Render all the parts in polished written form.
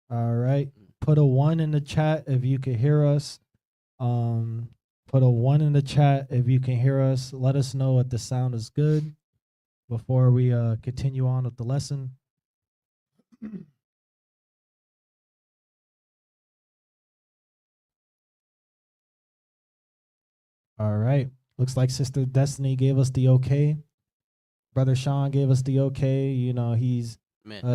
All right. Put a 1 in the chat if you can hear us. Put a 1 in the chat if you can hear us. Let us know if the sound is good before we continue on with the lesson. All right. Looks like Sister Destiny gave us the okay. Brother Sean gave us the okay. You know, he's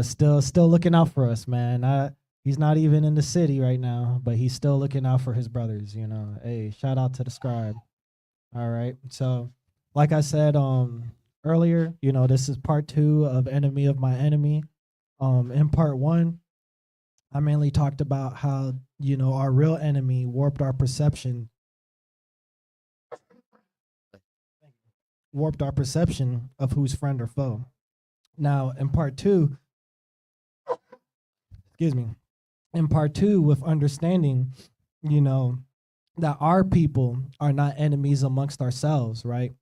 still looking out for us, man. He's not even in the city right now, but he's still looking out for his brothers. You know, hey, shout out to the scribe. All right. So, like I said earlier, you know, this is part 2 of Enemy of My Enemy. In part 1, I mainly talked about how, you know, our real enemy warped our perception of who's friend or foe. Now, in part 2, excuse me, in part 2 with understanding, you know, that our people are not enemies amongst ourselves, right?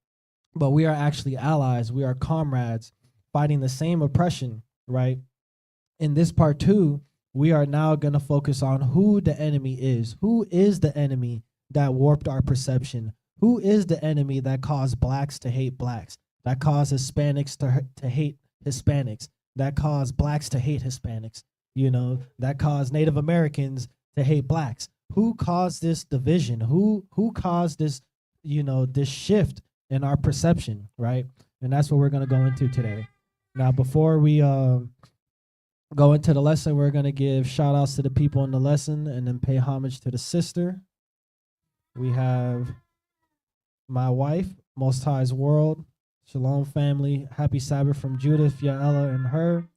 But we are actually allies. We are comrades fighting the same oppression, right? In this part 2, we are now going to focus on who the enemy is. Who is the enemy that warped our perception? Who is the enemy that caused blacks to hate blacks, that caused Hispanics to hate Hispanics, that caused blacks to hate Hispanics, you know, that caused Native Americans to hate blacks? Who caused this division? Who caused this, you know, this shift in our perception, right? And that's what we're going to go into today. Now, before we go into the lesson, we're going to give shout outs to the people in the lesson and then pay homage to the sister. We have my wife, Most High's World, Shalom family, happy Sabbath from Judith, Yaela, and her,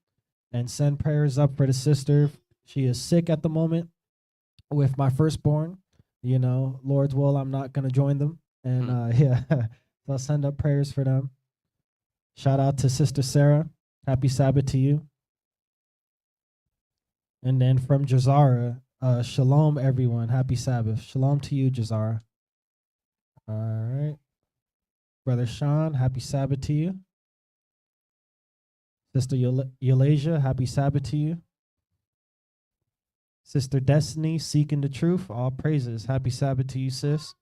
and send prayers up for the sister. She is sick at the moment with my firstborn. You know, Lord's will, I'm not going to join them. And yeah, so I'll send up prayers for them. Shout out to Sister Sarah. Happy Sabbath to you. And then from Jazara, shalom, everyone. Happy Sabbath. Shalom to you, Jazara. All right. Brother Sean, happy Sabbath to you. Sister Eulasia, happy Sabbath to you. Sister Destiny, seeking the truth, all praises. Happy Sabbath to you, sis.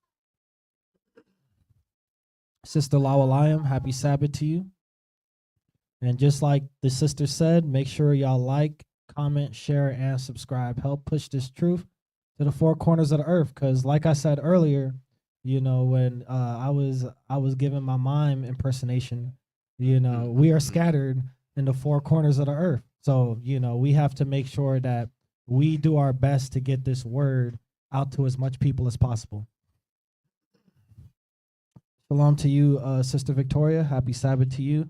Sister Lawalayam, happy Sabbath to you. And just like the sister said, make sure y'all like, comment, share, and subscribe. Help push this truth to the four corners of the earth. Because like I said earlier, you know, when I was giving my mime impersonation, you know, we are scattered in the four corners of the earth. So, you know, we have to make sure that we do our best to get this word out to as much people as possible. Shalom to you, Sister Victoria. Happy Sabbath to you.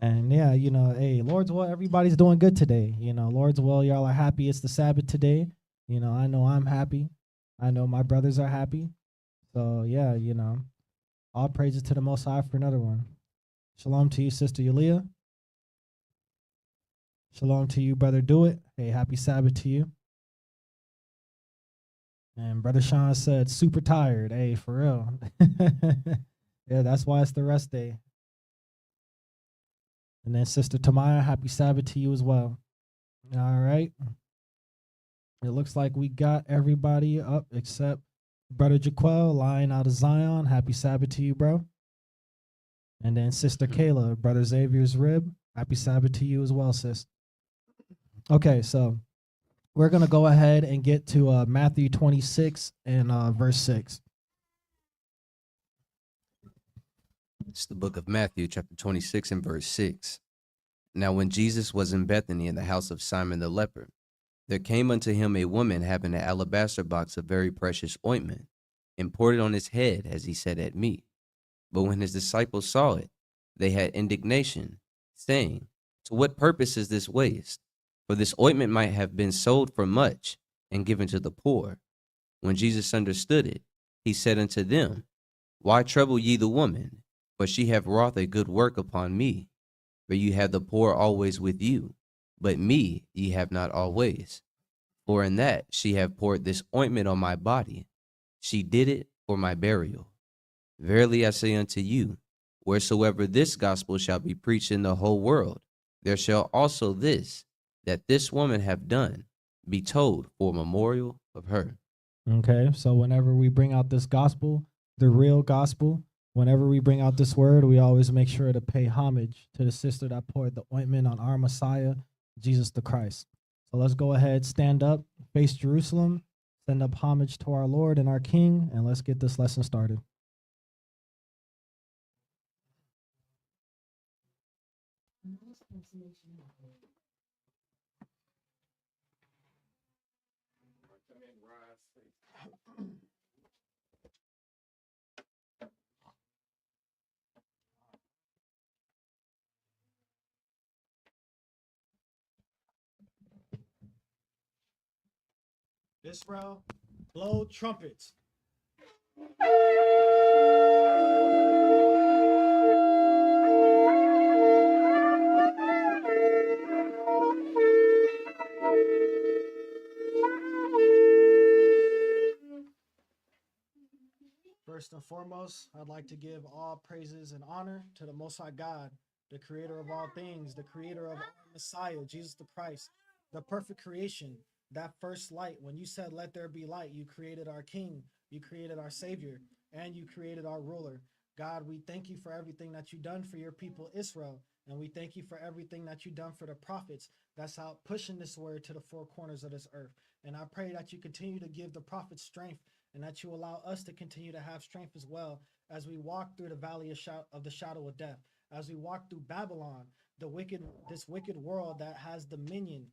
And yeah, you know, hey, Lord's will, everybody's doing good today. You know, Lord's will, y'all are happy it's the Sabbath today. You know I'm happy. I know my brothers are happy. So yeah, you know, all praises to the Most High for another one. Shalom to you, Sister Yulia. Shalom to you, Brother Do It. Hey, happy Sabbath to you. And Brother Sean said, super tired. Hey, for real. Yeah, that's why it's the rest day. And then Sister Tamaya, happy Sabbath to you as well. All right. It looks like we got everybody up except Brother Jaquel, Lion out of Zion. Happy Sabbath to you, bro. And then Sister Kayla, Brother Xavier's Rib. Happy Sabbath to you as well, sis. Okay, so we're going to go ahead and get to Matthew 26 and verse 6. It's the book of Matthew, chapter 26 and verse 6. Now when Jesus was in Bethany in the house of Simon the leper, there came unto him a woman having an alabaster box of very precious ointment, and poured it on his head as he sat at meat. But when his disciples saw it, they had indignation, saying, to what purpose is this waste? For this ointment might have been sold for much, and given to the poor. When Jesus understood it, he said unto them, why trouble ye the woman? For she hath wrought a good work upon me. For you have the poor always with you, but me ye have not always. For in that she hath poured this ointment on my body, she did it for my burial. Verily I say unto you, wheresoever this gospel shall be preached in the whole world, there shall also that this woman hath done be told for a memorial of her. Okay, so whenever we bring out this gospel, the real gospel, whenever we bring out this word, we always make sure to pay homage to the sister that poured the ointment on our Messiah, Jesus the Christ. So let's go ahead, stand up, face Jerusalem, send up homage to our Lord and our King, and let's get this lesson started. Israel, blow trumpets. First and foremost, I'd like to give all praises and honor to the Most High God, the creator of all things, the creator of our Messiah, Jesus the Christ, the perfect creation, that first light. When you said, let there be light, you created our King, you created our Savior, and you created our ruler. God, we thank you for everything that you've done for your people, Israel, and we thank you for everything that you've done for the prophets that's out pushing this word to the four corners of this earth. And I pray that you continue to give the prophets strength and that you allow us to continue to have strength as well as we walk through the valley of the shadow of death, as we walk through Babylon, this wicked world that has dominion.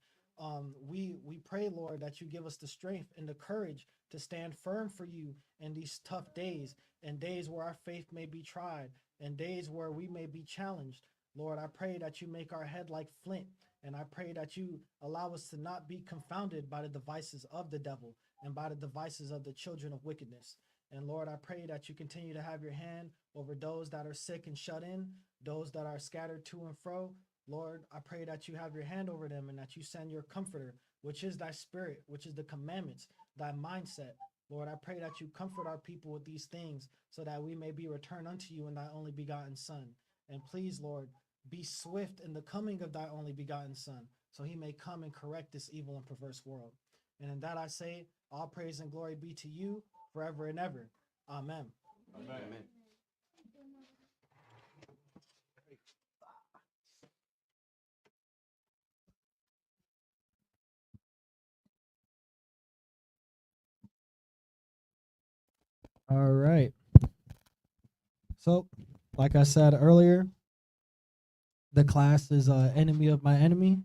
We pray, Lord, that you give us the strength and the courage to stand firm for you in these tough days, and days where our faith may be tried, and days where we may be challenged. Lord, I pray that you make our head like flint, and I pray that you allow us to not be confounded by the devices of the devil and by the devices of the children of wickedness. And Lord, I pray that you continue to have your hand over those that are sick and shut in, those that are scattered to and fro. Lord, I pray that you have your hand over them and that you send your comforter, which is thy spirit, which is the commandments, thy mindset. Lord, I pray that you comfort our people with these things so that we may be returned unto you in thy only begotten Son. And please, Lord, be swift in the coming of thy only begotten Son, so he may come and correct this evil and perverse world. And in that I say, all praise and glory be to you forever and ever. Amen. Amen. All right. So, like I said earlier, the class is enemy of my enemy.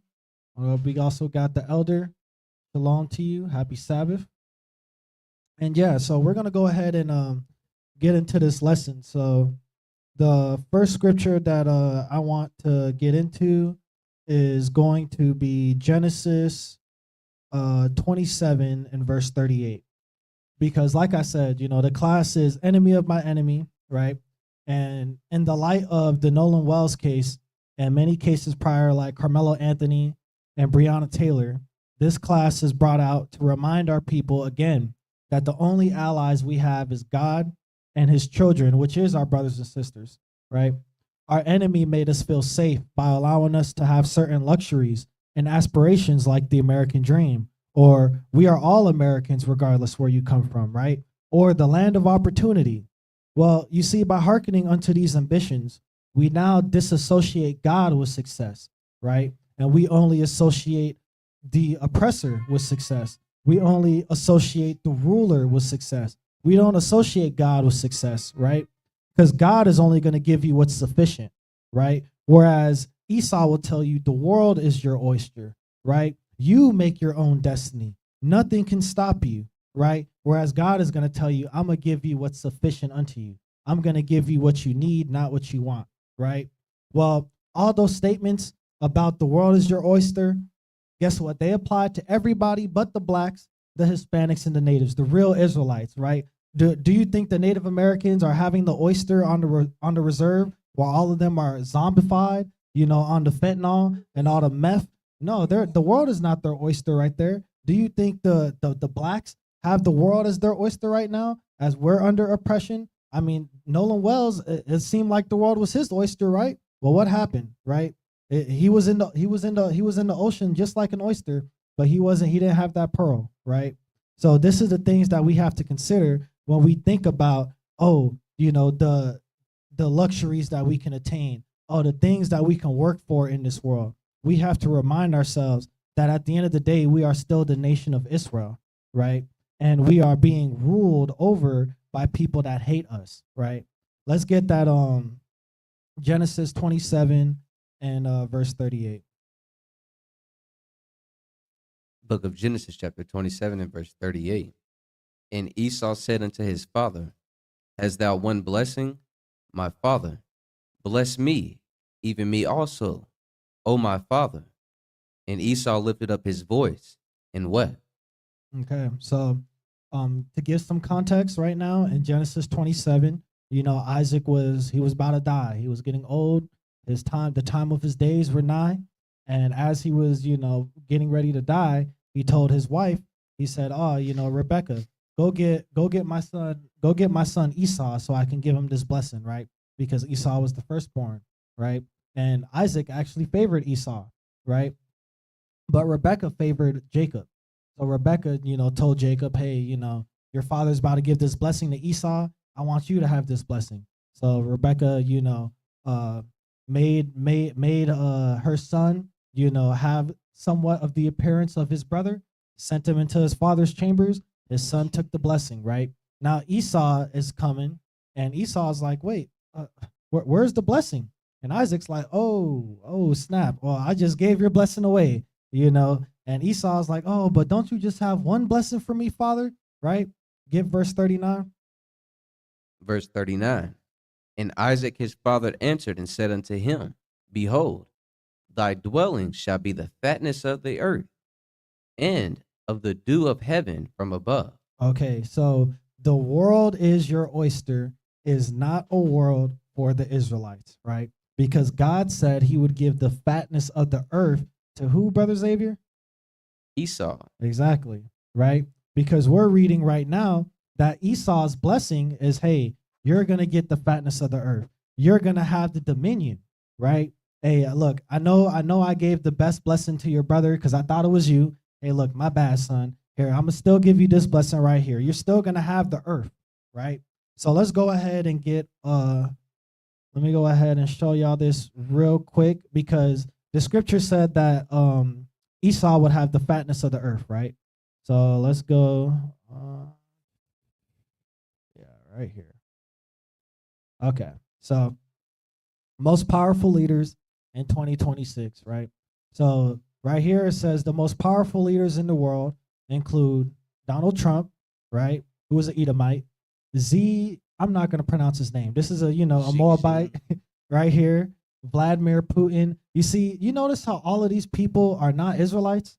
We also got the elder. Shalom to you. Happy Sabbath. And yeah, so we're gonna go ahead and get into this lesson. So the first scripture that I want to get into is going to be Genesis 27 and verse 38. Because like I said, the class is enemy of my enemy, right? And in the light of the Nolan Wells case and many cases prior, like Carmelo Anthony and Breonna Taylor, this class is brought out to remind our people again that the only allies we have is God and his children, which is our brothers and sisters, right? Our enemy made us feel safe by allowing us to have certain luxuries and aspirations like the American dream, or we are all Americans regardless where you come from, right? Or the land of opportunity. Well, you see, by hearkening unto these ambitions, we now disassociate God with success, right? And we only associate the oppressor with success. We only associate the ruler with success. We don't associate God with success, right? Because God is only going to give you what's sufficient, right? Whereas Esau will tell you the world is your oyster, right? You make your own destiny. Nothing can stop you, right? Whereas God is going to tell you, I'm going to give you what's sufficient unto you. I'm going to give you what you need, not what you want, right? Well, all those statements about the world is your oyster, guess what? They apply to everybody but the blacks, the Hispanics, and the natives, the real Israelites, right? Do you think the Native Americans are having the oyster on the reserve while all of them are zombified, on the fentanyl and all the meth? No, the world is not their oyster right there. Do you think the blacks have the world as their oyster right now as we're under oppression? I mean, Nolan Wells, it seemed like the world was his oyster, right? Well, what happened, right? He was in the ocean just like an oyster, but he didn't have that pearl, right? So this is the things that we have to consider when we think about, oh, the luxuries that we can attain, oh, the things that we can work for in this world. We have to remind ourselves that at the end of the day, we are still the nation of Israel, right? And we are being ruled over by people that hate us, right? Let's get that Genesis 27 and verse 38. Book of Genesis, chapter 27 and verse 38. And Esau said unto his father, Hast thou one blessing? My father, bless me, even me also, O my father. And Esau lifted up his voice and wept. Okay, so to give some context right now in Genesis 27, Isaac he was about to die. He was getting old. The time of his days were nigh. And as he was, getting ready to die, he told his wife, he said, "Oh, Rebecca, go get my son Esau so I can give him this blessing," right? Because Esau was the firstborn, right? And Isaac actually favored Esau, right? But Rebecca favored Jacob. So Rebecca, told Jacob, "Hey, your father's about to give this blessing to Esau. I want you to have this blessing." So Rebecca, uh, made her son, have somewhat of the appearance of his brother, sent him into his father's chambers. His son took the blessing, right? Now Esau is coming, and Esau's like, "Wait, where's the blessing?" And Isaac's like, "Oh, snap. Well, I just gave your blessing away, you know." And Esau's like, "Oh, but don't you just have one blessing for me, father?" Right? Give verse 39. Verse 39. And Isaac his father answered and said unto him, Behold, thy dwelling shall be the fatness of the earth, and of the dew of heaven from above. Okay, so the world is your oyster is not a world for the Israelites, right? Because God said he would give the fatness of the earth to who, Brother Xavier? Esau. Exactly, right? Because we're reading right now that Esau's blessing is, hey, you're going to get the fatness of the earth. You're going to have the dominion, right? Hey, look, I know I gave the best blessing to your brother because I thought it was you. Hey, look, my bad, son. Here, I'm going to still give you this blessing right here. You're still going to have the earth, right? So let's go ahead and let me go ahead and show y'all this real quick because the scripture said that Esau would have the fatness of the earth, right? So let's go. Yeah, right here. Okay. So most powerful leaders in 2026, right? So right here it says the most powerful leaders in the world include Donald Trump, right? Who is an Edomite. I'm not going to pronounce his name. This is a Moabite right here. Vladimir Putin. You notice how all of these people are not Israelites?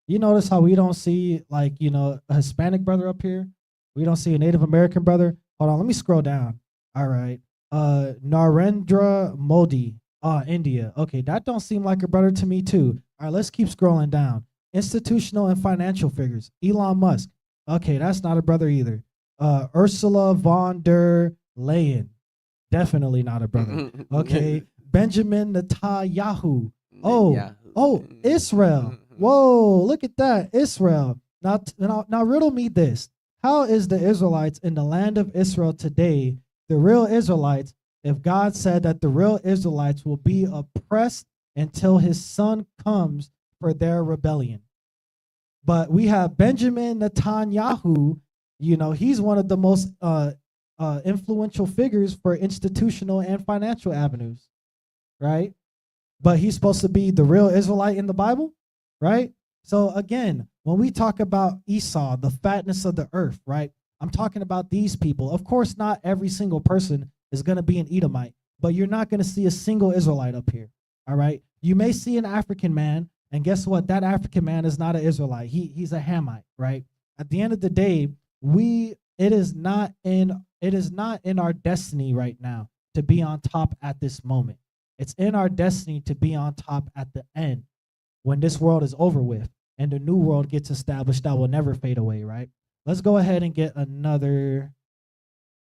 You notice how we don't see a Hispanic brother up here? We don't see a Native American brother. Hold on, let me scroll down. All right. Narendra Modi, India. Okay, that don't seem like a brother to me too. All right, let's keep scrolling down. Institutional and financial figures. Elon Musk. Okay, that's not a brother either. Ursula von der Leyen. Definitely not a brother. Okay. Benjamin Netanyahu. Oh, Israel. Whoa, look at that. Israel. Now riddle me this. How is the Israelites in the land of Israel today the real Israelites if God said that the real Israelites will be oppressed until his son comes for their rebellion? But we have Benjamin Netanyahu, he's one of the most influential figures for institutional and financial avenues, right? But he's supposed to be the real Israelite in the Bible, right? So again, when we talk about Esau, the fatness of the earth, right? I'm talking about these people. Of course, not every single person is going to be an Edomite, but you're not going to see a single Israelite up here, all right? You may see an African man, and guess what? That African man is not an Israelite. He's a Hamite, right? At the end of the day, it is not in our destiny right now to be on top at this moment. It's in our destiny to be on top at the end when this world is over with and the new world gets established that will never fade away, right? Let's go ahead and get another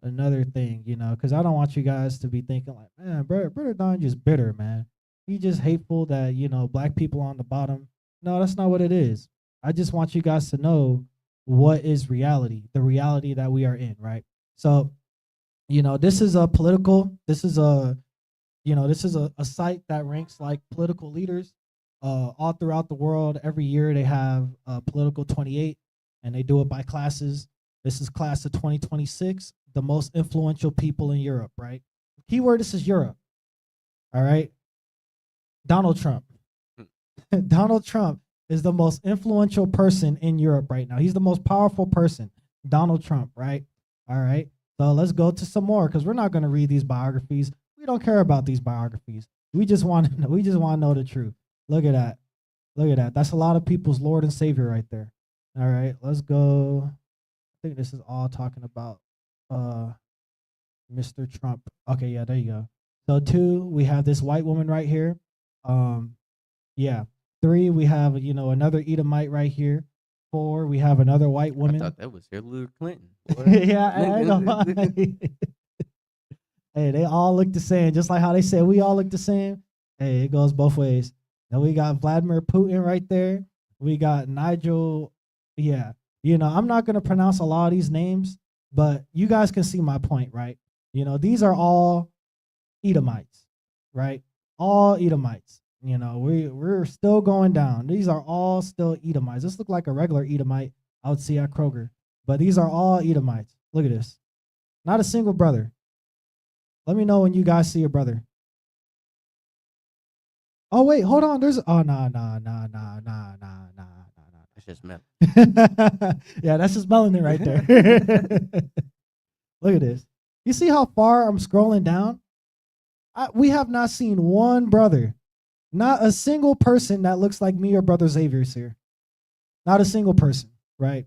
thing, because I don't want you guys to be thinking like, man, brother Don just bitter, man. He just hateful that, black people on the bottom. No, that's not what it is. I just want you guys to know what is reality, the reality that we are in, right? So, this is a political, this is a site that ranks like political leaders all throughout the world. Every year they have political 28, and they do it by classes. This is class of 2026, the most influential people in Europe, right? Keyword, this is Europe, all right? Donald Trump. Donald Trump is the most influential person in Europe right now. He's the most powerful person, Donald Trump, right? All right. So let's go to some more, because we're not going to read these biographies. We don't care about these biographies. We just want to know, the truth. Look at that. Look at that. That's a lot of people's Lord and Savior right there. All right. Let's go. I think this is all talking about uh Mr. Trump. Okay, yeah, there you go. So 2, we have this white woman right here. Yeah. 3, we have another Edomite right here. 4, we have another white I woman. thought that was Hillary Clinton. Yeah, I know. Hey, they all look the same, just like how they said we all look the same. Hey, it goes both ways. Then we got Vladimir Putin right there. We got Nigel. Yeah, I'm not gonna pronounce a lot of these names, but you guys can see my point, right? These are all Edomites, right? All Edomites. We're still going down. These are all still Edomites. This look like a regular Edomite I would see at Kroger, but these are all Edomites. Look at this. Not a single brother. Let me know when you guys see a brother. Oh wait, hold on. There's nah. That's just metal. Yeah, that's just melanin right there. Look at this. You see how far I'm scrolling down? We have not seen one brother, not a single person that looks like me or Brother Xavier's here. Not a single person, right?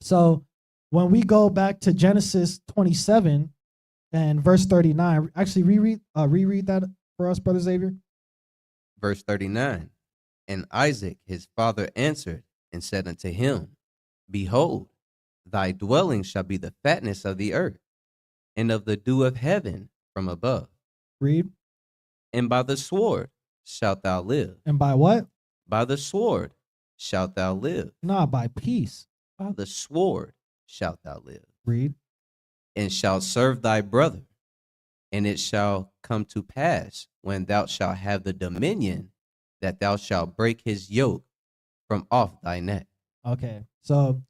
So when we go back to Genesis 27 and verse 39, actually reread that for us, Brother Xavier. Verse 39. And Isaac his father answered and said unto him, Behold, thy dwelling shall be the fatness of the earth, and of the dew of heaven from above. Read. And by the sword shalt thou live. And by what? By the sword shalt thou live. Nah, by peace. By the sword shalt thou live. Read. And shalt serve thy brother. And it shall come to pass, when thou shalt have the dominion, that thou shalt break his yoke from off thy neck. Okay, so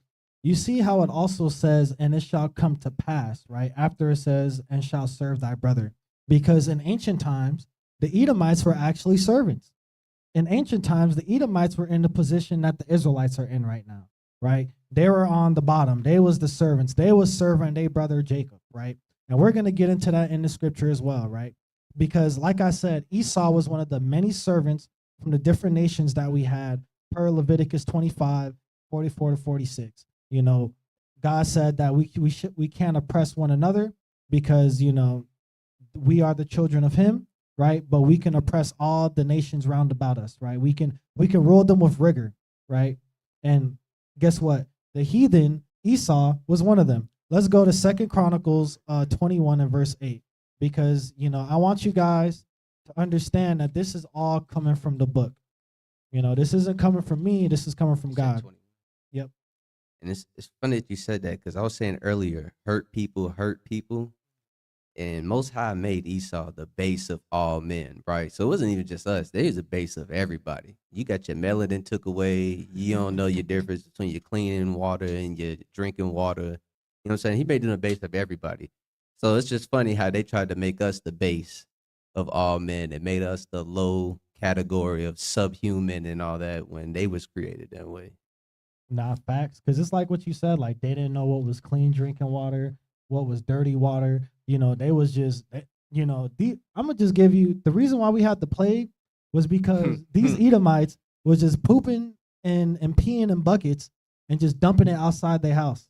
you see how it also says, and it shall come to pass, right? After it says, and shall serve thy brother. Because in ancient times, the Edomites were actually servants. In ancient times, the Edomites were in the position that the Israelites are in right now, right? They were on the bottom. They was the servants. They was serving their brother Jacob, right? And we're going to get into that in the scripture as well, right? Because like I said, Esau was one of the many servants from the different nations that we had per Leviticus 25, 44 to 46. God said that we can't oppress one another because, we are the children of him, right? But we can oppress all the nations round about us, right? We can rule them with rigor, right? And guess what? The heathen, Esau, was one of them. Let's go to 2 Chronicles 21 and verse 8, because, I want you guys to understand that this is all coming from the book. This isn't coming from me. This is coming from God. Yep. And it's funny that you said that, because I was saying earlier, hurt people. And Most High made Esau the base of all men, right? So it wasn't even just us. There's a base of everybody. You got your melanin took away. You don't know your difference between your cleaning water and your drinking water. You know what I'm saying? He made them the base of everybody. So it's just funny how they tried to make us the base of all men and made us the low category of subhuman and all that when they was created that way. Not facts, because it's like what you said. Like, they didn't know what was clean drinking water, what was dirty water. They was just, I'm gonna just give you the reason why we had the plague was because these Edomites was just pooping and peeing in buckets and just dumping it outside their house.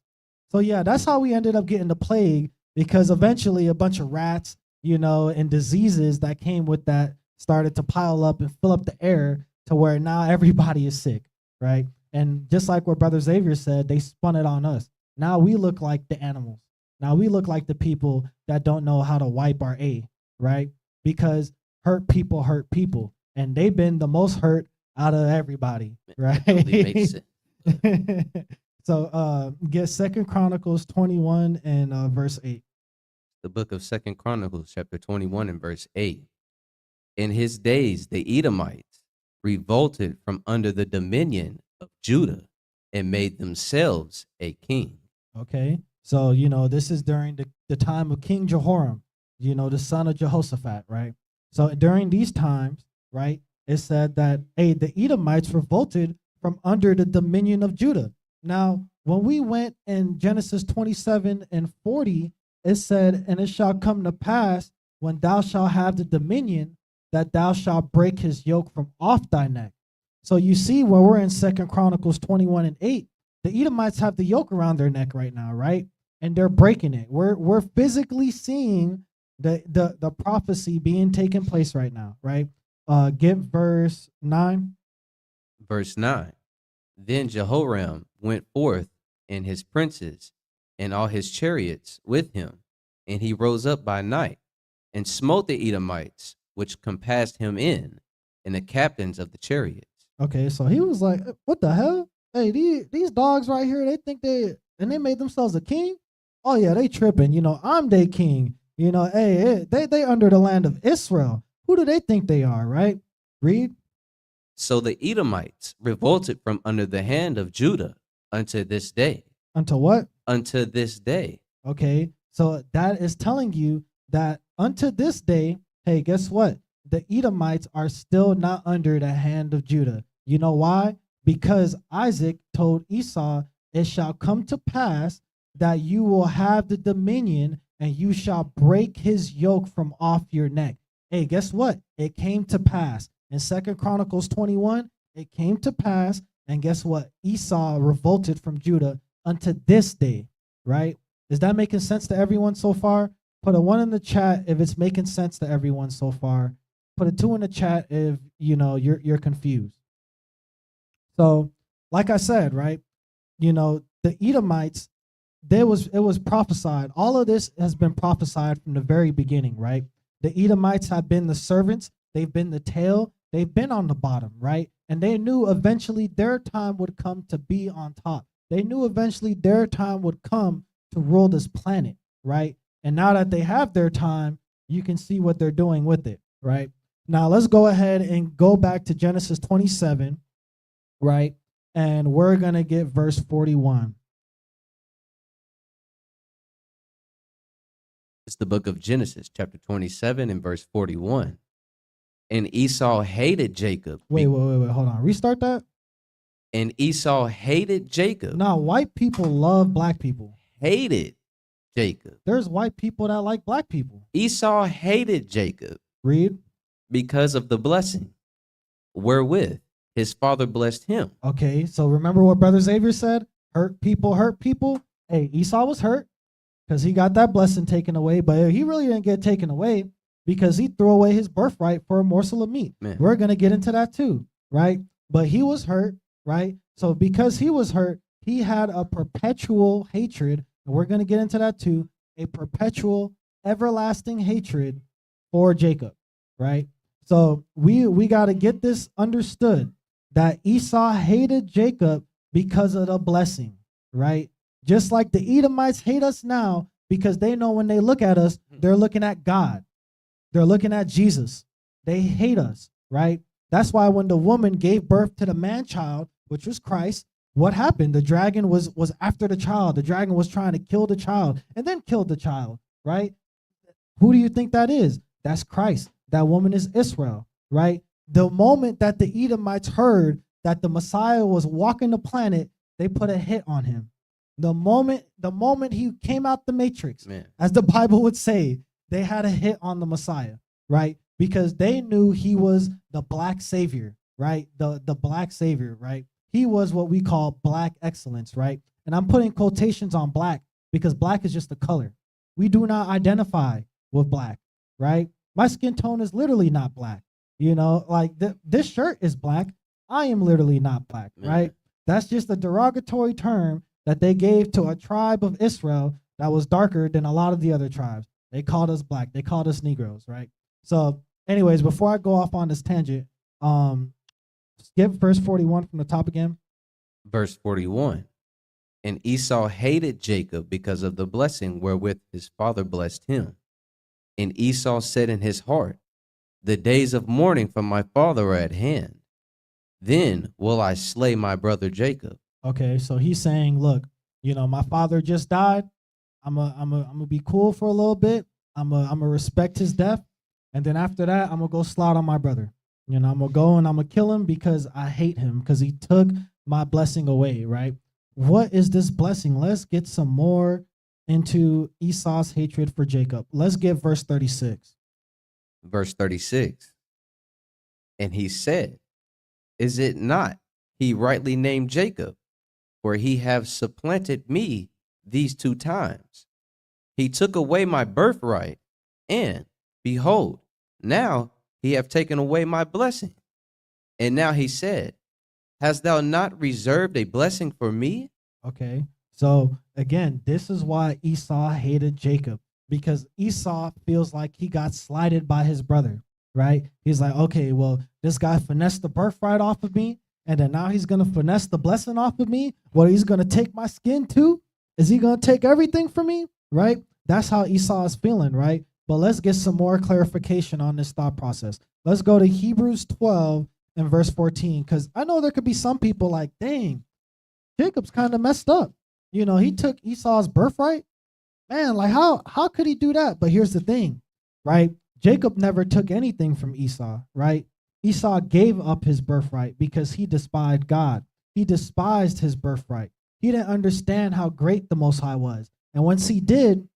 So yeah, that's how we ended up getting the plague, because eventually a bunch of rats, and diseases that came with that started to pile up and fill up the air to where now everybody is sick, right? And just like what Brother Xavier said, they spun it on us. Now we look like the animals. Now we look like the people that don't know how to wipe our A, right? Because hurt people. And they've been the most hurt out of everybody, right? It makes sense. So get Second Chronicles 21 and verse 8. The book of Second Chronicles, chapter 21 and verse 8. In his days, the Edomites revolted from under the dominion of Judah and made themselves a king. Okay. So, this is during the time of King Jehoram, the son of Jehoshaphat, right? So during these times, right, it said that, hey, the Edomites revolted from under the dominion of Judah. Now, when we went in Genesis 27 and 40, it said, and it shall come to pass when thou shalt have the dominion that thou shalt break his yoke from off thy neck. So you see, when we're in Second Chronicles 21 and 8, the Edomites have the yoke around their neck right now, right? And they're breaking it. We're physically seeing the prophecy being taken place right now, right? Get verse 9. Verse 9. Then Jehoram went forth and his princes and all his chariots with him, and he rose up by night and smote the Edomites, which compassed him in, and the captains of the chariots. Okay, so he was like, what the hell? Hey, these dogs right here, they think they made themselves a king? Oh yeah, they tripping. I'm their king. Hey, they under the land of Israel. Who do they think they are, right? Read. So the Edomites revolted from under the hand of Judah unto this day. Unto what? Unto this day. Okay, so that is telling you that unto this day, hey, guess what? The Edomites are still not under the hand of Judah. You know why? Because Isaac told Esau, it shall come to pass that you will have the dominion and you shall break his yoke from off your neck. Hey, guess what? It came to pass. In Second Chronicles 21, it came to pass, and guess what? Esau revolted from Judah unto this day, right? Is that making sense to everyone so far? Put a 1 in the chat if it's making sense to everyone so far. Put a 2 in the chat if you're confused. So, like I said, right? The Edomites, it was prophesied. All of this has been prophesied from the very beginning, right? The Edomites have been the servants, they've been the tail, they've been on the bottom, right? And they knew eventually their time would come to be on top. They knew eventually their time would come to rule this planet, right? And now that they have their time, you can see what they're doing with it, right? Now let's go ahead and go back to Genesis 27, right? And we're going to get verse 41. It's the book of Genesis, chapter 27 and verse 41. And Esau hated Jacob. Wait, hold on. Restart that. And Esau hated Jacob. No, white people love black people. Hated Jacob. There's white people that like black people. Esau hated Jacob. Read. Because of the blessing wherewith his father blessed him. Okay, so remember what Brother Xavier said? Hurt people hurt people. Hey, Esau was hurt because he got that blessing taken away, but he really didn't get taken away because he threw away his birthright for a morsel of meat. Man. We're going to get into that too, right? But he was hurt, right? So because he was hurt, he had a perpetual hatred, and we're going to get into that too, a perpetual, everlasting hatred for Jacob, right? So we got to get this understood that Esau hated Jacob because of the blessing, right? Just like the Edomites hate us now because they know when they look at us, they're looking at God. They're looking at Jesus. They hate us, right? That's why when the woman gave birth to the man-child, which was Christ, what happened? The dragon was after the child. The dragon was trying to kill the child and then killed the child, right? Who do you think that is? That's Christ. That woman is Israel, right? The moment that the Edomites heard that the Messiah was walking the planet, they put a hit on him. The moment he came out the matrix, Man. as the Bible would say, they had a hit on the Messiah, right? Because they knew he was the black savior, right? The black savior, right? He was what we call black excellence, right? And I'm putting quotations on black because black is just a color. We do not identify with black, right? My skin tone is literally not black. Like this shirt is black. I am literally not black, right? That's just a derogatory term that they gave to a tribe of Israel that was darker than a lot of the other tribes. They called us black. They called us Negroes, right? So anyways, before I go off on this tangent, skip verse 41 from the top again. Verse 41. And Esau hated Jacob because of the blessing wherewith his father blessed him. And Esau said in his heart, the days of mourning for my father are at hand. Then will I slay my brother Jacob. Okay, so he's saying, look, my father just died. I'm gonna be cool for a little bit. I'm gonna respect his death, and then after that, I'm gonna go slaughter my brother. I'm gonna go and I'm gonna kill him because I hate him because he took my blessing away. Right? What is this blessing? Let's get some more into Esau's hatred for Jacob. Let's get verse 36. Verse 36. And he said, is it not he rightly named Jacob? For he have supplanted me these 2 times. He took away my birthright, and behold, now he have taken away my blessing. And now he said, hast thou not reserved a blessing for me? Okay. So again, this is why Esau hated Jacob, because Esau feels like he got slighted by his brother, right? He's like, okay, well, this guy finessed the birthright off of me, and then now he's going to finesse the blessing off of me. What, he's going to take my skin too? Is he going to take everything from me, right? That's how Esau is feeling, right? But let's get some more clarification on this thought process. Let's go to Hebrews 12 and verse 14, because I know there could be some people like, dang, Jacob's kind of messed up. He took Esau's birthright. Man, like how could he do that? But here's the thing, right? Jacob never took anything from Esau, right? Esau gave up his birthright because he despised God. He despised his birthright. He didn't understand how great the Most High was. And once he did,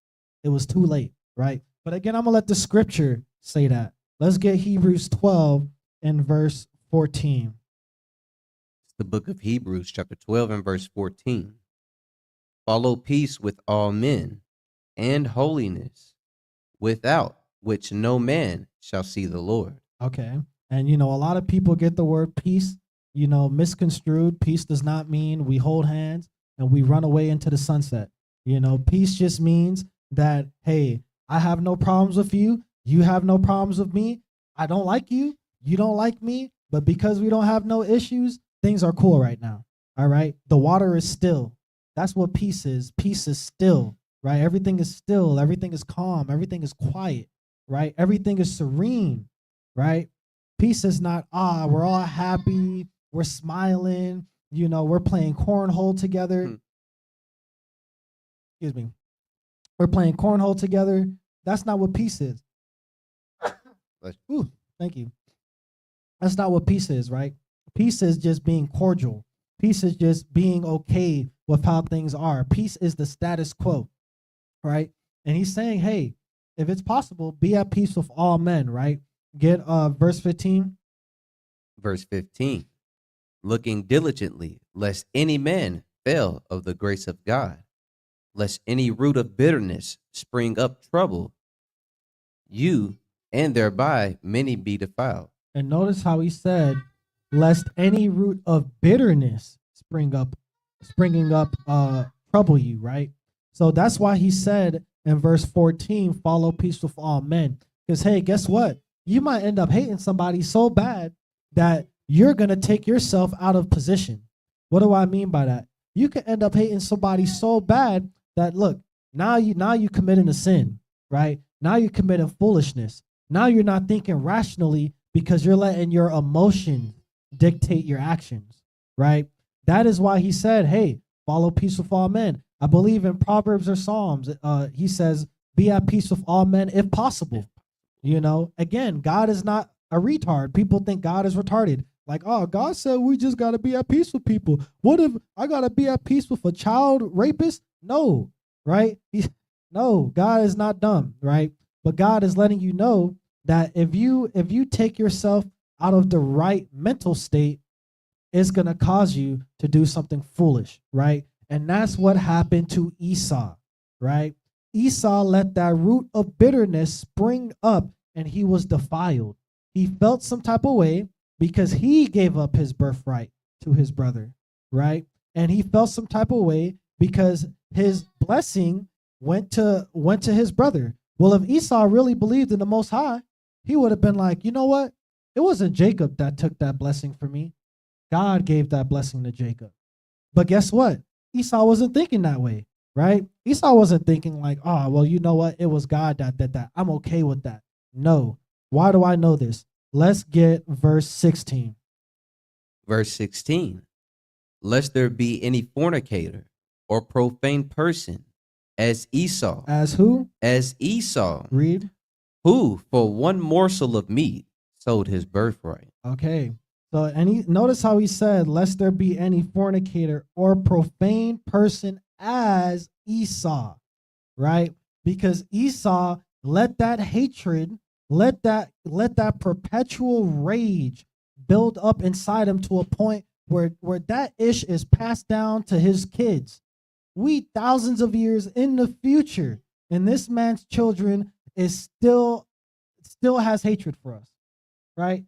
it was too late, right? But again, I'm going to let the scripture say that. Let's get Hebrews 12 and verse 14. It's the book of Hebrews, chapter 12 and verse 14. Follow peace with all men and holiness, without which no man shall see the Lord. Okay. And, a lot of people get the word peace, misconstrued. Peace does not mean we hold hands and we run away into the sunset. Peace just means that, hey, I have no problems with you. You have no problems with me. I don't like you. You don't like me. But because we don't have no issues, things are cool right now. All right. The water is still. That's what peace is. Peace is still, right? Everything is still. Everything is calm. Everything is quiet, right? Everything is serene, right? Peace is not, we're all happy. We're smiling. We're playing cornhole together. Excuse me. We're playing cornhole together. That's not what peace is. Ooh, thank you. That's not what peace is, right? Peace is just being cordial. Peace is just being okay with how things are. Peace is the status quo, right? And he's saying, hey, if it's possible, be at peace with all men, right? Get verse 15. Verse 15. Looking diligently, lest any man fail of the grace of God, lest any root of bitterness spring up trouble you, and thereby many be defiled. And notice how he said, lest any root of bitterness springing up trouble you, right? So that's why he said in verse 14, follow peace with all men. Because hey, guess what? You might end up hating somebody so bad that you're gonna take yourself out of position. What do I mean by that? You can end up hating somebody so bad that, look, now you committing a sin, right? Now you're committing foolishness. Now you're not thinking rationally because you're letting your emotions dictate your actions, right? That is why he said, hey, follow peace with all men. I believe in Proverbs or Psalms, he says, be at peace with all men if possible. Again, God is not a retard. People think God is retarded. Like, oh, God said we just got to be at peace with people. What if I got to be at peace with a child rapist? No, right? No, God is not dumb, right? But God is letting you know that if you take yourself out of the right mental state, it's going to cause you to do something foolish, right? And that's what happened to Esau, right? Esau let that root of bitterness spring up and he was defiled. He felt some type of way because he gave up his birthright to his brother, right? And he felt some type of way because his blessing went to his brother. Well, if Esau really believed in the Most High, he would have been like, you know what? It wasn't Jacob that took that blessing for me. God gave that blessing to Jacob. But guess what? Esau wasn't thinking that way, right? Esau wasn't thinking like, oh, well, you know what? It was God that did that. I'm okay with that. No. Why do I know this? Let's get verse 16. Verse 16. Lest there be any fornicator or profane person as Esau, As who? as Esau, Read. who for one morsel of meat sold his birthright. Okay. So, notice how he said, lest there be any fornicator or profane person as Esau, right? Because Esau let that hatred, let that perpetual rage build up inside him to a point where that ish is passed down to his kids. We thousands of years in the future, and this man's children is still has hatred for us, right?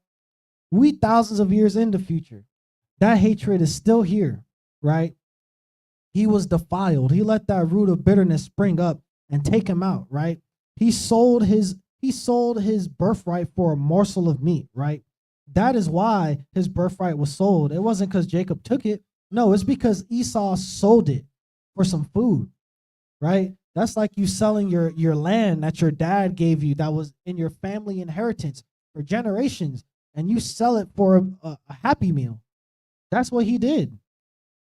We thousands of years in the future, that hatred is still here, right? He was defiled. He let that root of bitterness spring up and take him out, right? He sold his birthright for a morsel of meat, right? That is why his birthright was sold. It wasn't because Jacob took it. No, it's because Esau sold it for some food, right? That's like you selling your land that your dad gave you that was in your family inheritance for generations, and you sell it for a happy meal. That's what he did,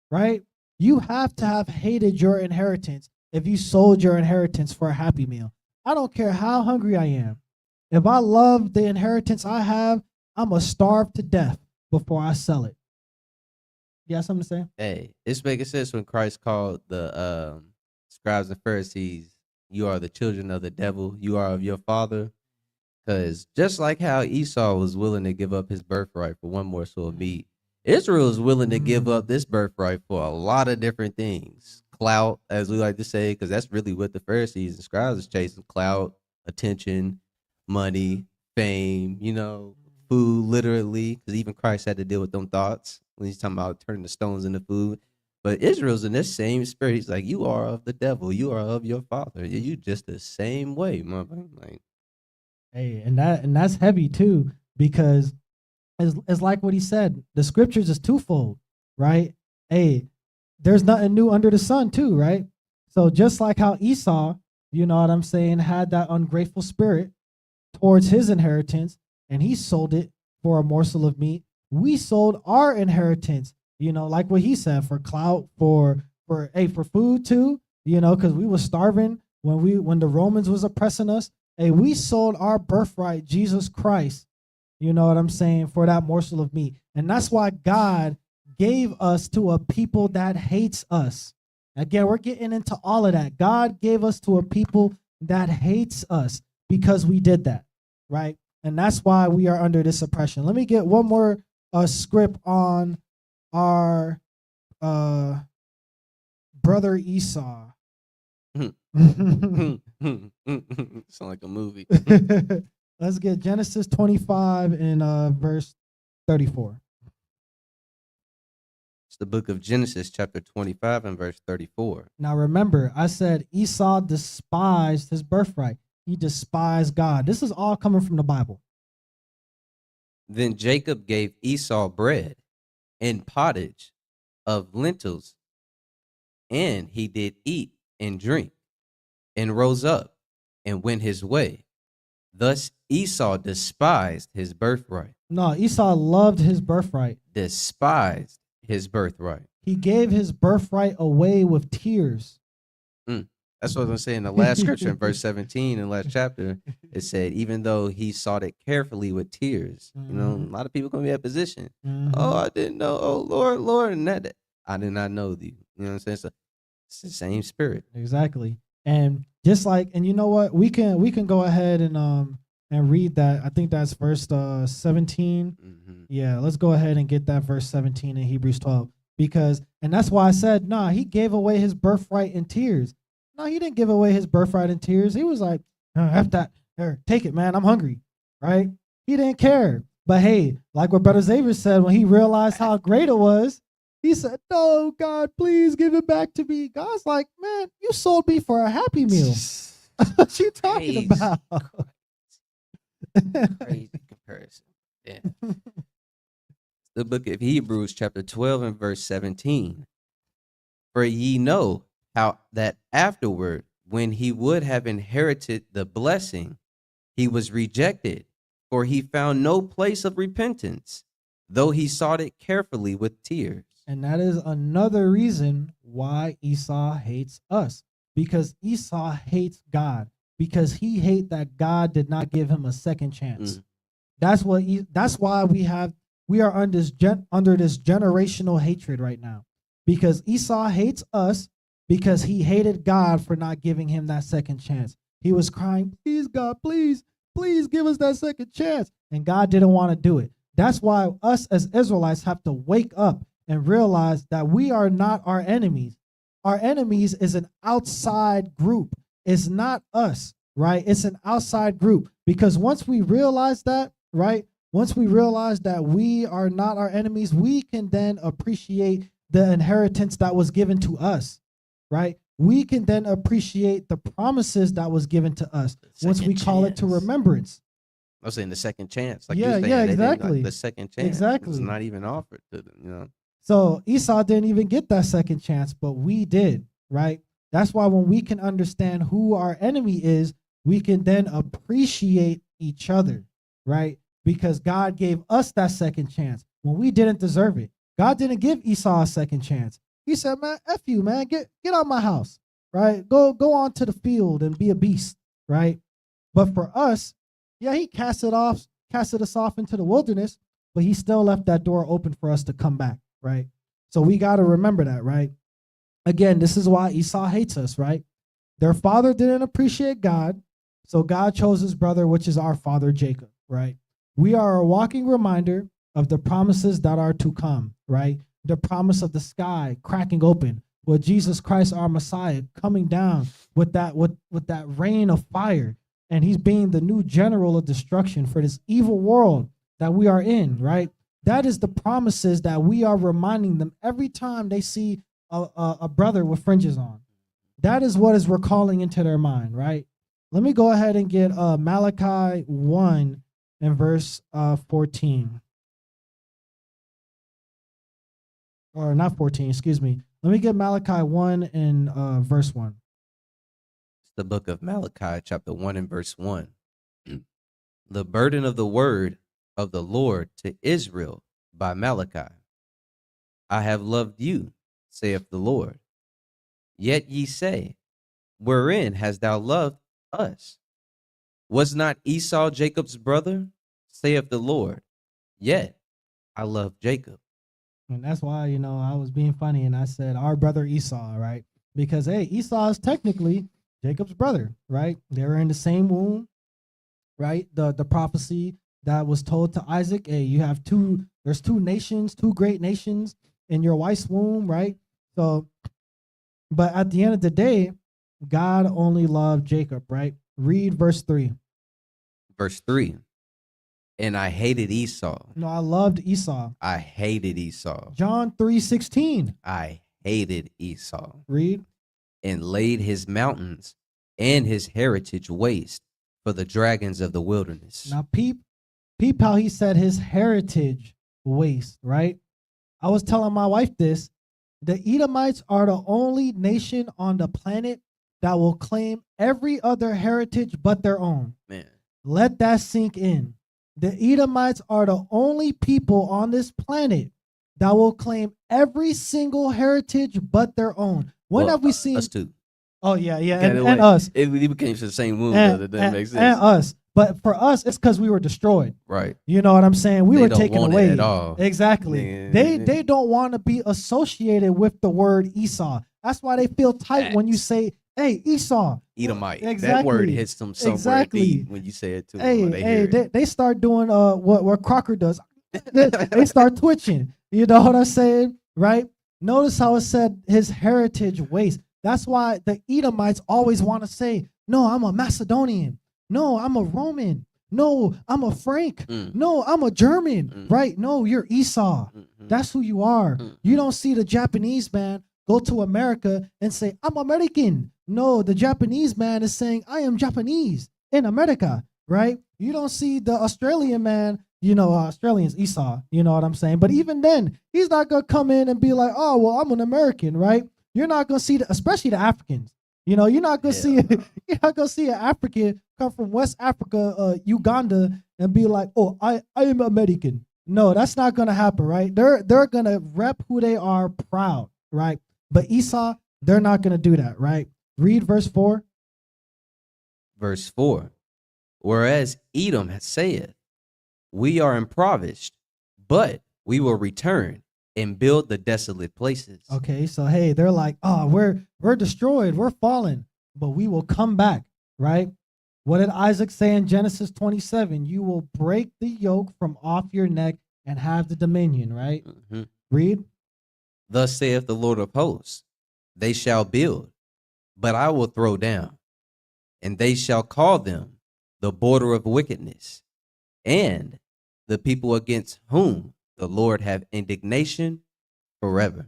right? You have to have hated your inheritance if you sold your inheritance for a happy meal. I don't care how hungry I am. If I love the inheritance I have, I'm going to starve to death before I sell it. You got something to say? Hey, it's making sense when Christ called the scribes and Pharisees, you are the children of the devil, you are of your father. Because just like how Esau was willing to give up his birthright for one morsel of meat, Israel is willing to give up this birthright for a lot of different things. Clout, as we like to say, because that's really what the Pharisees and scribes is chasing: clout, attention, money, fame, food, literally. Because even Christ had to deal with them thoughts when he's talking about turning the stones into food. But Israel's in this same spirit. He's like, you are of the devil. You are of your father. You just the same way, mother. Like, hey, and that's heavy too, because it's like what he said. The scriptures is twofold, right? Hey, there's nothing new under the sun too, right? So just like how Esau, you know what I'm saying, had that ungrateful spirit towards his inheritance, and he sold it for a morsel of meat. We sold our inheritance, like what he said, for clout, for food too, because we were starving when the Romans was oppressing us. Hey, we sold our birthright, Jesus Christ, you know what I'm saying, for that morsel of meat. And that's why God gave us to a people that hates us. Again, we're getting into all of that. God gave us to a people that hates us because we did that, right? And that's why we are under this oppression. Let me get one more script on our brother Esau. sound like a movie. Let's get Genesis 25 and verse 34. It's the book of Genesis, chapter 25 and verse 34. Now remember, I said Esau despised his birthright. He despised God. This is all coming from the Bible. Then Jacob gave Esau bread and pottage of lentils, and he did eat and drink, and rose up and went his way. Thus Esau despised his birthright. No, Esau loved his birthright. Despised his birthright. He gave his birthright away with tears. That's what I'm saying. The last scripture in verse 17 in the last chapter, it said, even though he sought it carefully with tears, a lot of people can be in that position. Oh, I didn't know. Oh, Lord, and that I did not know thee. You know what I'm saying? So it's the same spirit. Exactly. And just like, and you know what? We can go ahead and read that. I think that's verse 17. Yeah, let's go ahead and get that verse 17 in Hebrews 12. And that's why I said, nah, he gave away his birthright in tears. No, he didn't give away his birthright in tears. He was like, F that. Here, take it, man. I'm hungry. Right? He didn't care. But hey, like what Brother Xavier said, when he realized how great it was, he said, no, God, please give it back to me. God's like, man, you sold me for a happy meal. What you talking about? Crazy comparison. Yeah. The book of Hebrews, chapter 12 and verse 17. For ye know how that afterward, when he would have inherited the blessing, he was rejected, for he found no place of repentance, though he sought it carefully with tears. And that is another reason why Esau hates us, because Esau hates God, because he hates that God did not give him a second chance. That's why we are under this generational hatred right now, because Esau hates us because he hated God for not giving him that second chance. He was crying, please God, please give us that second chance, and God didn't want to do it. That's why us as Israelites have to wake up and realize that we are not our enemies. Our enemies is an outside group. It's not us, right? It's an outside group. Because once we realize that, right? Once we realize that we are not our enemies, we can then appreciate the inheritance that was given to us, right? We can then appreciate the promises that was given to us once we call it to remembrance. I was saying the second chance. Like yeah, exactly. The second chance. Exactly. It's not even offered to them, you know. So Esau didn't even get that second chance, but we did, right? That's why when we can understand who our enemy is, we can then appreciate each other, right? Because God gave us that second chance when we didn't deserve it. God didn't give Esau a second chance. He said, man, F you, man, get out of my house, right? Go on to the field and be a beast, right? But for us, yeah, he casted us off into the wilderness, but he still left that door open for us to come back, right? So we got to remember that, right? Again, this is why Esau hates us, right? Their father didn't appreciate God, so God chose his brother, which is our father Jacob, right? We are a walking reminder of the promises that are to come, right? The promise of the sky cracking open, with Jesus Christ, our Messiah, coming down with that rain of fire, and he's being the new general of destruction for this evil world that we are in, right? That is the promises that we are reminding them every time they see a brother with fringes on. That is what is recalling into their mind, right? Let me go ahead and get Malachi 1 and verse 14. Or not 14, excuse me. Let me get Malachi 1 and verse 1. It's the book of Malachi, chapter 1 and verse 1. The burden of the word of the Lord to Israel by Malachi. I have loved you, saith the Lord. Yet ye say, wherein hast thou loved us? Was not Esau Jacob's brother, saith the Lord? Yet I love Jacob. And that's why, I was being funny and I said our brother Esau, right? Because, hey, Esau is technically Jacob's brother, right? They were in the same womb, right? The prophecy that was told to Isaac, hey, there's two nations, two great nations in your wife's womb, right? So, but at the end of the day, God only loved Jacob, right? Read verse 3. Verse 3. And I hated Esau. No, I loved Esau. I hated Esau. John 3:16. I hated Esau. Read. And laid his mountains and his heritage waste for the dragons of the wilderness. Now peep how he said his heritage waste, right? I was telling my wife this. The Edomites are the only nation on the planet that will claim every other heritage but their own. Man. Let that sink in. The Edomites are the only people on this planet that will claim every single heritage but their own. When have we seen us too? Oh yeah, and us. We became the same womb. That makes sense. And us. But for us, it's because we were destroyed. Right. You know what I'm saying? We were taken away. At all. Exactly. They don't want to be associated with the word Esau. That's why they feel tight when you say, hey, Esau. Edomite. Exactly. That word hits them somewhere deep when you say it too. They start doing what Crocker does. They start twitching. You know what I'm saying? Right? Notice how it said his heritage waste. That's why the Edomites always want to say, no, I'm a Macedonian. No, I'm a Roman. No, I'm a Frank. No, I'm a German. Right? No, you're Esau. That's who you are. You don't see the Japanese man go to America and say, I'm American. No, the Japanese man is saying, I am Japanese in America, right? You don't see the Australian man, Australians, Esau, you know what I'm saying? But even then, he's not going to come in and be like, oh, well, I'm an American, right? You're not gonna see especially the Africans. You know, you're not gonna see you're not gonna see an African come from West Africa, Uganda, and be like, "Oh, I am American." No, that's not gonna happen, right? They're gonna rep who they are proud, right? But Esau, they're not gonna do that, right? Read verse 4. Verse 4. Whereas Edom saith, we are impoverished, but we will return and build the desolate places. Okay, so hey, they're like, oh, we're destroyed, we're fallen, but we will come back, right? What did Isaac say in Genesis 27? You will break the yoke from off your neck and have the dominion, right? Mm-hmm. Read. Thus saith the Lord of hosts, they shall build, but I will throw down, and they shall call them the border of wickedness, and the people against whom the Lord have indignation forever.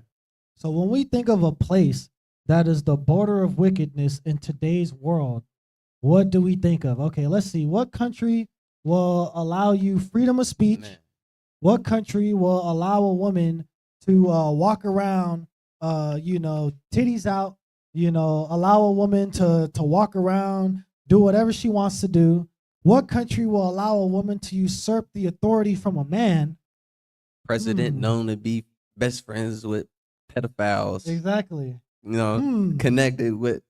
So when we think of a place that is the border of wickedness in today's world, what do we think of? Okay, let's see. What country will allow you freedom of speech? Man. What country will allow a woman to walk around, titties out, allow a woman to walk around, do whatever she wants to do? What country will allow a woman to usurp the authority from a man? President known to be best friends with pedophiles. Exactly. Connected with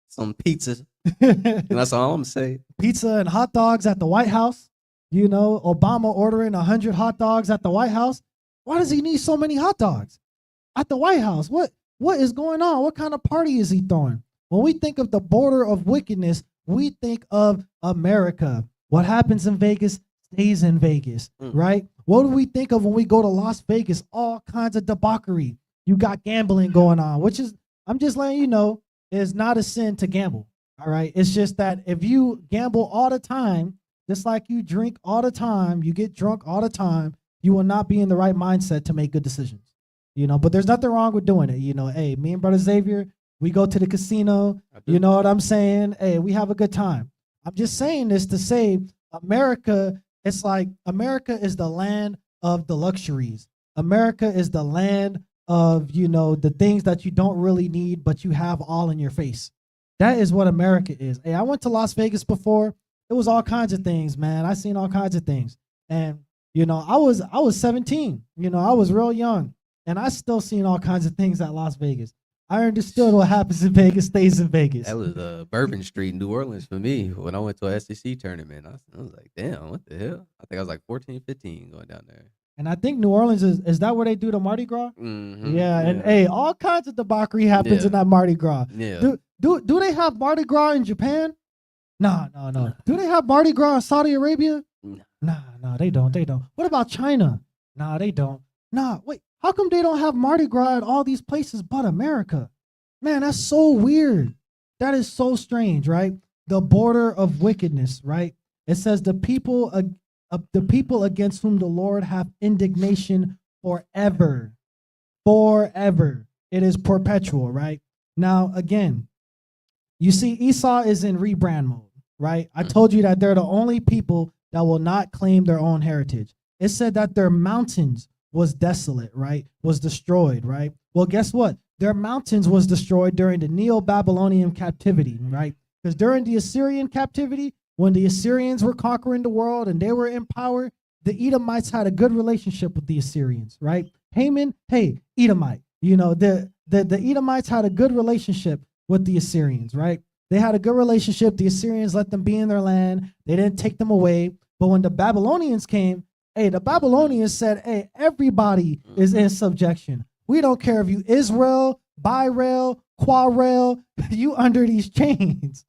some pizza. And that's all I'm gonna say. Pizza and hot dogs at the White House. Obama ordering 100 hot dogs at the White House. Why does he need so many hot dogs at the White House? What is going on? What kind of party is he throwing? When we think of the border of wickedness, we think of America. What happens in Vegas stays in Vegas, right? What do we think of when we go to Las Vegas? All kinds of debauchery. You got gambling going on, which is, I'm just letting you know, is not a sin to gamble. All right. It's just that if you gamble all the time, just like you drink all the time, you get drunk all the time, you will not be in the right mindset to make good decisions. But there's nothing wrong with doing it. Hey, me and Brother Xavier, we go to the casino. You know what I'm saying? Hey, we have a good time. I'm just saying this to say America, it's like America is the land of the luxuries. America is the land of, the things that you don't really need, but you have all in your face. That is what America is. Hey, I went to Las Vegas before. It was all kinds of things, man. I seen all kinds of things. And, I was 17. I was real young. And I still seen all kinds of things at Las Vegas. I understood what happens in Vegas stays in Vegas. That was Bourbon Street, New Orleans for me. When I went to a SEC tournament, I was like, damn, what the hell? I think I was like 14, 15 going down there. And I think New Orleans is that where they do the Mardi Gras? Mm-hmm. Yeah, and hey, all kinds of debauchery happens in that Mardi Gras. Yeah. Do they have Mardi Gras in Japan? No. Do they have Mardi Gras in Saudi Arabia? No, they don't. What about China? No, they don't. Nah, wait. How come they don't have Mardi Gras at all these places but America? Man, that's so weird. That is so strange, right? The border of wickedness, right? It says the people against whom the Lord have indignation forever. Forever. It is perpetual, right? Now, again, you see Esau is in rebrand mode, right? I told you that they're the only people that will not claim their own heritage. It said that their mountains was desolate, right? Was destroyed, right? Well, guess what? Their mountains was destroyed during the Neo-Babylonian captivity, right? Because during the Assyrian captivity, when the Assyrians were conquering the world and they were in power, the Edomites had a good relationship with the Assyrians, right? Haman, hey, Edomite. The Edomites had a good relationship with the Assyrians, right? They had a good relationship. The Assyrians let them be in their land. They didn't take them away. But when the Babylonians came, hey, the Babylonians said, hey, everybody is in subjection. We don't care if you Israel, Birail, Quarail, you under these chains.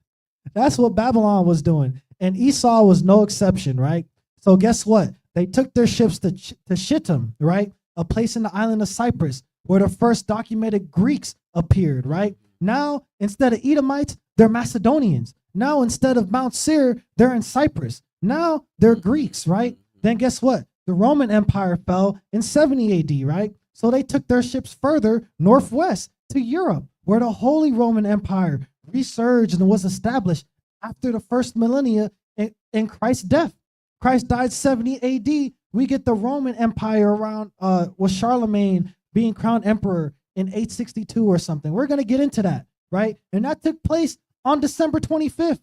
That's what Babylon was doing. And Esau was no exception, right? So guess what? They took their ships to Shittim, right? A place in the island of Cyprus where the first documented Greeks appeared, right? Now, instead of Edomites, they're Macedonians. Now, instead of Mount Seir, they're in Cyprus. Now, they're Greeks, right? Then guess what? The Roman Empire fell in 70 AD, right? So they took their ships further northwest to Europe, where the Holy Roman Empire resurged and was established after the first millennia in Christ's death. Christ died 70 AD. We get the Roman Empire around with Charlemagne being crowned emperor in 862 or something. We're going to get into that, right? And that took place on December 25th.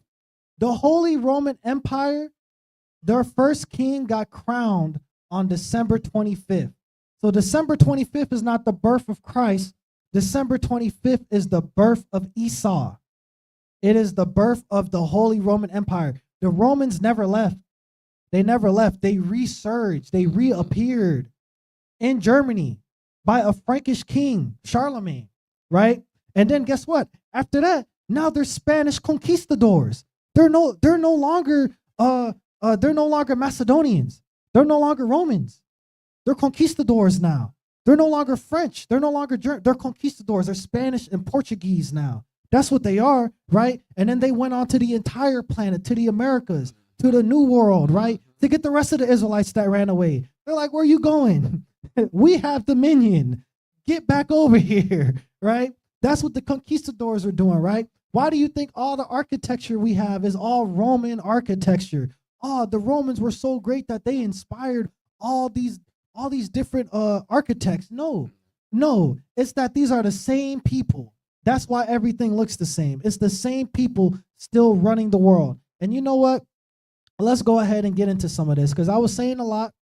The Holy Roman Empire, their first king got crowned on December 25th. So December 25th is not the birth of Christ. December 25th is the birth of Esau. It is the birth of the Holy Roman Empire. The Romans never left. They never left. They resurged. They reappeared in Germany by a Frankish king, Charlemagne, right? And then guess what? After that, now they're Spanish conquistadors. They're no longer Macedonians. They're no longer Romans. They're conquistadors now. They're no longer French. They're no longer German. They're conquistadors. They're Spanish and Portuguese now. That's what they are, right? And then they went on to the entire planet, to the Americas, to the New World, right? To get the rest of the Israelites that ran away. They're like, where are you going? We have dominion. Get back over here, right? That's what the conquistadors are doing, right? Why do you think all the architecture we have is all Roman architecture? Oh, the Romans were so great that they inspired all these different architects. No, it's that these are the same people. That's why everything looks the same. It's the same people still running the world. And you know what? Let's go ahead and get into some of this, because I was saying a lot,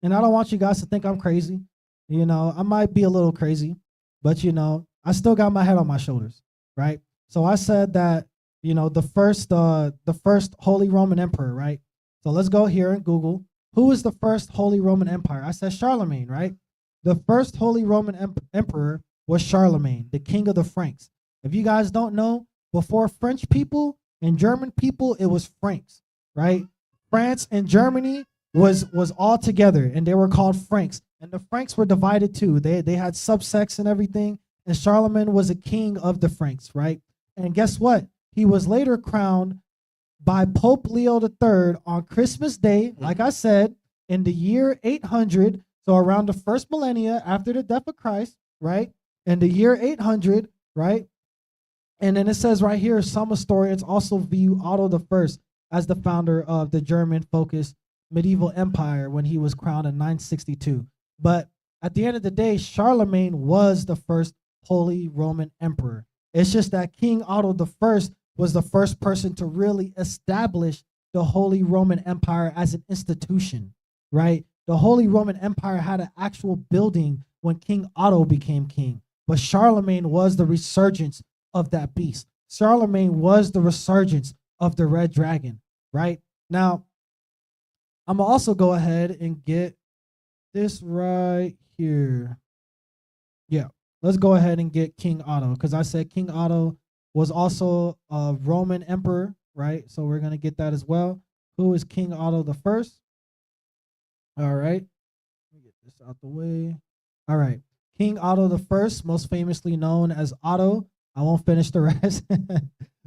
and I don't want you guys to think I'm crazy. You know, I might be a little crazy, but you know, I still got my head on my shoulders, right? So I said that, you know, the first Holy Roman Emperor, right? So let's go here and Google, who is the first Holy Roman Empire? I said Charlemagne, right? The first Holy Roman Emperor was Charlemagne, the king of the Franks. If you guys don't know, before French people and German people, it was Franks, right? France and Germany was all together, and they were called Franks. And the Franks were divided too. They had subsects and everything. And Charlemagne was a king of the Franks, right? And guess what? He was later crowned by Pope Leo III on Christmas Day, like I said, in the year 800. So around the first millennia after the death of Christ, right? In the year 800, right? And then it says right here, some historians also view Otto I as the founder of the German-focused medieval empire when he was crowned in 962. But at the end of the day, Charlemagne was the first Holy Roman Emperor. It's just that King Otto I was the first person to really establish the Holy Roman Empire as an institution, right? The Holy Roman Empire had an actual building when King Otto became king. But Charlemagne was the resurgence of that beast. Charlemagne was the resurgence of the Red Dragon, right? Now, I'm going to also go ahead and get this right here. Yeah, let's go ahead and get King Otto, because I said King Otto was also a Roman emperor, right? So we're going to get that as well. Who is King Otto the First? All right. Let me get this out the way. All right. King Otto the First, most famously known as Otto, I won't finish the rest,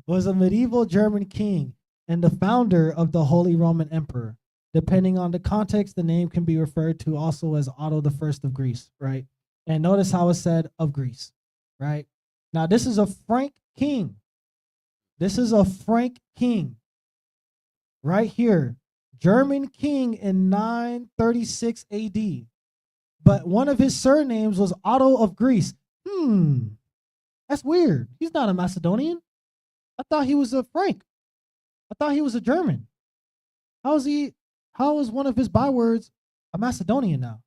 was a medieval German king and the founder of the Holy Roman Emperor. Depending on the context, the name can be referred to also as Otto the First of Greece, right? And notice how it said of Greece, right? Now, this is a Frank king. This is a Frank king right here. German king in 936 AD. But one of his surnames was Otto of Greece. That's weird. He's not a Macedonian. I thought he was a Frank. I thought he was a German. How is one of his bywords a Macedonian now,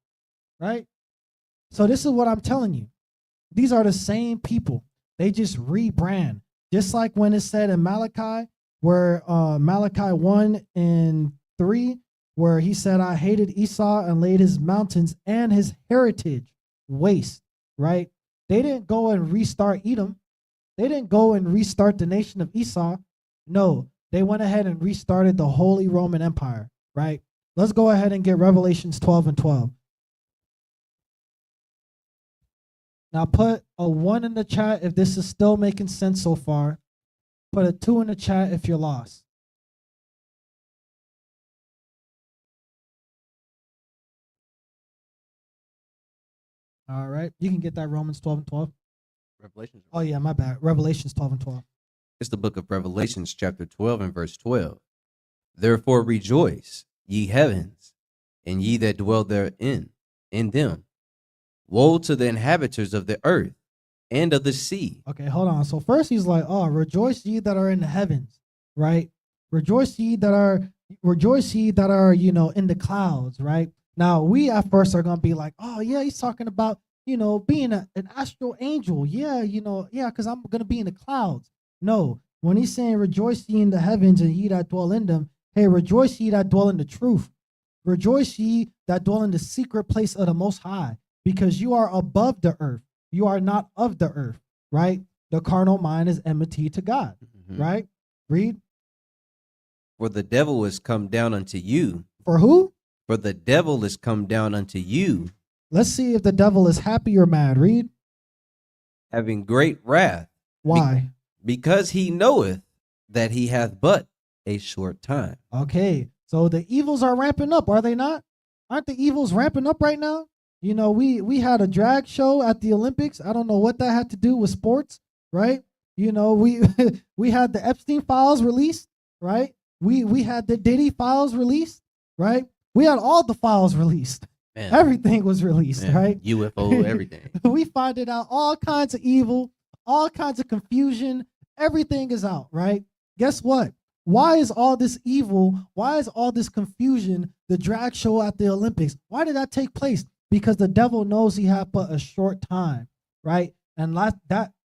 right? So this is what I'm telling you. These are the same people. They just rebrand. Just like when it said in Malachi, where Malachi 1 and 3, where he said, I hated Esau and laid his mountains and his heritage waste, right? They didn't go and restart Edom. They didn't go and restart the nation of Esau. No, they went ahead and restarted the Holy Roman Empire, right? Let's go ahead and get Revelations 12 and 12. Now put a 1 in the chat if this is still making sense so far. Put a 2 in the chat if you're lost. All right. You can get that Romans 12 and 12. Revelations. Oh, yeah, my bad. Revelations 12 and 12. It's the book of Revelations, chapter 12 and verse 12. Therefore rejoice, ye heavens, and ye that dwell therein, in them. Woe to the inhabitants of the earth, and of the sea. Okay, hold on. So first he's like, oh, rejoice ye that are in the heavens, right? Rejoice ye that are, in the clouds, right? Now we at first are gonna be like, oh yeah, he's talking about, being an astral angel. Yeah, because I'm gonna be in the clouds. No, when he's saying rejoice ye in the heavens and ye that dwell in them, hey, rejoice ye that dwell in the truth. Rejoice ye that dwell in the secret place of the Most High, because you are above the earth. You are not of the earth, right? The carnal mind is enmity to God, right? Read. For the devil is come down unto you. For who? For the devil is come down unto you. Let's see if the devil is happy or mad. Read. Having great wrath. Why? Because he knoweth that he hath but a short time. Okay, so the evils are ramping up, are they not? Aren't the evils ramping up right now? We had a drag show at the Olympics. I don't know what that had to do with sports, right? We we had the Epstein files released, right? We had the Diddy files released, right? We had all the files released. Man. Everything was released, man. Right? UFO, everything. We finding out all kinds of evil, all kinds of confusion. Everything is out, right? Guess what? Why is all this evil? Why is all this confusion? The drag show at the Olympics. Why did that take place? Because the devil knows he had but a short time, right? And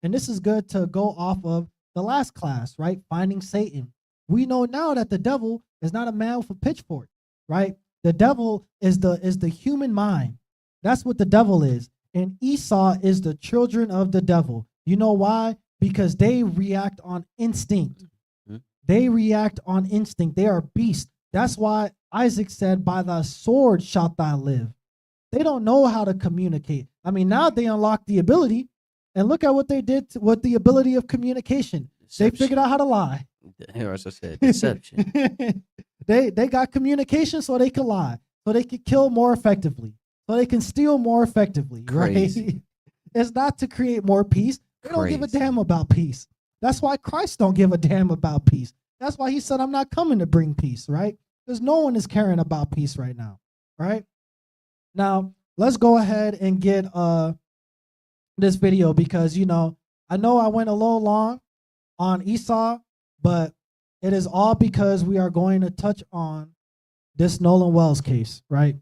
this is good to go off of the last class, right? Finding Satan. We know now that the devil is not a man with a pitchfork, right? The devil is the human mind. That's what the devil is. And Esau is the children of the devil. You know why? Because they react on instinct. They react on instinct. They are beasts. That's why Isaac said, by thy sword shalt thou live. They don't know how to communicate. I mean, now they unlock the ability, and look at what they did with the ability of communication. Deception. They figured out how to lie. As I said, deception. They got communication so they could lie, so they could kill more effectively, so they can steal more effectively. Crazy. Right? It's not to create more peace. They don't give a damn about peace. That's why Christ don't give a damn about peace. That's why he said, I'm not coming to bring peace, right? Because no one is caring about peace right now, right? Now, let's go ahead and get this video because, I know I went a little long on Esau, but it is all because we are going to touch on this Nolan Wells case, right?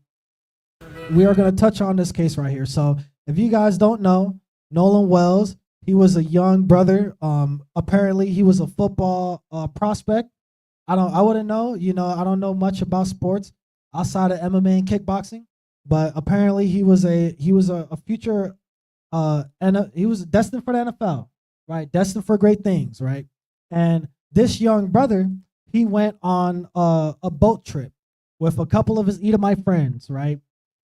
We are going to touch on this case right here. So if you guys don't know, Nolan Wells, he was a young brother. Apparently, he was a football prospect. I wouldn't know. I don't know much about sports outside of MMA and kickboxing. But apparently, he was a future, and he was destined for the NFL, right? Destined for great things, right? And this young brother, he went on a boat trip with a couple of his Edomite friends, right?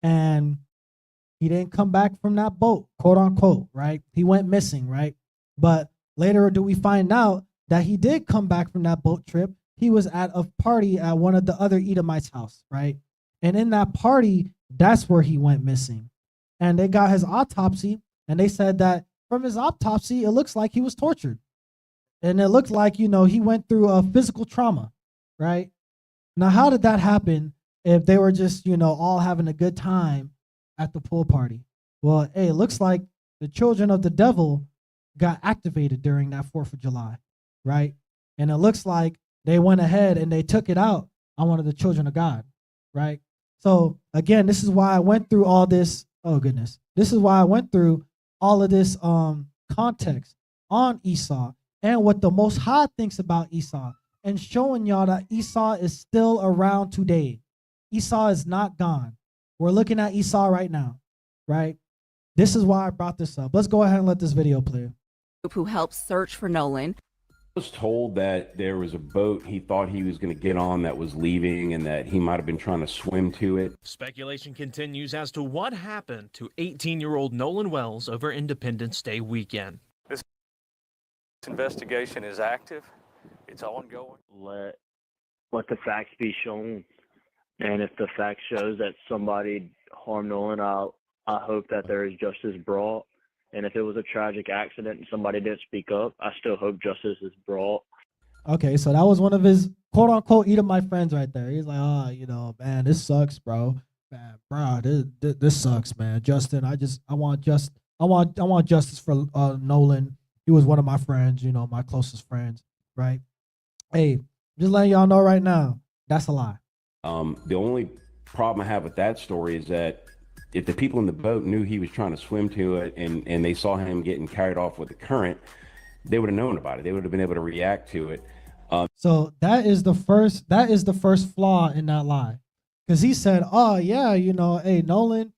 And he didn't come back from that boat, quote unquote, right? He went missing, right? But later do we find out that he did come back from that boat trip. He was at a party at one of the other Edomites' house, right? And in that party, that's where he went missing. And they got his autopsy, and they said that from his autopsy, it looks like he was tortured. And it looked like, he went through a physical trauma, right? Now, how did that happen if they were just, all having a good time at the pool party? Well, hey, it looks like the children of the devil got activated during that 4th of July, right? And it looks like they went ahead and they took it out on one of the children of God, right? So again, this is why I went through all this. Oh goodness. This is why I went through all of this context on Esau and what the Most High thinks about Esau, and showing y'all that Esau is still around today. Esau is not gone. We're looking at Esau right now, right? This is why I brought this up. Let's go ahead and let this video play. Who helped search for Nolan. I was told that there was a boat he thought he was going to get on that was leaving and that he might have been trying to swim to it. Speculation continues as to what happened to 18-year-old Nolan Wells over Independence Day weekend. This investigation is active. It's ongoing. Let the facts be shown. And if the fact shows that somebody harmed Nolan, I hope that there is justice brought. And if it was a tragic accident and somebody didn't speak up, I still hope justice is brought. Okay, so that was one of his quote unquote Edomite friends right there. He's like, oh, man, this sucks, bro. Man, bro, this sucks, man. Justin, I want I want justice for Nolan. He was one of my friends, my closest friends, right? Hey, just letting y'all know right now, that's a lie. The only problem I have with that story is that if the people in the boat knew he was trying to swim to it and they saw him getting carried off with the current, they would have known about it. They would have been able to react to it. So that is the first flaw in that lie. Because he said, oh yeah, hey, Nolan,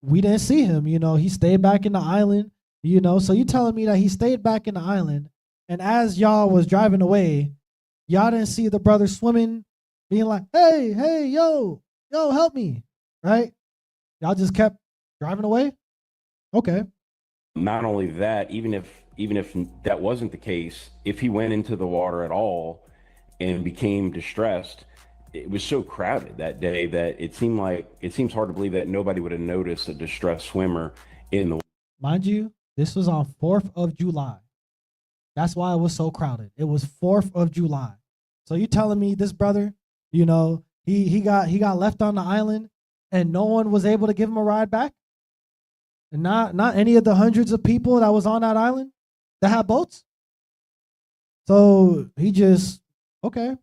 we didn't see him, he stayed back in the island, so you telling me that he stayed back in the island, and as y'all was driving away, y'all didn't see the brother swimming, being like, hey, yo, help me, right? Y'all just kept driving away? Okay. Not only that, even if that wasn't the case, if he went into the water at all and became distressed, it was so crowded that day that it seems hard to believe that nobody would have noticed a distressed swimmer in the. Mind you, this was on 4th of July. That's why it was so crowded. It was 4th of July. So you telling me this brother, he got left on the island and no one was able to give him a ride back? And not any of the hundreds of people that was on that island that had boats? So he just, okay.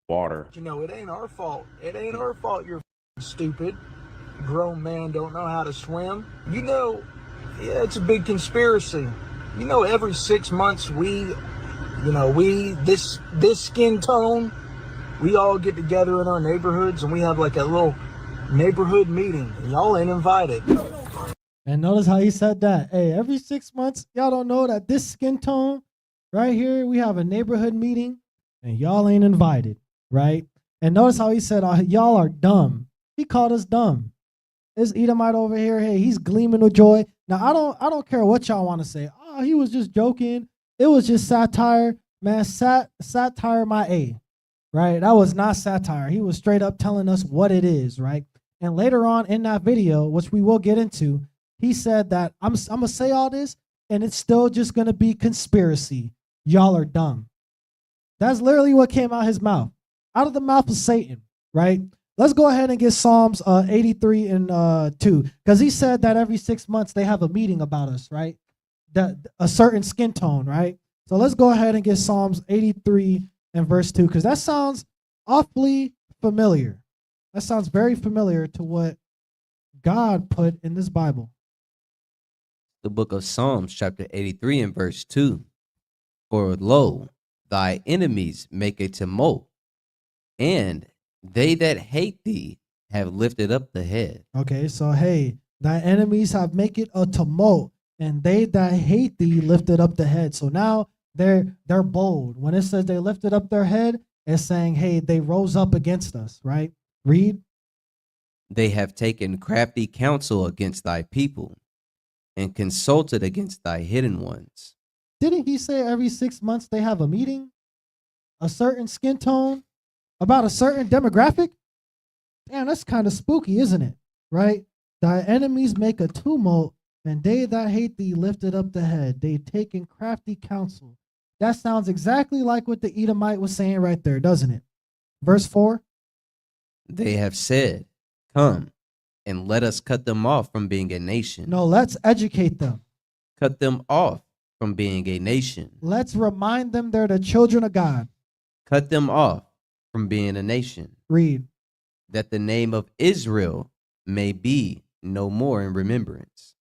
Water. It ain't our fault. It ain't our fault you're stupid. Grown man don't know how to swim. Yeah, it's a big conspiracy. Every 6 months this skin tone, we all get together in our neighborhoods and we have like a little neighborhood meeting. And y'all ain't invited. And notice how he said that. Hey, every 6 months, y'all don't know that this skin tone right here, we have a neighborhood meeting and y'all ain't invited, right? And notice how he said, y'all are dumb. He called us dumb. This Edomite over here, hey, he's gleaming with joy. Now, I don't care what y'all want to say. Oh, he was just joking. It was just satire. Man, satire my A, right? That was not satire. He was straight up telling us what it is, right? And later on in that video, which we will get into, he said that I'm going to say all this, and it's still just going to be conspiracy. Y'all are dumb. That's literally what came out his mouth. Out of the mouth of Satan, right? Let's go ahead and get Psalms 83 and 2, because he said that every 6 months they have a meeting about us, right? That a certain skin tone, right? So let's go ahead and get Psalms 83 and verse 2, because that sounds awfully familiar. That sounds very familiar to what God put in this Bible. The book of Psalms, chapter 83 and verse 2. For lo, thy enemies make a tumult, and they that hate thee have lifted up the head. Okay, so hey, thy enemies have make it a tumult, and they that hate thee lifted up the head. So now they're bold. When it says they lifted up their head, it's saying, hey, they rose up against us, right? Read. They have taken crafty counsel against thy people, and consulted against thy hidden ones. Didn't he say every 6 months they have a meeting? A certain skin tone? About a certain demographic? Damn, that's kind of spooky, isn't it? Right? Thy enemies make a tumult, and they that hate thee lifted up the head. They taken crafty counsel. That sounds exactly like what the Edomite was saying right there, doesn't it? Verse 4. They have said, come, and let us cut them off from being a nation. No, let's educate them. Cut them off from being a nation. Let's remind them they're the children of God. Cut them off from being a nation. Read. That the name of Israel may be no more in remembrance.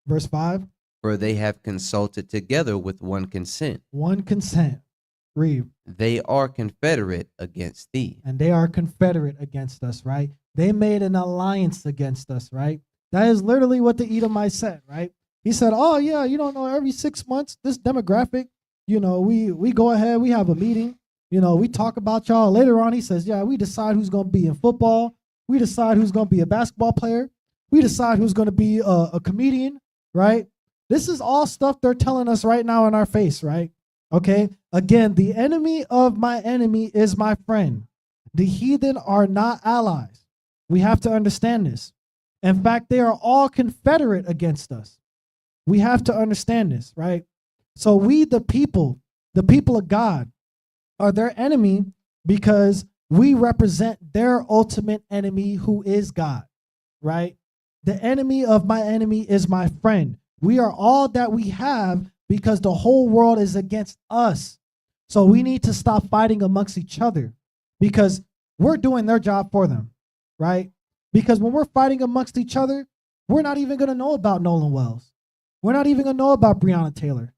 Verse 5. For they have consulted together with one consent. One consent. Read. They are confederate against thee. And they are confederate against us, right? They made an alliance against us, right? That is literally what the Edomite said, right? He said, oh yeah, you don't know, every 6 months, this demographic, we go ahead, we have a meeting, we talk about y'all. Later on, he says, yeah, we decide who's going to be in football. We decide who's going to be a basketball player. We decide who's going to be a comedian, right? This is all stuff they're telling us right now in our face, right? Okay. Again, the enemy of my enemy is my friend. The heathen are not allies. We have to understand this. In fact, they are all confederate against us. We have to understand this, right? So we, the people of God, are their enemy because we represent their ultimate enemy, who is God, right? The enemy of my enemy is my friend. We are all that we have because the whole world is against us. So we need to stop fighting amongst each other because we're doing their job for them, right? Because when we're fighting amongst each other, we're not even going to know about Nolan Wells. We're not even going to know about Breonna Taylor.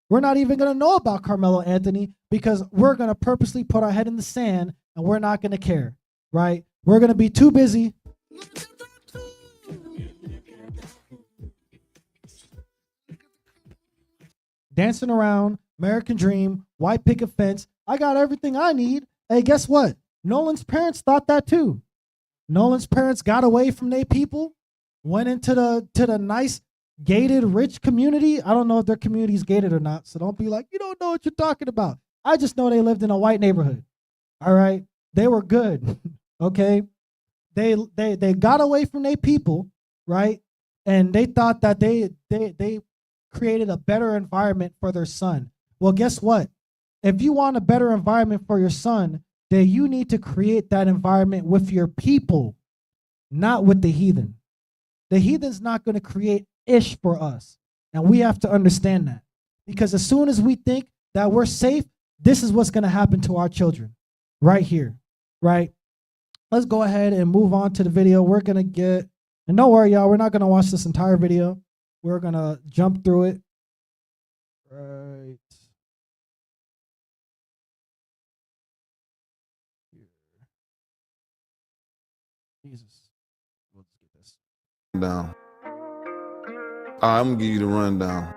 We're not even going to know about Carmelo Anthony because we're going to purposely put our head in the sand and we're not going to care, right? We're going to be too busy dancing around, American dream, white picket fence. I got everything I need. Hey, guess what? Nolan's parents thought that too. Nolan's parents got away from their people, went into the nice gated rich community. I don't know if their community is gated or not, so don't be like, you don't know what you're talking about. I just know they lived in a white neighborhood. All right, they were good. Okay, they got away from their people, right? And they thought that they created a better environment for their son. Well, guess what? If you want a better environment for your son, then you need to create that environment with your people, not with the heathen. The heathen's not going to create ish for us. And we have to understand that. Because as soon as we think that we're safe, this is what's going to happen to our children right here, right? Let's go ahead and move on to the video. We're going to get, and don't worry, y'all, we're not going to watch this entire video. We're going to jump through it. Right. Here. Jesus. Let's get this. Down. I'm going to give you the rundown.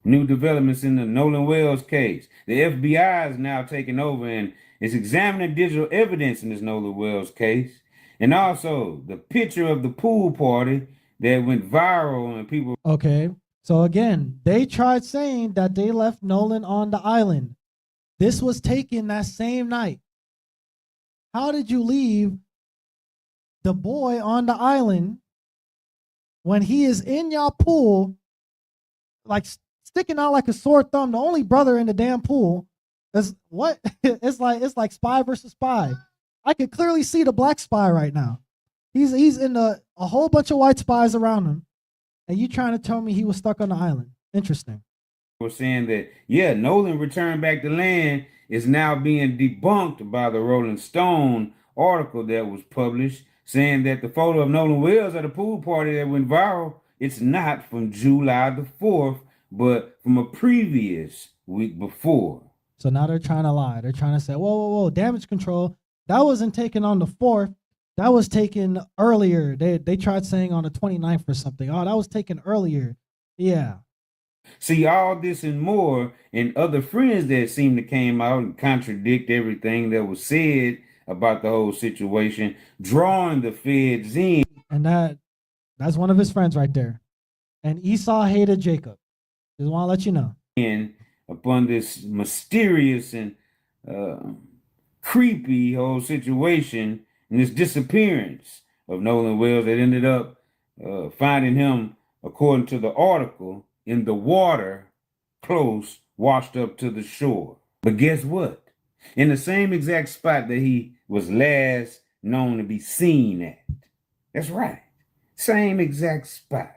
New developments in the Nolan Wells case. The FBI is now taking over and is examining digital evidence in this Nolan Wells case. And also the picture of the pool party that went viral and people. Okay. So again, they tried saying that they left Nolan on the island. This was taken that same night. How did you leave the boy on the island when he is in y'all pool, like sticking out like a sore thumb, the only brother in the damn pool? Is what? It's like spy versus spy. I can clearly see the black spy right now. He's in a whole bunch of white spies around him, and you trying to tell me he was stuck on the island? Interesting. We're saying that, yeah, Nolan returned back to land is now being debunked by the Rolling Stone article that was published, saying that the photo of Nolan Wells at a pool party that went viral, it's not from July the 4th, but from a previous week before. So now they're trying to lie. They're trying to say, whoa, damage control. That wasn't taken on the 4th. That was taken earlier. They tried saying on the 29th or something. Oh, that was taken earlier. Yeah. See, all this and more, and other friends that seem to came out and contradict everything that was said about the whole situation, drawing the feds in. And that's one of his friends right there. And Esau hated Jacob. Just want to let you know. In upon this mysterious and creepy whole situation and this disappearance of Nolan Wells that ended up finding him, according to the article, in the water close, washed up to the shore. But guess what? In the same exact spot that he was last known to be seen at. That's right. Same exact spot.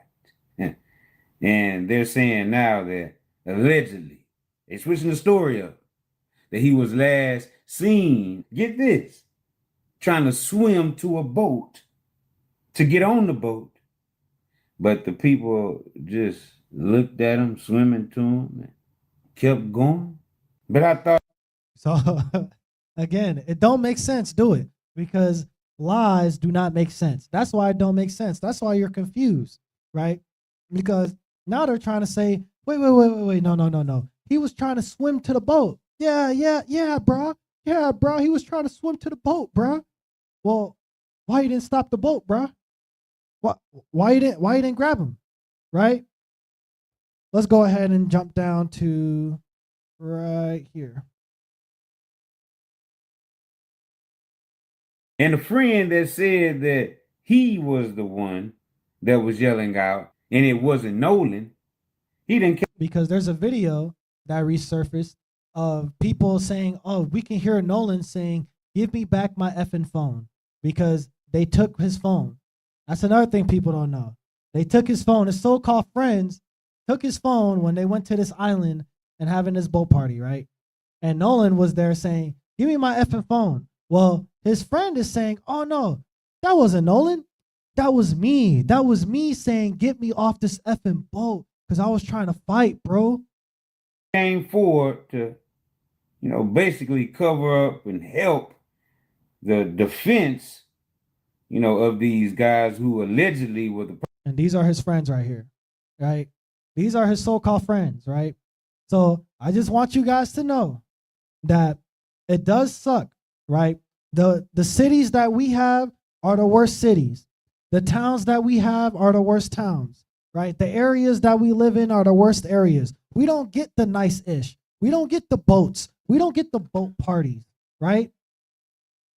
And they're saying now that allegedly, they're switching the story up, that he was last seen, get this, trying to swim to a boat to get on the boat. But the people just looked at him, swimming to him, and kept going. But I thought. So, again, it don't make sense, do it. Because lies do not make sense. That's why it don't make sense. That's why you're confused, right? Because now they're trying to say, wait, no. He was trying to swim to the boat. Yeah, bro. Yeah, bro. He was trying to swim to the boat, bro. Well, why you didn't stop the boat, bro? Why you didn't grab him, right? Let's go ahead and jump down to right here. And a friend that said that he was the one that was yelling out, and it wasn't Nolan, he didn't care. Because there's a video that resurfaced of people saying, oh, we can hear Nolan saying, give me back my effing phone, because they took his phone. That's another thing people don't know. They took his phone. His so-called friends took his phone when they went to this island and having this boat party, right? And Nolan was there saying, "Give me my effing phone." Well, his friend is saying, "Oh no, that wasn't Nolan. That was me. That was me saying, get me off this effing boat because I was trying to fight, bro." Came forward to, basically cover up and help the defense, of these guys who allegedly were the. And these are his friends right here, right? These are his so-called friends, right? So I just want you guys to know that it does suck, right? The cities that we have are the worst cities. The towns that we have are the worst towns, right? The areas that we live in are the worst areas. We don't get the nice-ish. We don't get the boats. We don't get the boat parties, right?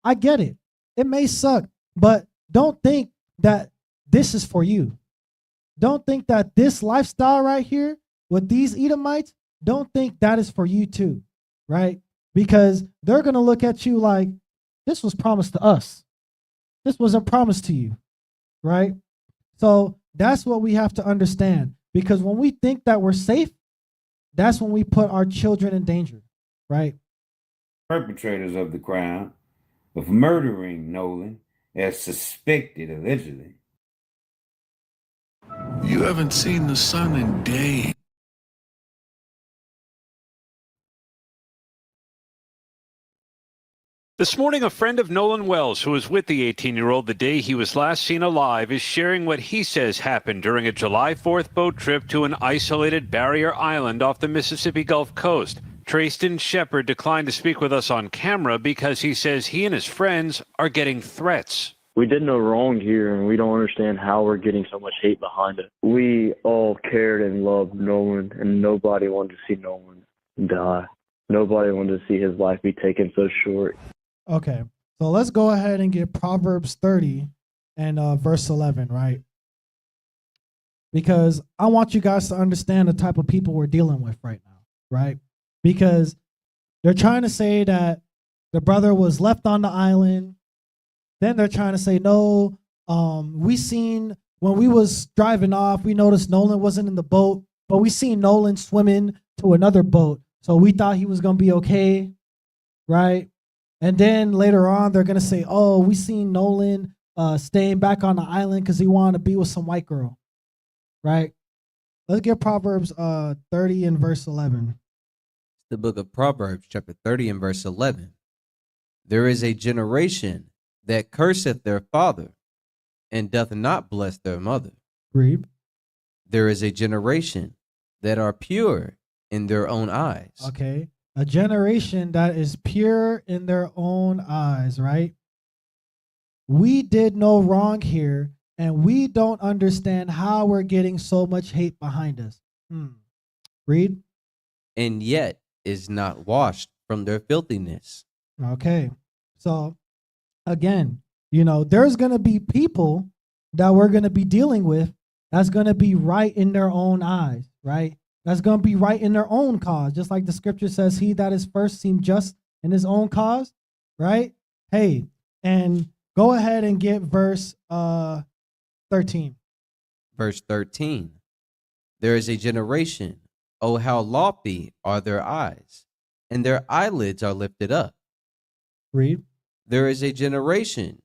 I get it. It may suck, but don't think that this is for you. Don't think that this lifestyle right here with these Edomites, don't think that is for you too, right? Because they're going to look at you like, this was promised to us. This wasn't promised to you, right? So that's what we have to understand. Because when we think that we're safe, that's when we put our children in danger, right? Perpetrators of the crime of murdering Nolan as suspected allegedly. You haven't seen the sun in days. This morning, a friend of Nolan Wells, who was with the 18-year-old the day he was last seen alive, is sharing what he says happened during a July 4th boat trip to an isolated barrier island off the Mississippi Gulf Coast. Trayston Shepard declined to speak with us on camera because he says he and his friends are getting threats. We did no wrong here, and we don't understand how we're getting so much hate behind it. We all cared and loved Nolan, and nobody wanted to see Nolan die. Nobody wanted to see his life be taken so short. Okay, so let's go ahead and get Proverbs 30 and verse 11, right? Because I want you guys to understand the type of people we're dealing with right now, right? Because they're trying to say that the brother was left on the island. Then they're trying to say, no, we seen when we was driving off, we noticed Nolan wasn't in the boat, but we seen Nolan swimming to another boat. So we thought he was going to be okay, right? And then later on, they're going to say, oh, we seen Nolan staying back on the island because he wanted to be with some white girl, right? Let's get Proverbs 30 and verse 11. The book of Proverbs, chapter 30 and verse 11. There is a generation that curseth their father, and doth not bless their mother. Read. There is a generation that are pure in their own eyes. Okay. A generation that is pure in their own eyes, right? We did no wrong here, and we don't understand how we're getting so much hate behind us. Read. And yet is not washed from their filthiness. Okay. So again, there's going to be people that we're going to be dealing with that's going to be right in their own eyes, right? That's going to be right in their own cause. Just like the scripture says, he that is first seemed just in his own cause, right? Hey, and go ahead and get verse 13. Verse 13. There is a generation, oh, how lofty are their eyes, and their eyelids are lifted up. Read. There is a generation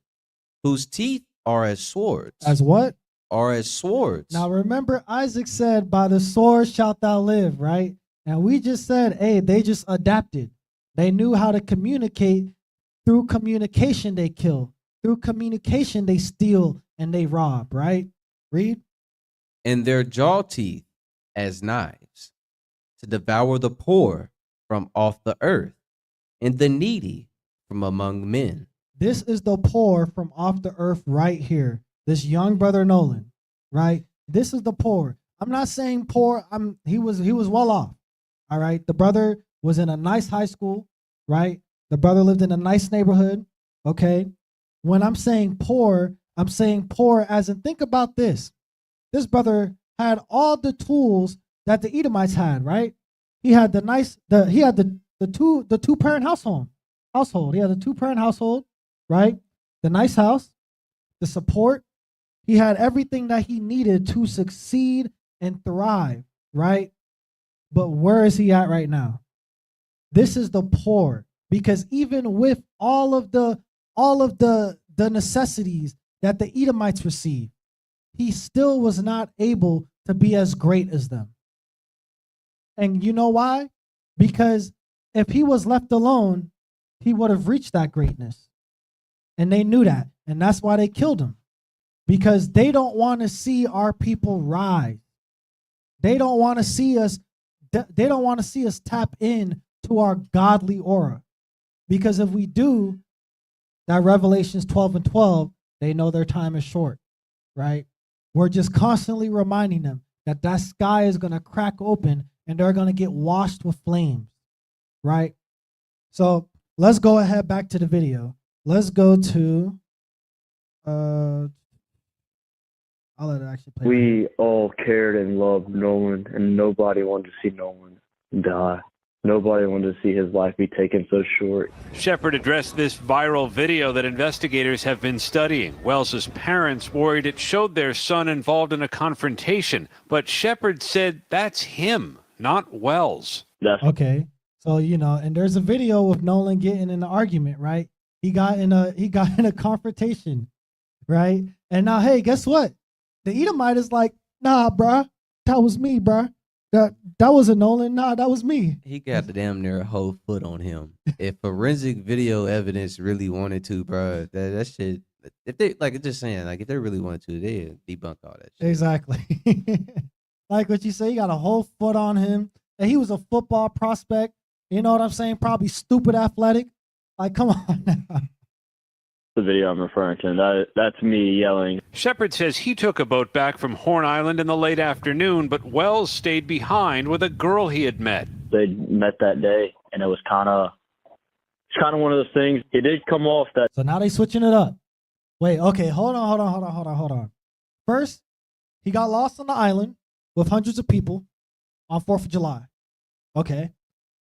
whose teeth are as swords. As what? Are as swords. Now remember, Isaac said, by the sword shalt thou live, right? And we just said, hey, they just adapted. They knew how to communicate. Through communication, they kill. Through communication, they steal and they rob, right? Read. And their jaw teeth as knives, to devour the poor from off the earth, and the needy from among men. This is the poor from off the earth right here. This young brother Nolan, right? This is the poor. I'm not saying poor. He was well off. All right. The brother was in a nice high school, right? The brother lived in a nice neighborhood. Okay. When I'm saying poor as in, think about this. This brother had all the tools that the Edomites had, right? He had the two-parent household. He had a two-parent household, right? The nice house, the support, He had everything that he needed to succeed and thrive, right? But where is he at right now? This is the poor, because even with all of the necessities that the Edomites received, he still was not able to be as great as them. And you know why? Because if he was left alone, he would have reached that greatness. And they knew that. And that's why they killed him. Because they don't want to see our people rise. They don't want to see us tap in to our godly aura. Because if we do, that Revelations 12:12, they know their time is short, right? We're just constantly reminding them that that sky is going to crack open and they're going to get washed with flames, right? So let's go ahead back to the video. Let's go to, I'll let it actually play. We all cared and loved Nolan, and nobody wanted to see Nolan die. Nobody wanted to see his life be taken so short. Shepard addressed this viral video that investigators have been studying. Wells's parents worried it showed their son involved in a confrontation, but Shepard said that's him, not Wells. Okay, so and there's a video of Nolan getting in an argument, right? He got in a confrontation, right? And now, hey, guess what? The Edomite is like, nah, bruh, that was me, bruh. That wasn't Nolan. Nah, that was me. He got the damn near a whole foot on him. If forensic video evidence really wanted to, bro, that shit. If they just saying, like, if they really wanted to, they debunk all that shit. Exactly. Like what you say, he got a whole foot on him, and he was a football prospect. You know what I'm saying? Probably stupid athletic. Like, come on now. The video I'm referring to, that's me yelling. Shepard says he took a boat back from Horn Island in the late afternoon, but Wells stayed behind with a girl he had met. They met that day, and it was kind of one of those things. It did come off that. So now they switching it up. Wait, okay, hold on. First, he got lost on the island with hundreds of people on 4th of July. Okay.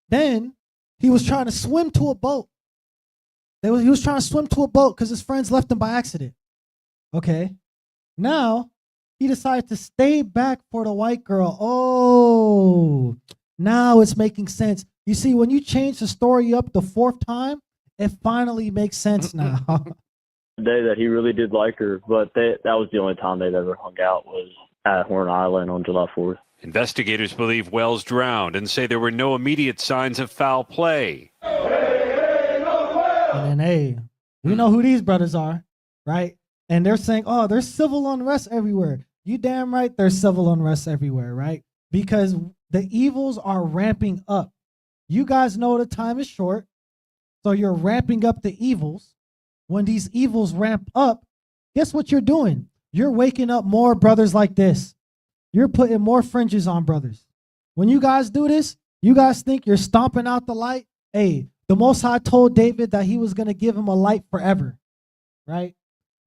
Then he was trying to swim to a boat. He was trying to swim to a boat because his friends left him by accident. Okay. Now, he decided to stay back for the white girl. Oh, now it's making sense. You see, when you change the story up the 4th time, it finally makes sense now. The day that he really did like her, but that was the only time they'd ever hung out was at Horn Island on July 4th. Investigators believe Wells drowned and say there were no immediate signs of foul play. And then, hey, we know who these brothers are, right? And they're saying, oh, there's civil unrest everywhere. You damn right there's civil unrest everywhere, right? Because the evils are ramping up. You guys know the time is short, so you're ramping up the evils. When these evils ramp up, guess what you're doing? You're waking up more brothers like this. You're putting more fringes on brothers. When you guys do this, you guys think you're stomping out the light. Hey, the Most High told David that he was going to give him a light forever, right?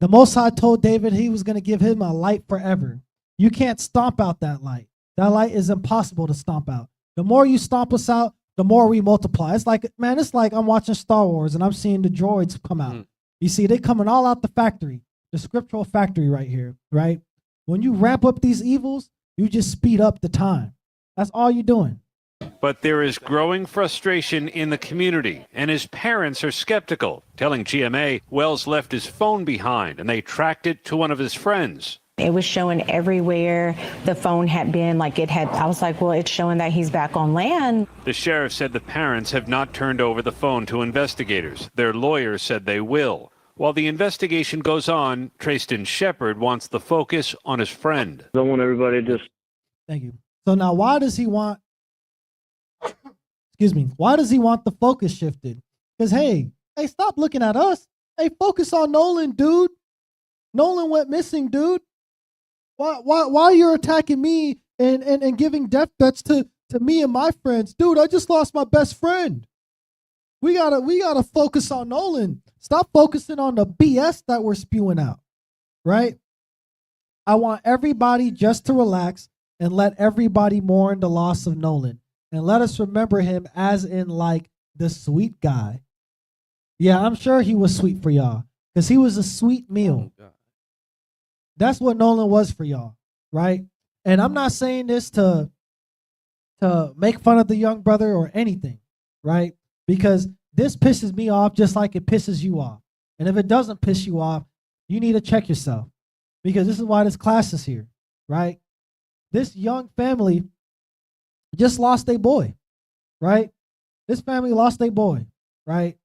The Most High told David he was going to give him a light forever. You can't stomp out that light. That light is impossible to stomp out. The more you stomp us out, the more we multiply. It's like I'm watching Star Wars and I'm seeing the droids come out. You see, they coming all out the factory, the scriptural factory right here, right? When you ramp up these evils, you just speed up the time. That's all you're doing. But there is growing frustration in the community, and his parents are skeptical, telling GMA Wells left his phone behind and they tracked it to one of his friends. It was showing everywhere the phone had been, I was like, well, it's showing that he's back on land. The sheriff said the parents have not turned over the phone to investigators. Their lawyers said they will. While the investigation goes on, Trayston Shepard wants the focus on his friend. I want everybody to just... Thank you. So now why does he want... Why does he want the focus shifted? Because, hey, stop looking at us. Hey, focus on Nolan, dude. Nolan went missing, dude. Why you're attacking me and giving death threats to me and my friends? Dude, I just lost my best friend. We gotta focus on Nolan. Stop focusing on the BS that we're spewing out, right? I want everybody just to relax and let everybody mourn the loss of Nolan. And let us remember him as in like the sweet guy. Yeah, I'm sure he was sweet for y'all because he was a sweet meal. That's what Nolan was for y'all, right? And I'm not saying this to make fun of the young brother or anything, right? Because this pisses me off just like it pisses you off. And if it doesn't piss you off, you need to check yourself, because this is why this class is here, right? This young family just lost their boy, right? This family lost their boy, right?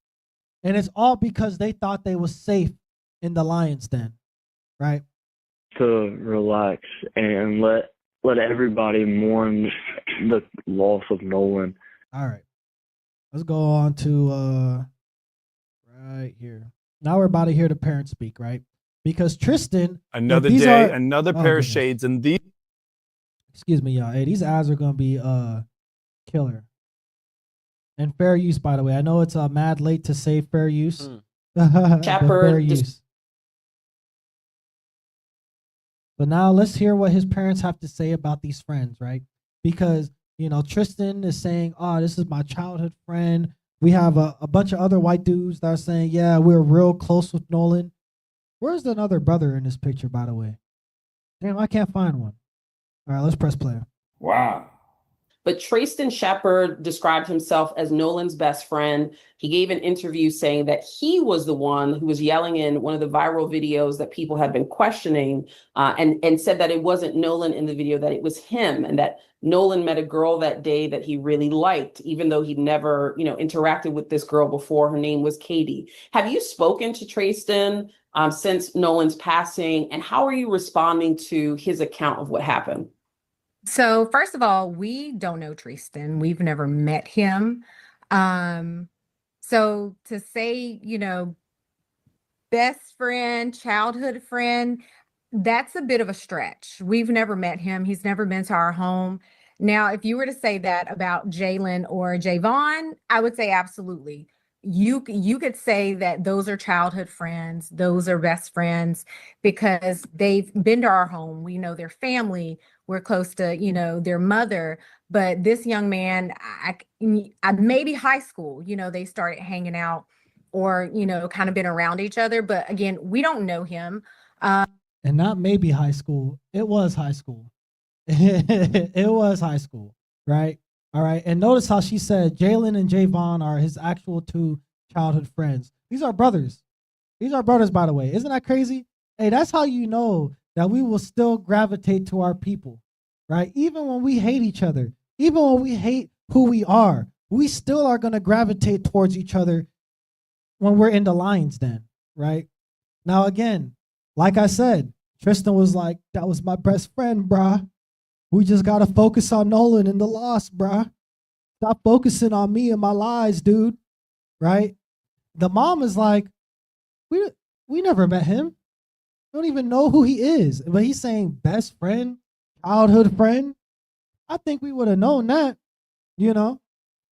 And it's all because they thought they was safe in the lion's den, right? To relax and let everybody mourn the loss of Nolan. All right. Let's go on to right here. Now we're about to hear the parents speak, right? Because Tristan, another these day, are, another pair of shades, and these. Excuse me, y'all. Hey, these ads are gonna be killer. And fair use, by the way. I know it's mad late to say fair use. But fair use. But now let's hear what his parents have to say about these friends, right? Because, you know, Tristan is saying, oh, this is my childhood friend. We have a bunch of other white dudes that are saying, yeah, we're real close with Nolan. Where's another brother in this picture, by the way? Damn, I can't find one. All right, let's press play. Wow. But Tristan Shepard described himself as Nolan's best friend. He gave an interview saying that he was the one who was yelling in one of the viral videos that people had been questioning, and said that it wasn't Nolan in the video, that it was him, and that Nolan met a girl that day that he really liked, even though he'd never, interacted with this girl before. Her name was Katie. Have you spoken to Tristan since Nolan's passing, and how are you responding to his account of what happened? So first of all, we don't know Tristan. We've never met him. So to say, best friend, childhood friend, that's a bit of a stretch. We've never met him. He's never been to our home. Now, if you were to say that about Jalen or Javon, I would say absolutely. You could say that those are childhood friends, those are best friends, because they've been to our home. We know their family. We're close to, their mother. But this young man, I maybe high school, they started hanging out or, kind of been around each other. But again, we don't know him. And not maybe high school. It was high school. It was high school, right? All right. And notice how she said Jalen and Javon are his actual two childhood friends. These are brothers. These are brothers, by the way. Isn't that crazy? Hey, that's how you know that we will still gravitate to our people, right? Even when we hate each other, even when we hate who we are, we still are going to gravitate towards each other when we're in the lion's den, right? Now, again, like I said, Tristan was like, that was my best friend, bruh. We just got to focus on Nolan and the loss, bruh. Stop focusing on me and my lies, dude, right? The mom is like, we never met him. We don't even know who he is. But he's saying best friend, childhood friend. I think we would have known that,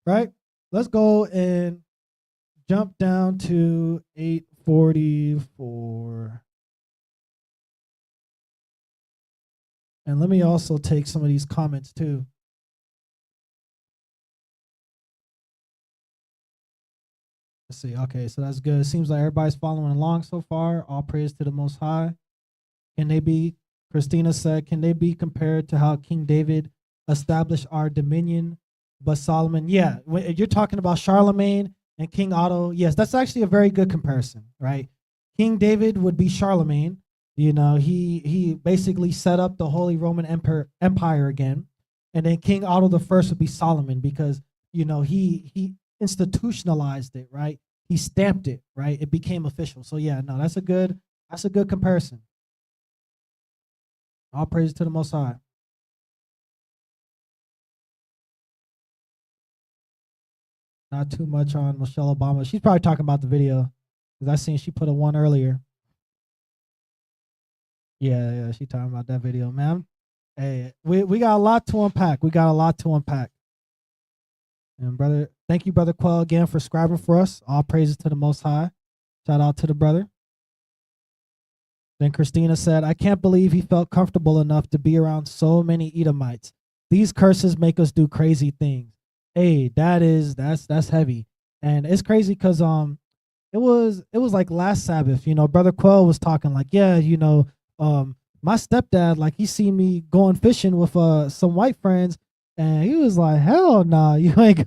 right? Let's go and jump down to 8:44. And let me also take some of these comments too. Let's see. Okay, so that's good. It seems like everybody's following along so far. All praise to the Most High. Christina said, can they be compared to how King David established our dominion, but Solomon? Yeah, when you're talking about Charlemagne and King Otto, yes, that's actually a very good comparison, right? King David would be Charlemagne. He basically set up the Holy Roman Empire again. And then King Otto the First would be Solomon, because, he institutionalized it, right? He stamped it, right? It became official. So yeah, no, that's a good comparison. All praise to the Most High. Not too much on Michelle Obama. She's probably talking about the video, because I seen she put a one earlier. Yeah, she talking about that video, man. Hey, we got a lot to unpack. And brother, thank you, Brother Quell, again for scribing for us. All praises to the Most High. Shout out to the brother. Then Christina said, I can't believe he felt comfortable enough to be around so many Edomites. These curses make us do crazy things. Hey, that's heavy. And it's crazy because it was like last Sabbath, Brother Quell was talking like, yeah, my stepdad, like, he seen me going fishing with some white friends, and he was like, hell nah, you ain't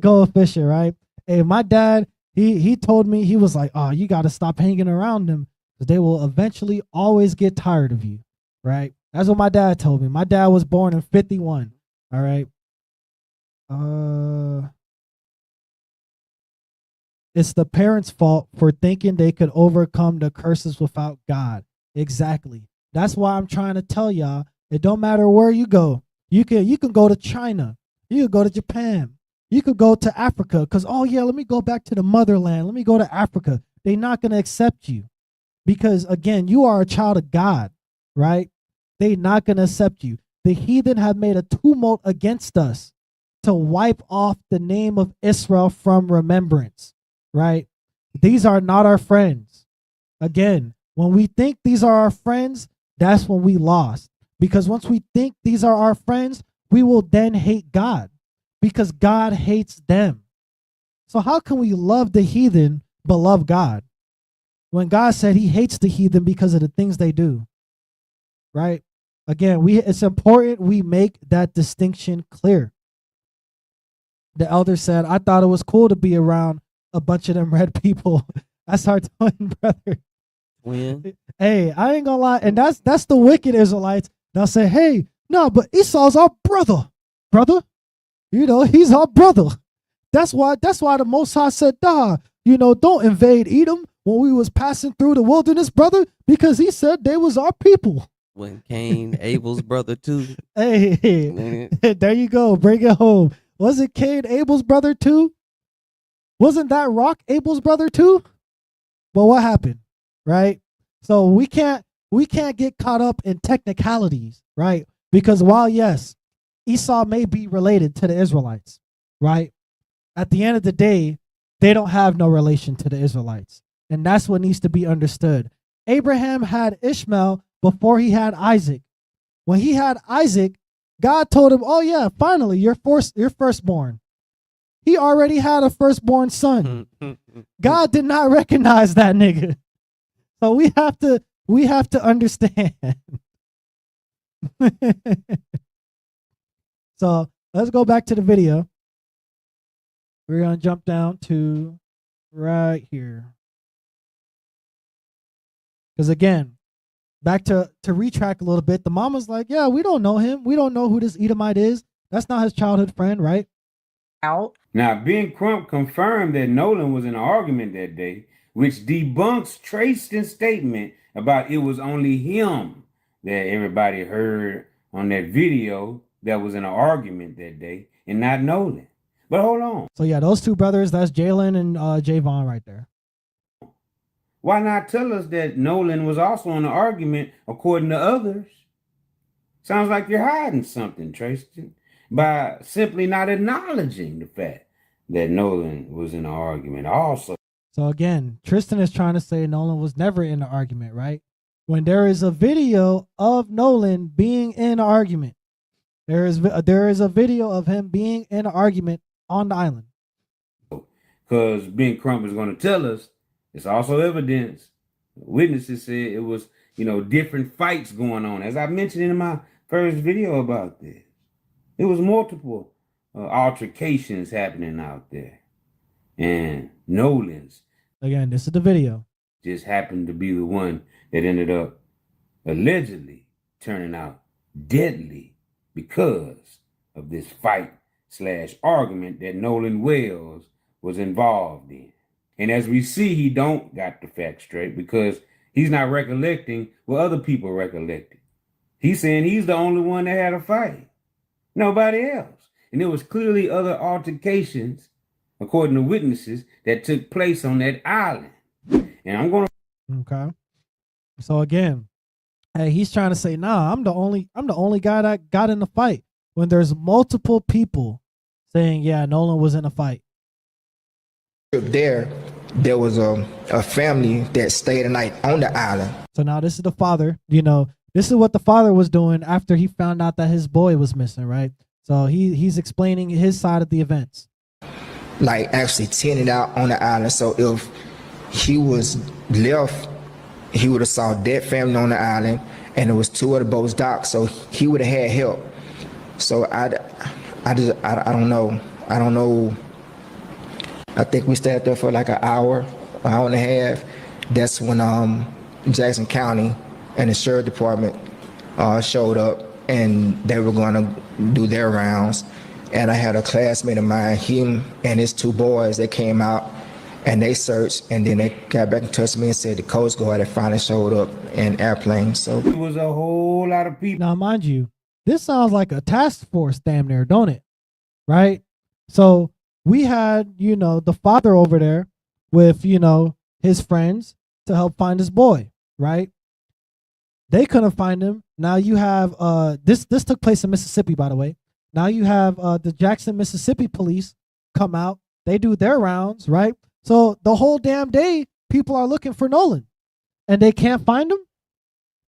going fishing, right? Hey, my dad, he told me, he was like, oh, you got to stop hanging around them because they will eventually always get tired of you, right? That's what my dad told me. My dad was born in 51. All right. It's the parents' fault for thinking they could overcome the curses without God. Exactly. That's why I'm trying to tell y'all, it don't matter where you go. You can go to China. You could go to Japan. You could go to Africa because, oh yeah, let me go back to the motherland. Let me go to Africa. They're not going to accept you because, again, you are a child of God, right? They're not going to accept you. The heathen have made a tumult against us to wipe off the name of Israel from remembrance, right? These are not our friends. Again, when we think these are our friends, that's when we lost. Because once we think these are our friends, we will then hate God because God hates them. So how can we love the heathen but love God? When God said he hates the heathen because of the things they do, right? Again, it's important we make that distinction clear. The elder said, I thought it was cool to be around a bunch of them red people. That's our twin brother. When? Hey, I ain't gonna lie. And that's the wicked Israelites. They'll say, hey, no, but Esau's our brother. Brother? You know, he's our brother. That's why the Most High said, nah, you know, don't invade Edom when we was passing through the wilderness, brother, because he said they was our people. When Cain, Abel's brother too. Hey, there you go. Bring it home. Was it Cain, Abel's brother too? Wasn't that Rock Abel's brother too? But what happened, right? So we can't get caught up in technicalities, right? Because while yes, Esau may be related to the Israelites, right? At the end of the day, they don't have no relation to the Israelites. And that's what needs to be understood. Abraham had Ishmael before he had Isaac. When he had Isaac, God told him, oh yeah, finally, you're firstborn. He already had a firstborn son. God did not recognize that nigga. So we have to understand. So let's go back to the video. We're gonna jump down to right here. Because again, back to retrack a little bit, the mama's like, yeah, we don't know him. We don't know who this Edomite is. That's not his childhood friend, right? Now, Ben Crump confirmed that Nolan was in an argument that day, which debunks Trayston's statement about it was only him that everybody heard on that video that was in an argument that day and not Nolan. But hold on. So yeah, those two brothers, that's Jalen and Javon right there. Why not tell us that Nolan was also in the argument according to others? Sounds like you're hiding something, Trayston, by simply not acknowledging the fact that Nolan was in the argument also. So again, Tristan is trying to say Nolan was never in the argument, right? When there is a video of Nolan being in an argument, there is a video of him being in an argument on the island. Because Ben Crump is going to tell us it's also evidence. Witnesses said it was, different fights going on. As I mentioned in my first video about this, there was multiple altercations happening out there. And Nolan's, again, this is the video, just happened to be the one that ended up allegedly turning out deadly because of this fight/argument that Nolan Wells was involved in. And as we see, he don't got the facts straight because he's not recollecting what other people recollected. He's saying he's the only one that had a fight. Nobody else. And there was clearly other altercations, according to witnesses, that took place on that island. And I'm going to... Okay. So again, hey, he's trying to say, nah, I'm the only guy that got in the fight. When there's multiple people saying, yeah, Nolan was in a fight. There was a family that stayed a night on the island. So now this is the father, this is what the father was doing after he found out that his boy was missing, right? So he's explaining his side of the events. Like actually tented out on the island. So if he was left, he would have saw that family on the island and it was 2 of the boats docked, so he would have had help. So I don't know. I don't know. I think we stayed there for like an hour and a half. That's when Jackson County and the sheriff department showed up, and they were going to do their rounds. And I had a classmate of mine, him and his 2 boys, they came out and they searched, and then they got back in touch with me and said the Coast Guard had finally showed up in airplanes. So it was a whole lot of people. Now, mind you, this sounds like a task force damn near, don't it? Right? So we had, the father over there with, his friends to help find his boy, right? They couldn't find him. Now you have this took place in Mississippi, by the way. Now you have the Jackson, Mississippi police come out. They do their rounds, right? So the whole damn day, people are looking for Nolan, and they can't find him.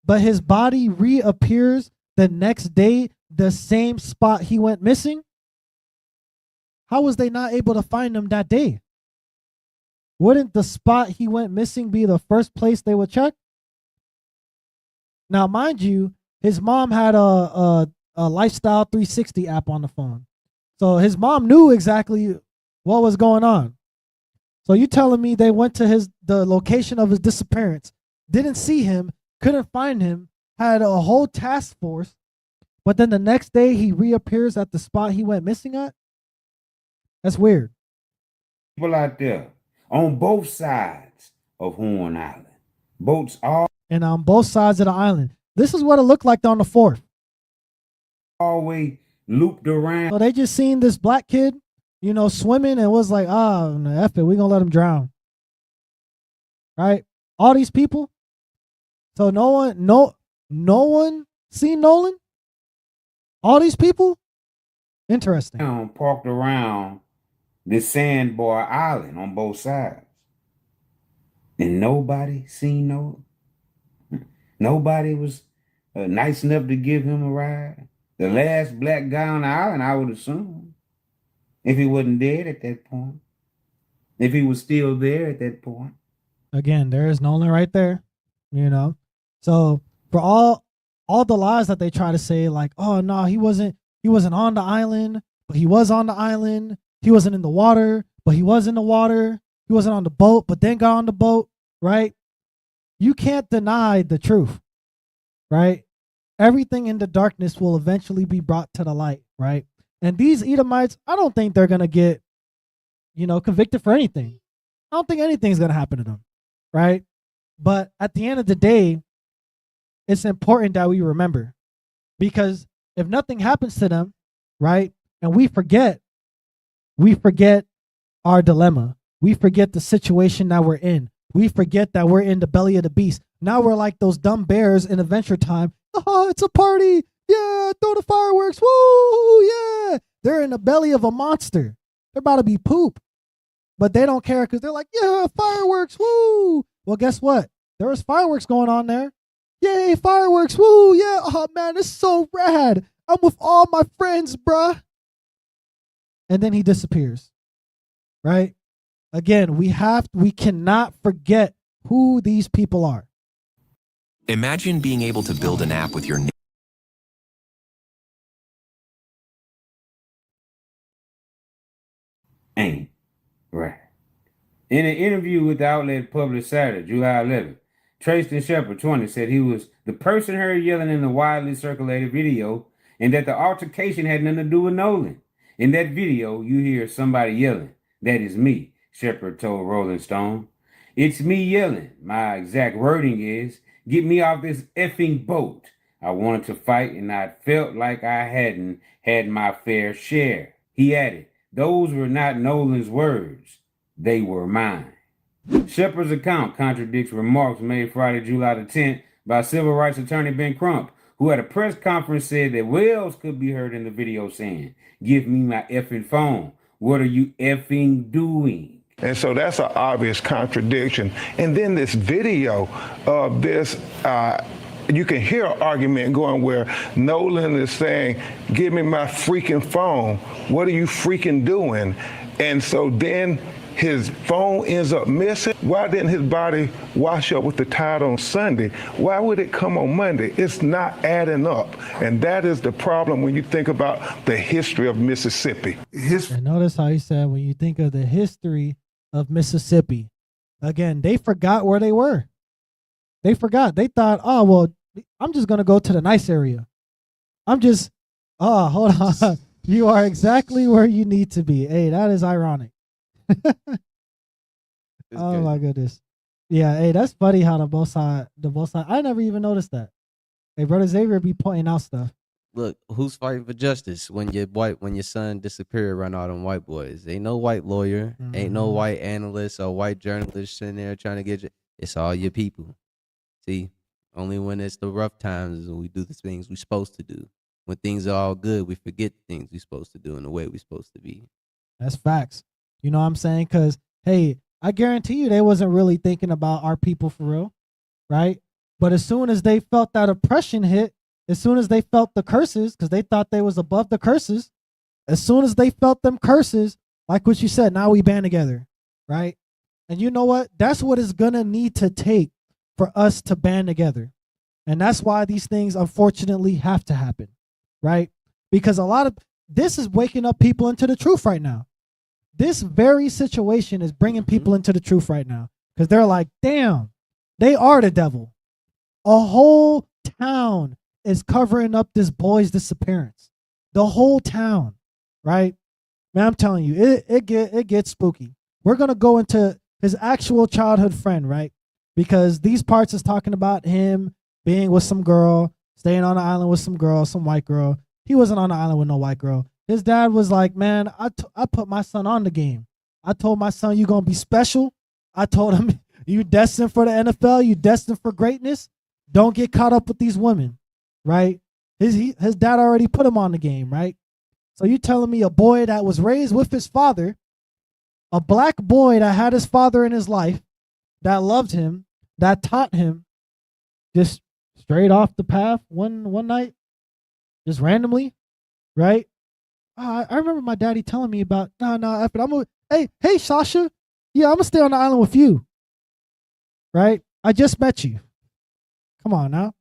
But his body reappears the next day, the same spot he went missing. How was they not able to find him that day? Wouldn't the spot he went missing be the first place they would check? Now, mind you, his mom had a Lifestyle 360 app on the phone. So his mom knew exactly what was going on. So you telling me they went to the location of his disappearance, didn't see him, couldn't find him, had a whole task force, but then the next day he reappears at the spot he went missing at? That's weird. People out there on both sides of Horn Island. Boats all and on both sides of the island. This is what it looked like on the 4th. Always looped around. So they just seen this black kid, swimming, and was like, F it, we gonna let him drown. Right? All these people. So no one seen Nolan? All these people? Interesting. Parked around this Sandbar Island on both sides. And nobody seen Nolan. Nobody was nice enough to give him a ride. The last black guy on the island, I would assume, if he wasn't dead at that point, if he was still there at that point. Again, there is Nolan right there, So for all the lies that they try to say, like, oh no, he wasn't on the island, but he was on the island. He wasn't in the water, but he was in the water. He wasn't on the boat, but then got on the boat, right? You can't deny the truth, right? Everything in the darkness will eventually be brought to the light, right? And these Edomites, I don't think they're going to get, convicted for anything. I don't think anything's going to happen to them, right? But at the end of the day, it's important that we remember, because if nothing happens to them, right, and we forget our dilemma. We forget the situation that we're in. We forget that we're in the belly of the beast. Now we're like those dumb bears in Adventure Time. Oh, it's a party. Yeah, throw the fireworks. Woo, yeah. They're in the belly of a monster. They're about to be poop. But they don't care because they're like, yeah, fireworks. Woo. Well, guess what? There was fireworks going on there. Yay, fireworks. Woo, yeah. Oh, man, it's so rad. I'm with all my friends, bruh. And then he disappears. Right? Again, we cannot forget who these people are. Imagine being able to build an app with your Ain't right. In an interview with the outlet published Saturday, July 11th, Tristan Shepard, 20, said he was the person heard yelling in the widely circulated video, and that the altercation had nothing to do with Nolan. In that video, you hear somebody yelling. That is me, Shepard told Rolling Stone. It's me yelling. My exact wording is, get me off this effing boat. I wanted to fight, and I felt like I hadn't had my fair share. He added, those were not Nolan's words. They were mine. Shepard's account contradicts remarks made Friday, July the 10th by civil rights attorney Ben Crump, who at a press conference said that Wells could be heard in the video saying, give me my effing phone. What are you effing doing? And so that's an obvious contradiction. And then this video of this, you can hear an argument going where Nolan is saying, give me my freaking phone. What are you freaking doing? And so then his phone ends up missing. Why didn't his body wash up with the tide on Sunday? Why would it come on Monday? It's not adding up. And that is the problem when you think about the history of Mississippi. And notice how he said, when you think of the history of Mississippi, again, they forgot where they were. They forgot. They thought, oh, well, I'm just going to go to the nice area. Hold on. You are exactly where you need to be. Hey, that is ironic. Oh my goodness. Yeah, hey, that's funny how the both side, I never even noticed that. Hey, brother Xavier be pointing out stuff. Look, who's fighting for justice when your son disappeared around all them white boys? Ain't no white lawyer, ain't no white analyst or white journalist sitting there trying to get you. It's all your people. See, only when it's the rough times is when we do the things we're supposed to do. When things are all good, we forget the things we're supposed to do and the way we're supposed to be. That's facts. You know what I'm saying? Because, hey, I guarantee you they wasn't really thinking about our people for real, right? But as soon as they felt that oppression hit, as soon as they felt the curses, because they thought they was above the curses, as soon as they felt them curses, like what you said, now we band together, right? And you know what? That's what it's going to need to take for us to band together. And that's why these things, unfortunately, have to happen, right? Because a lot of this is waking up people into the truth right now. This very situation is bringing people into the truth right now because they're like, damn, they are the devil. A whole town is covering up this boy's disappearance. The whole town, right? Man, I'm telling you, it gets spooky. We're going to go into his actual childhood friend, right? Because these parts is talking about him being with some girl, staying on the island with some girl, some white girl. He wasn't on the island with no white girl. His dad was like, man, I put my son on the game. I told my son, you're going to be special. I told him, you destined for the NFL. You destined for greatness. Don't get caught up with these women, right? His dad already put him on the game, right? So you telling me a boy that was raised with his father, a black boy that had his father in his life, that loved him, that taught him, just straight off the path one night, just randomly, right? I remember my daddy telling me about, hey, Sasha, yeah, I'm gonna stay on the island with you, right? I just met you. Come on now.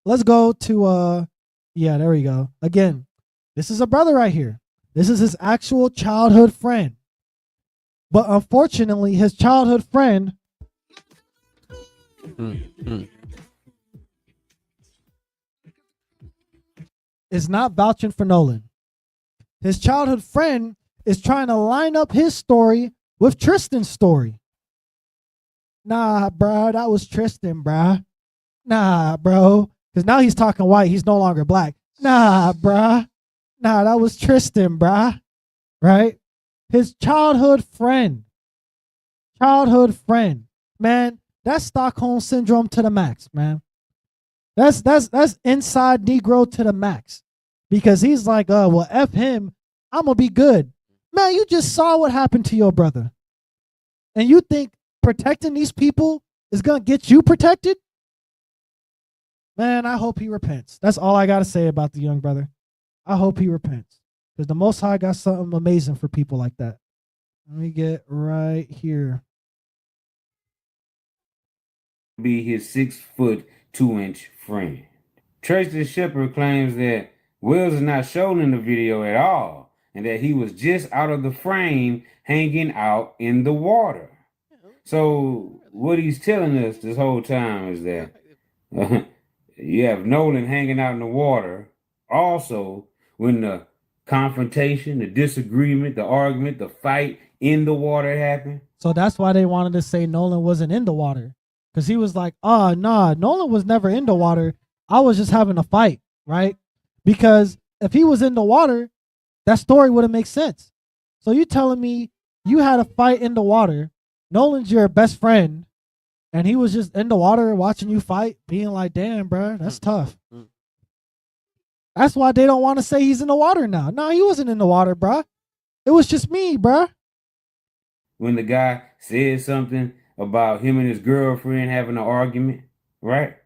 Let's go to, yeah, there we go. Again, this is a brother right here. This is his actual childhood friend. But unfortunately, his childhood friend is not vouching for Nolan. His childhood friend is trying to line up his story with Tristan's story. Nah, bro, that was Tristan, bro. Nah, bro. Because now he's talking white. He's no longer black. Nah, bruh. Nah, that was Tristan, bruh. Right? His childhood friend. Childhood friend. Man, that's Stockholm syndrome to the max, man. That's inside Negro to the max. Because he's like, well, F him. I'm going to be good. Man, you just saw what happened to your brother. And you think protecting these people is going to get you protected? Man, I hope he repents. That's all I got to say about the young brother. I hope he repents. Because the Most High got something amazing for people like that. Let me get right here. Be his 6'2" friend. Tracy Shepard claims that Wells is not shown in the video at all, and that he was just out of the frame hanging out in the water. So what he's telling us this whole time is that you have Nolan hanging out in the water. Also, when the confrontation, the disagreement, the argument, the fight in the water happened. So that's why they wanted to say Nolan wasn't in the water. Because he was like, nah, Nolan was never in the water. I was just having a fight, right? Because if he was in the water, that story wouldn't make sense. So you telling me you had a fight in the water, Nolan's your best friend, and he was just in the water watching you fight, being like, damn, bro, that's tough. That's why they don't want to say he's in the water now. No, he wasn't in the water, bro. It was just me, bro. When the guy said something about him and his girlfriend having an argument, right?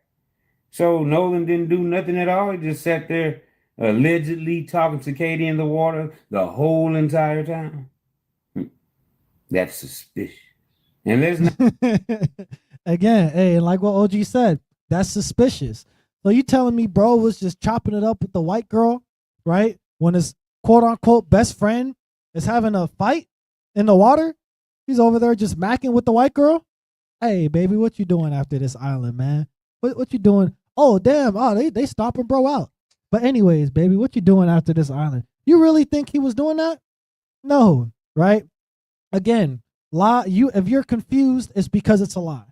So Nolan didn't do nothing at all. He just sat there allegedly talking to Katie in the water the whole entire time. That's suspicious. And let's not Again, hey, and like what OG said, that's suspicious. So you telling me bro was just chopping it up with the white girl, right? When his quote unquote best friend is having a fight in the water, he's over there just macking with the white girl. Hey, baby, what you doing after this island, man? What you doing? Oh, damn. Oh, they stomping bro out. But anyways, baby, what you doing after this island? You really think he was doing that? No, right? Again, lie. If you're confused, it's because it's a lie.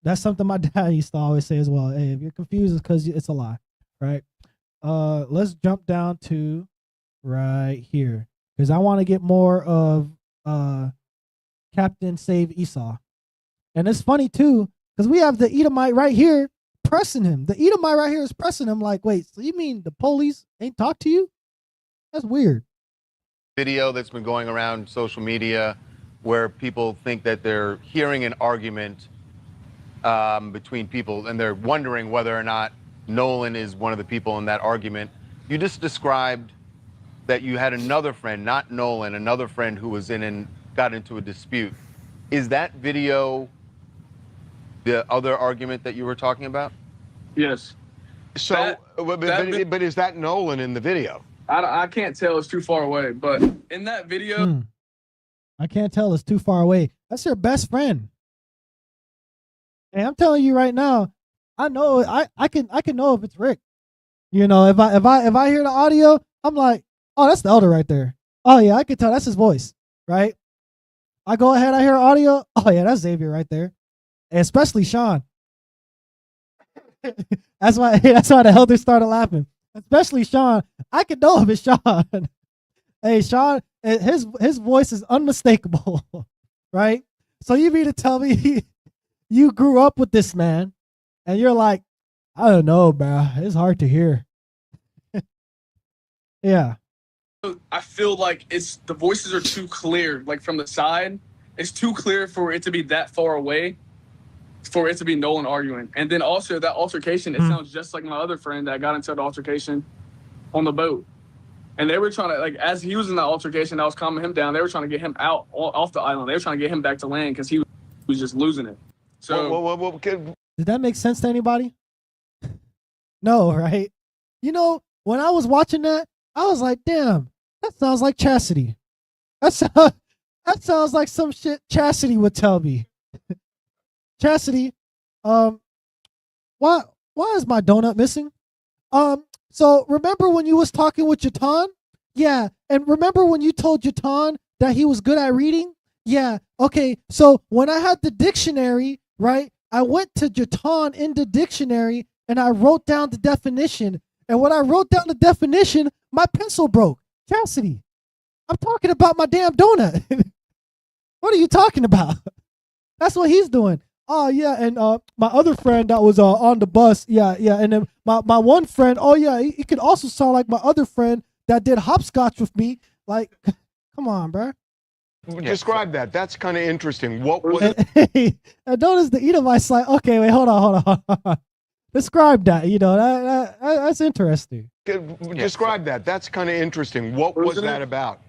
That's something my dad used to always say as well. Hey, if you're confused, it's because it's a lie, right? Let's jump down to right here because I want to get more of Captain Save Esau. And it's funny too, because we have the Edomite right here pressing him. The Edomite right here is pressing him like, wait, so you mean the police ain't talk to you? That's weird. Video that's been going around social media where people think that they're hearing an argument between people and they're wondering whether or not Nolan is one of the people in that argument. You just described that you had another friend, not Nolan, another friend who was in and got into a dispute. Is that video the other argument that you were talking about? Yes. So, but is that Nolan in the video? I can't tell. It's too far away. But in that video, I can't tell. It's too far away. That's your best friend. And I'm telling you right now, I know I can know if it's Rick. You know, if I hear the audio, I'm like, oh, that's the elder right there. Oh yeah, I can tell that's his voice, right? I go ahead, I hear audio. Oh yeah, that's Xavier right there, and especially Sean. that's why the elders started laughing. Especially Sean. I can know if it's Sean. Hey, Sean, his voice is unmistakable, right? So you mean to tell me you grew up with this man, and you're like, I don't know, bro. It's hard to hear. Yeah. I feel like the voices are too clear. Like from the side, it's too clear for it to be that far away, for it to be Nolan arguing. And then also that altercation, it sounds just like my other friend that got into the altercation on the boat. And they were trying to, like, as he was in that altercation, I was calming him down. They were trying to get him out off the island. They were trying to get him back to land because he was just losing it. So did that make sense to anybody? No, right? You know, when I was watching that, I was like, damn, that sounds like Chastity. That sounds like some shit Chastity would tell me. Chastity, why is my donut missing? So remember when you was talking with Jatan? Yeah, and remember when you told Jatan that he was good at reading? Yeah, okay, so when I had the dictionary, right, I went to Jatan in the dictionary and I wrote down the definition. And when I wrote down the definition, my pencil broke. Chastity, I'm talking about my damn donut. What are you talking about? That's what he's doing. Oh yeah, and my other friend that was on the bus, yeah, and then my one friend, oh yeah, he could also sound like my other friend that did hopscotch with me. Like, come on, bro. Describe that. That's kind of interesting. What was and notice the Edomites like, okay, wait, hold on. Describe that. You know, that's interesting. Describe that. That's kind of interesting. What was that about?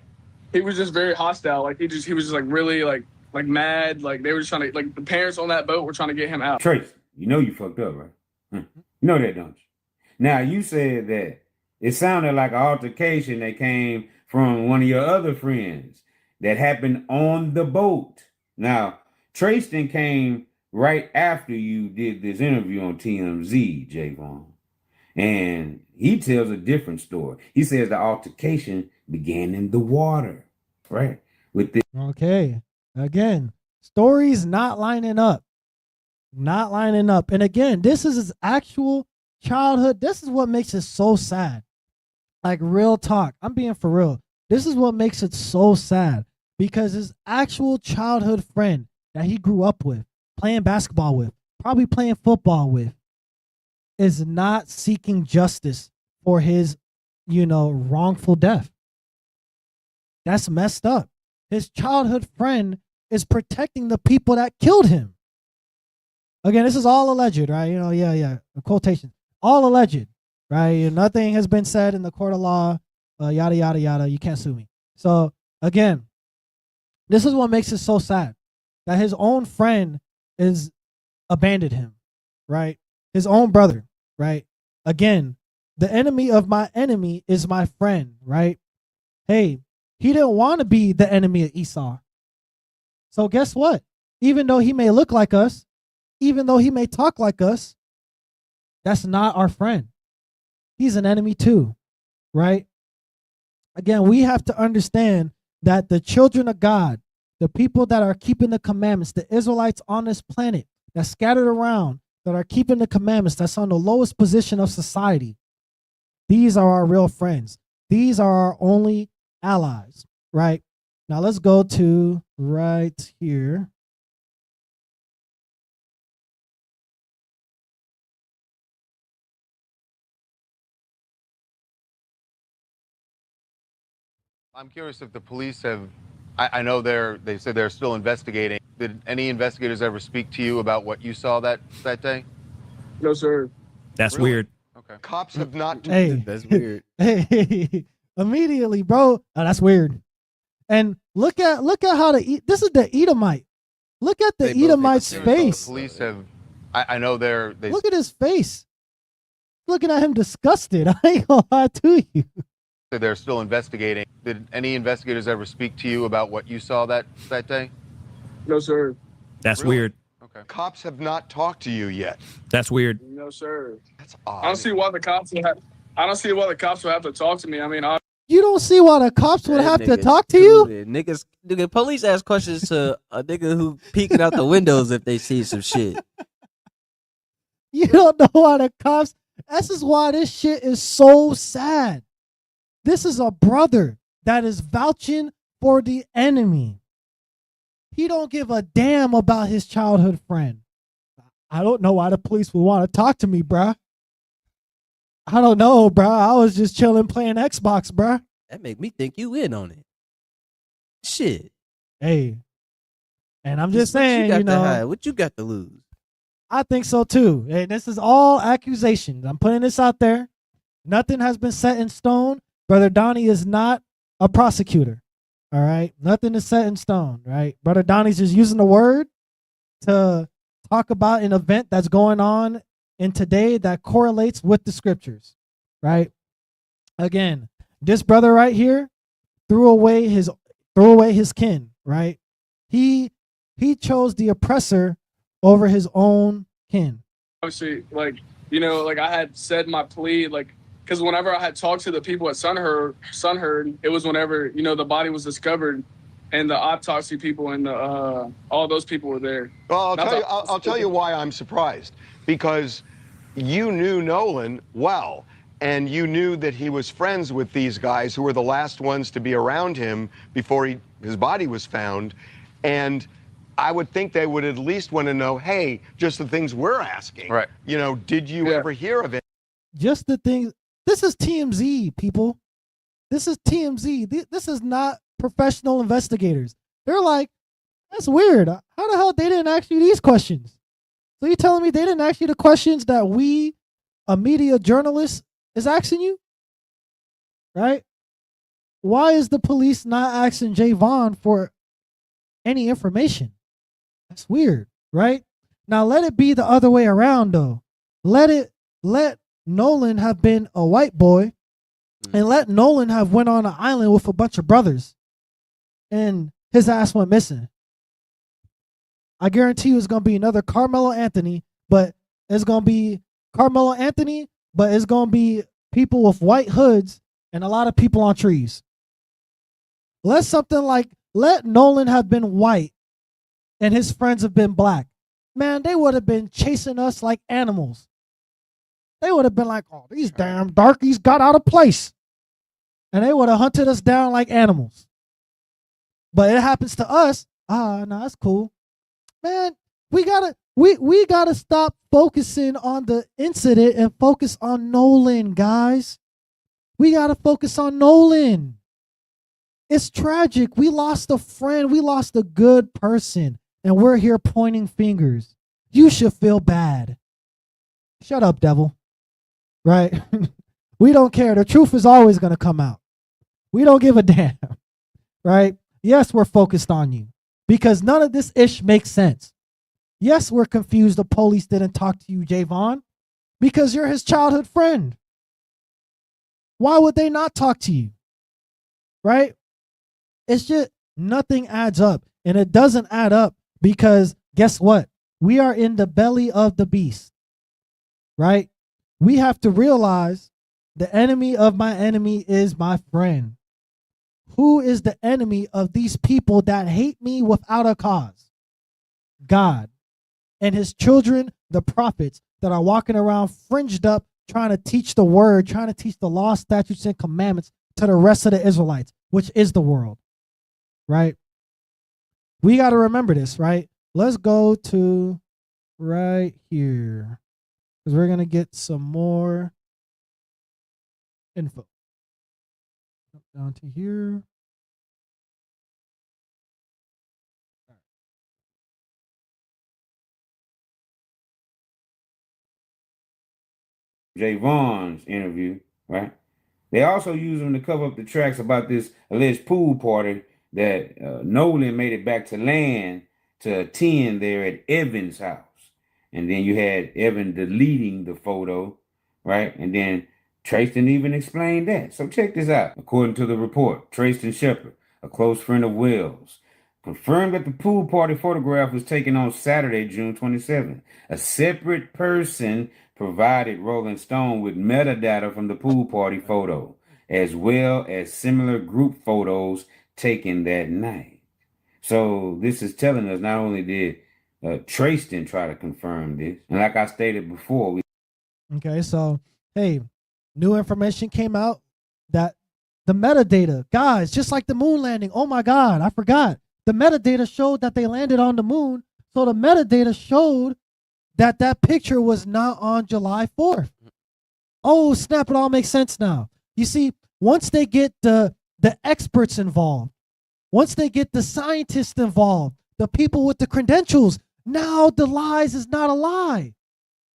he was just very hostile. Like he was just like really like mad. Like they were just trying to, like the parents on that boat were trying to get him out. Trace, you know you fucked up, right? You know that, don't you? Now you said that it sounded like an altercation that came from one of your other friends that happened on the boat. Now, Trayston came right after you did this interview on TMZ, Javon. And he tells a different story. He says the altercation began in the water, right? With the Okay. Again, stories not lining up. Not lining up. And again, this is his actual childhood. This is what makes it so sad. Like real talk. I'm being for real. This is what makes it so sad. Because his actual childhood friend that he grew up with, playing basketball with, probably playing football with, is not seeking justice for his, wrongful death. That's messed up. His childhood friend is protecting the people that killed him. Again, this is all alleged, right? Yeah. Quotation. All alleged, right? Nothing has been said in the court of law, yada, yada, yada. You can't sue me. So, again, This is what makes it so sad, that his own friend is abandoned him, right? His own brother, right? Again, the enemy of my enemy is my friend, right? Hey, he didn't want to be the enemy of Esau. So guess what? Even though he may look like us, even though he may talk like us, that's not our friend. He's an enemy too, right? Again, we have to understand that the children of God, the people that are keeping the commandments, the Israelites on this planet that's scattered around, that are keeping the commandments, that's on the lowest position of society, these are our real friends. These are our only allies, right? Now let's go to right here. I'm curious if the police have, I know they said they're still investigating. Did any investigators ever speak to you about what you saw that day? No, sir. That's Really? weird. Okay. Cops have not. Hey, That's weird. Hey, immediately, bro. Oh, that's weird. And look at how this is the Edomite. Look at the They both hit Edomite's the same face. The police have, I know they Look at his face. Looking at him disgusted. I ain't gonna lie to you. said they're still investigating. Did any investigators ever speak to you about what you saw that day? No, sir. That's Really? weird. Okay. Cops have not talked to you yet. That's weird. No, sir. That's I don't odd. see why the cops would have. I don't see why the cops would have to talk to me. I mean, You don't see why the cops would have to nigga's talk to you? stupid. Nigga, police ask questions to a nigga who peeking out the windows if they see some shit. You don't know why the cops. This is why this shit is so sad. This is a brother that is vouching for the enemy. He don't give a damn about his childhood friend. I don't know why the police would want to talk to me, bruh. I don't know, bruh. I was just chilling playing Xbox, bruh. That make me think you in on it. Shit. Hey. And I'm just What saying, got you to know, hide? What you got to lose? I think so too. And this is all accusations. I'm putting this out there. Nothing has been set in stone. Brother Donnie is not a prosecutor. All right. Nothing is set in stone. Right. Brother Donnie's just using the word to talk about an event that's going on in today that correlates with the scriptures. Right. Again, this brother right here threw away his kin. Right. He chose the oppressor over his own kin. obviously, like, you know, like I had said my plea, like, because whenever I had talked to the people at Sunherd, it was whenever, you know, the body was discovered and the autopsy people and the all those people were there. Well, I'll tell you why I'm surprised. Because you knew Nolan well, and you knew that he was friends with these guys who were the last ones to be around him before his body was found. And I would think they would at least want to know, hey, just the things we're asking. Right. You know, did you ever hear of it? Just the things. This is TMZ, people. This is TMZ. This is not professional investigators. They're like, that's weird. How the hell they didn't ask you these questions? So you telling me they didn't ask you the questions that we, a media journalist, is asking you? Right? Why is the police not asking Javon for any information? That's weird, right? Now let it be the other way around though. Let Nolan have been a white boy and let Nolan have went on an island with a bunch of brothers and his ass went missing. I guarantee you it's going to be another Carmelo Anthony, but it's going to be Carmelo Anthony, but it's going to be people with white hoods and a lot of people on trees. Let Nolan have been white and his friends have been black. Man, they would have been chasing us like animals. They would have been like, oh, these damn darkies got out of place. And they would have hunted us down like animals. But it happens to us. No, that's cool. Man, we gotta stop focusing on the incident and focus on Nolan, guys. We gotta focus on Nolan. It's tragic. We lost a friend. We lost a good person. And we're here pointing fingers. You should feel bad. Shut up, devil. Right? We don't care. The truth is always going to come out. We don't give a damn. Right? Yes, we're focused on you because none of this ish makes sense. Yes, we're confused the police didn't talk to you, Javon, because you're his childhood friend. Why would they not talk to you? Right? It's just nothing adds up. And it doesn't add up because guess what? We are in the belly of the beast. Right? We have to realize the enemy of my enemy is my friend. Who is the enemy of these people that hate me without a cause? God and his children, the prophets that are walking around fringed up, trying to teach the word, trying to teach the law, statutes, and commandments to the rest of the Israelites, which is the world, right? We got to remember this, right? Let's go to right here because we're going to get some more info. Down to here. Javon's interview, right? They also used him to cover up the tracks about this alleged pool party that Nolan made it back to land to attend there at Evan's house. And then you had Evan deleting the photo, right? And then Trayston even explained that. So check this out. According to the report, Trayston Shepard, a close friend of Wells, confirmed that the pool party photograph was taken on Saturday, June 27th. A separate person provided Rolling Stone with metadata from the pool party photo, as well as similar group photos taken that night. So this is telling us not only did Trayston try to confirm this, and like I stated before, Okay, so hey, new information came out that the metadata, guys, just like the moon landing. Oh my God, I forgot. The metadata showed that they landed on the moon. So the metadata showed that that picture was not on July 4th. Oh, snap, it all makes sense now. You see, once they get the experts involved, once they get the scientists involved, the people with the credentials, now the lies is not a lie.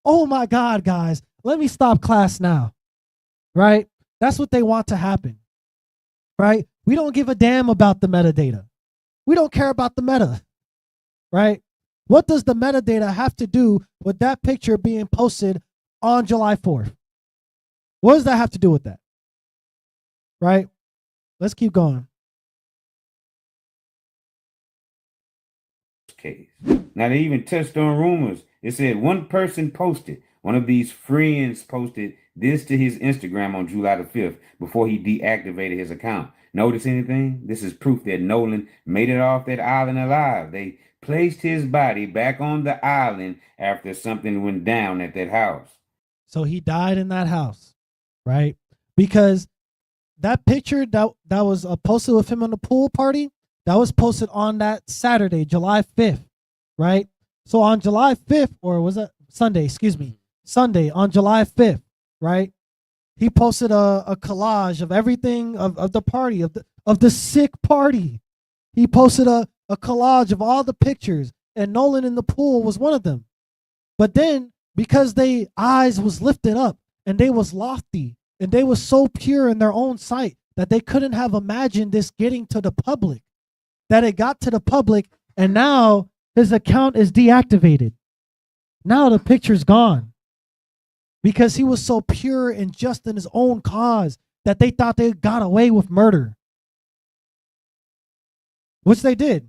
Oh my God, guys, let me stop class now, right? That's what they want to happen, right? We don't give a damn about the metadata. We don't care about the meta, right? What does the metadata have to do with that picture being posted on July 4th? What does that have to do with that, right? Let's keep going. case. Now they even touched on rumors. It said one person posted, one of these friends posted this to his Instagram on July the 5th before he deactivated his account. Notice anything? This is proof that Nolan made it off that island alive. They placed his body back on the island after something went down at that house. So he died in that house, right? Because that picture that was posted with him on the pool party, that was posted on that Saturday, July 5th, right? So on July 5th, or was it Sunday, excuse me, Sunday on July 5th, right? He posted a collage of everything of the party, of the sick party. He posted a collage of all the pictures, and Nolan in the pool was one of them. But then, because they eyes was lifted up and they was lofty and they was so pure in their own sight that they couldn't have imagined this getting to the public, that it got to the public, and now his account is deactivated. Now the picture's gone because he was so pure and just in his own cause that they thought they got away with murder, which they did.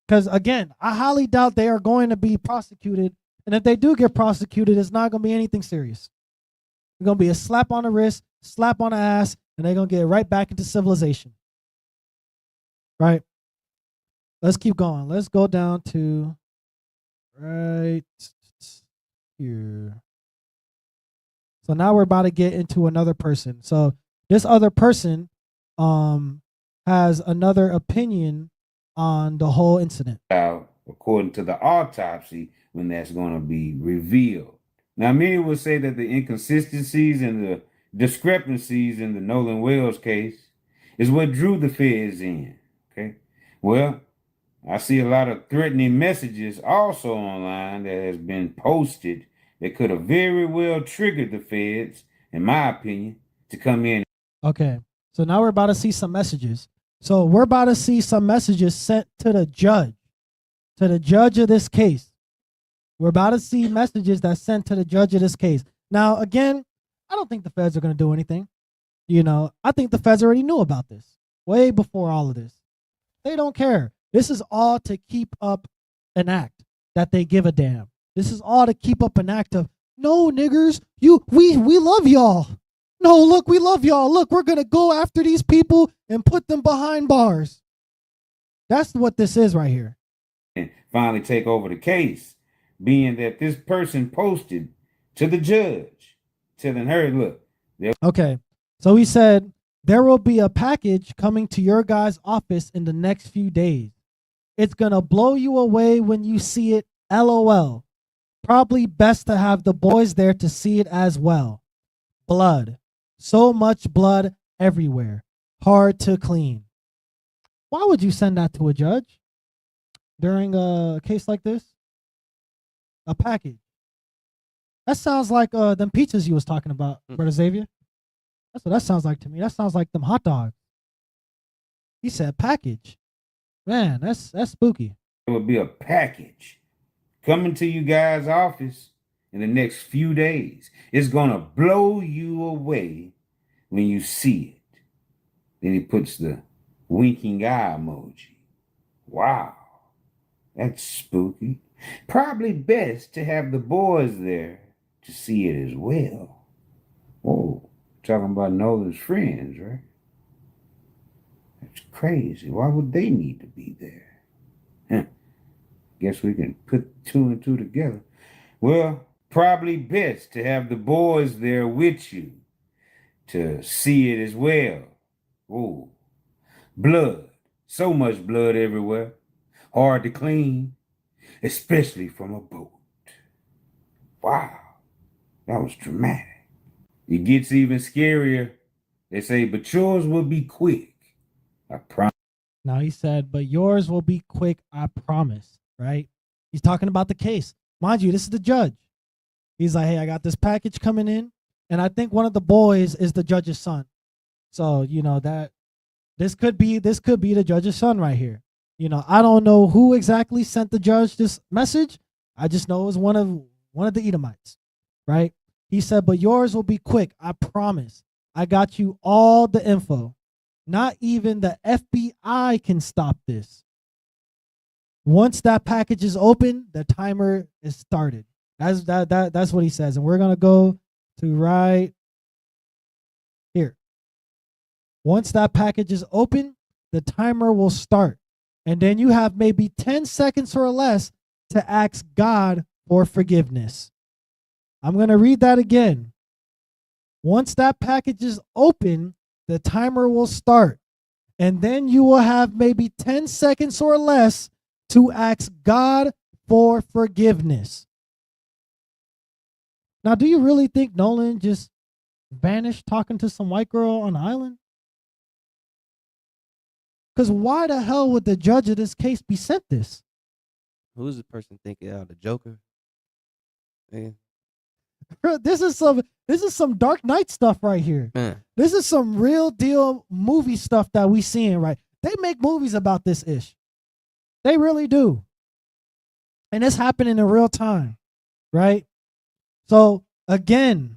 Because again, I highly doubt they are going to be prosecuted. And if they do get prosecuted, it's not going to be anything serious. It's going to be a slap on the wrist, slap on the ass, and they're going to get right back into civilization. Right? Let's keep going. Let's go down to right here. So now we're about to get into another person. So this other person has another opinion on the whole incident. According to the autopsy, when that's going to be revealed. Now, many will say that the inconsistencies and the discrepancies in the Nolan Wells case is what drew the feds in. Okay. Well, I see a lot of threatening messages also online that has been posted that could have very well triggered the feds, in my opinion, to come in. Okay. So now we're about to see some messages. So we're about to see some messages sent to the judge of this case. We're about to see messages that's sent to the judge of this case. Now, again, I don't think the feds are going to do anything. You know, I think the feds already knew about this way before all of this. They don't care. This is all to keep up an act that they give a damn. This is all to keep up an act of, no, niggers, we love y'all. No, look, we love y'all. Look, we're going to go after these people and put them behind bars. That's what this is right here. And finally take over the case, being that this person posted to the judge, telling her, look. Okay, so he said, there will be a package coming to your guy's office in the next few days. It's going to blow you away when you see it, LOL. Probably best to have the boys there to see it as well. Blood. So much blood everywhere. Hard to clean. Why would you send that to a judge during a case like this? A package. That sounds like them pizzas you was talking about, Brother Xavier. That's what that sounds like to me. That sounds like them hot dogs. He said package. Man, that's spooky. It would be a package coming to you guys' office in the next few days. It's going to blow you away when you see it. Then he puts the winking eye emoji. Wow, that's spooky. Probably best to have the boys there to see it as well. Whoa, talking about Nolan's friends, right? That's crazy. Why would they need to be there? Huh. Guess we can put 2 and 2 together. Well, probably best to have the boys there with you to see it as well. Whoa, blood. So much blood everywhere. Hard to clean, especially from a boat. Wow, that was dramatic. It gets even scarier. They say, but yours will be quick. I promise. Now he said, but yours will be quick, I promise, right? He's talking about the case. Mind you, this is the judge. He's like, hey, I got this package coming in, and I think one of the boys is the judge's son. So, you know, that this could be the judge's son right here. You know, I don't know who exactly sent the judge this message. I just know it was one of the Edomites, right? He said, but yours will be quick, I promise. I got you all the info. Not even the FBI can stop this. Once that package is open, the timer is started. That's what he says. And we're going to go to right here. Once that package is open, the timer will start. And then you have maybe 10 seconds or less to ask God for forgiveness. I'm going to read that again. Once that package is open, the timer will start. And then you will have maybe 10 seconds or less to ask God for forgiveness. Now, do you really think Nolan just vanished talking to some white girl on the island? Because why the hell would the judge of this case be sent this? Who's the person thinking out the Joker? Man. This is some Dark Knight stuff right here. This is some real deal movie stuff that we seeing, right? They make movies about this ish. They really do. And it's happening in real time, right? So again,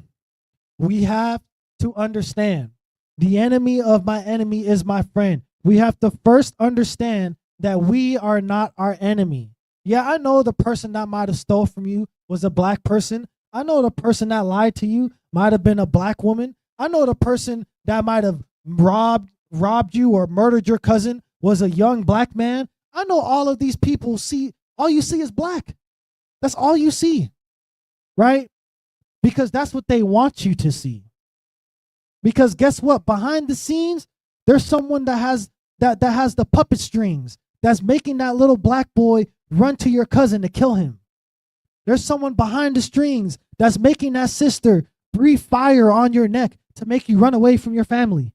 we have to understand the enemy of my enemy is my friend. We have to first understand that we are not our enemy. Yeah, I know the person that might have stole from you was a black person. I know the person that lied to you might have been a black woman. I know the person that might have robbed you or murdered your cousin was a young black man. I know all of these people all you see is black. That's all you see, right? Because that's what they want you to see. Because guess what? Behind the scenes, there's someone that has the puppet strings that's making that little black boy run to your cousin to kill him. There's someone behind the strings that's making that sister breathe fire on your neck to make you run away from your family.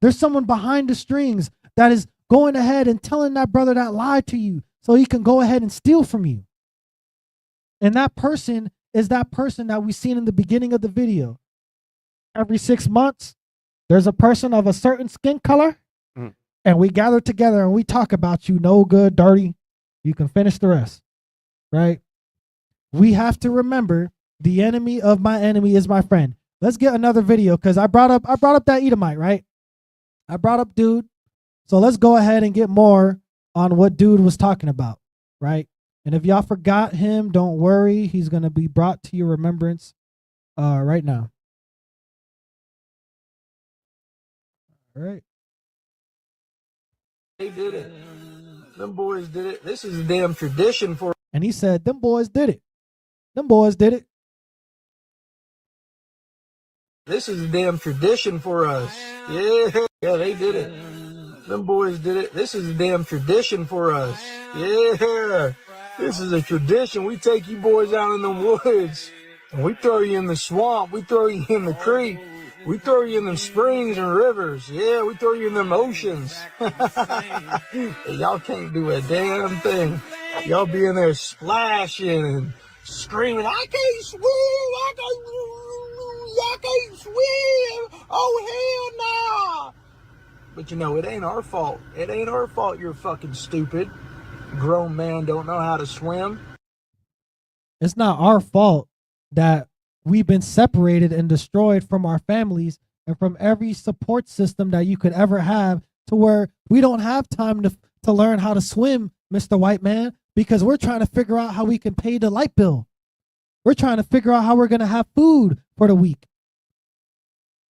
There's someone behind the strings that is going ahead and telling that brother that lied to you so he can go ahead and steal from you. And that person is that person that we seen in the beginning of the video. Every 6 months, there's a person of a certain skin color and we gather together and we talk about you no good, dirty, you can finish the rest, right? We have to remember the enemy of my enemy is my friend. Let's get another video because I brought up that Edomite, right? I brought up dude. So let's go ahead and get more on what dude was talking about, right? And if y'all forgot him, don't worry. He's going to be brought to your remembrance right now. All right. They did it. Them boys did it. This is a damn tradition for. And he said, them boys did it. Them boys did it. This is a damn tradition for us. Yeah, they did it. Them boys did it. This is a damn tradition for us. Yeah, this is a tradition. We take you boys out in the woods, and we throw you in the swamp. We throw you in the creek. We throw you in them springs and rivers. Yeah, we throw you in them oceans. Y'all can't do a damn thing. Y'all be in there splashing and screaming, I can't swim, I can't swim. Oh, hell no. But you know, it ain't our fault. It ain't our fault you're fucking stupid. Grown man don't know how to swim. It's not our fault that we've been separated and destroyed from our families and from every support system that you could ever have, to where we don't have time to learn how to swim, Mr. White Man, because we're trying to figure out how we can pay the light bill. We're trying to figure out how we're going to have food for the week.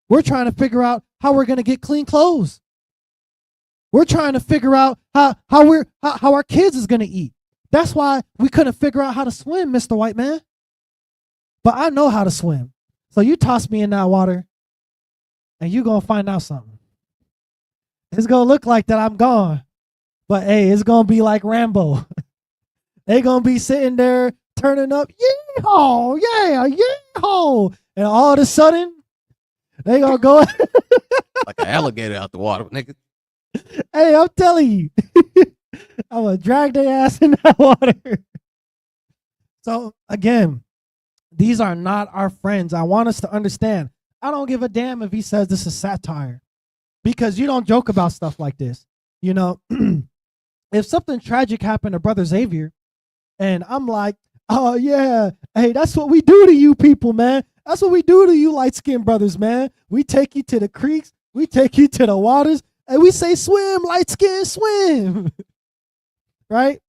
We're trying to figure out how we're going to get clean clothes. We're trying to figure out how our kids is going to eat. That's why we couldn't figure out how to swim, Mr. White Man. But I know how to swim. So you toss me in that water and you're going to find out something. It's going to look like that I'm gone. But hey, it's going to be like Rambo. They going to be sitting there turning up, yeehaw, yeah, yeehaw. And all of a sudden, they going to go. Like an alligator out the water, nigga. Hey, I'm telling you. I'm going to drag their ass in that water. So again, these are not our friends. I want us to understand. I don't give a damn if he says this is satire, because you don't joke about stuff like this. You know, if something tragic happened to Brother Xavier and I'm like, oh yeah, hey, that's what we do to you people, man. That's what we do to you light-skinned brothers, man. We take you to the creeks, we take you to the waters, and we say, swim, light-skin, swim. Right?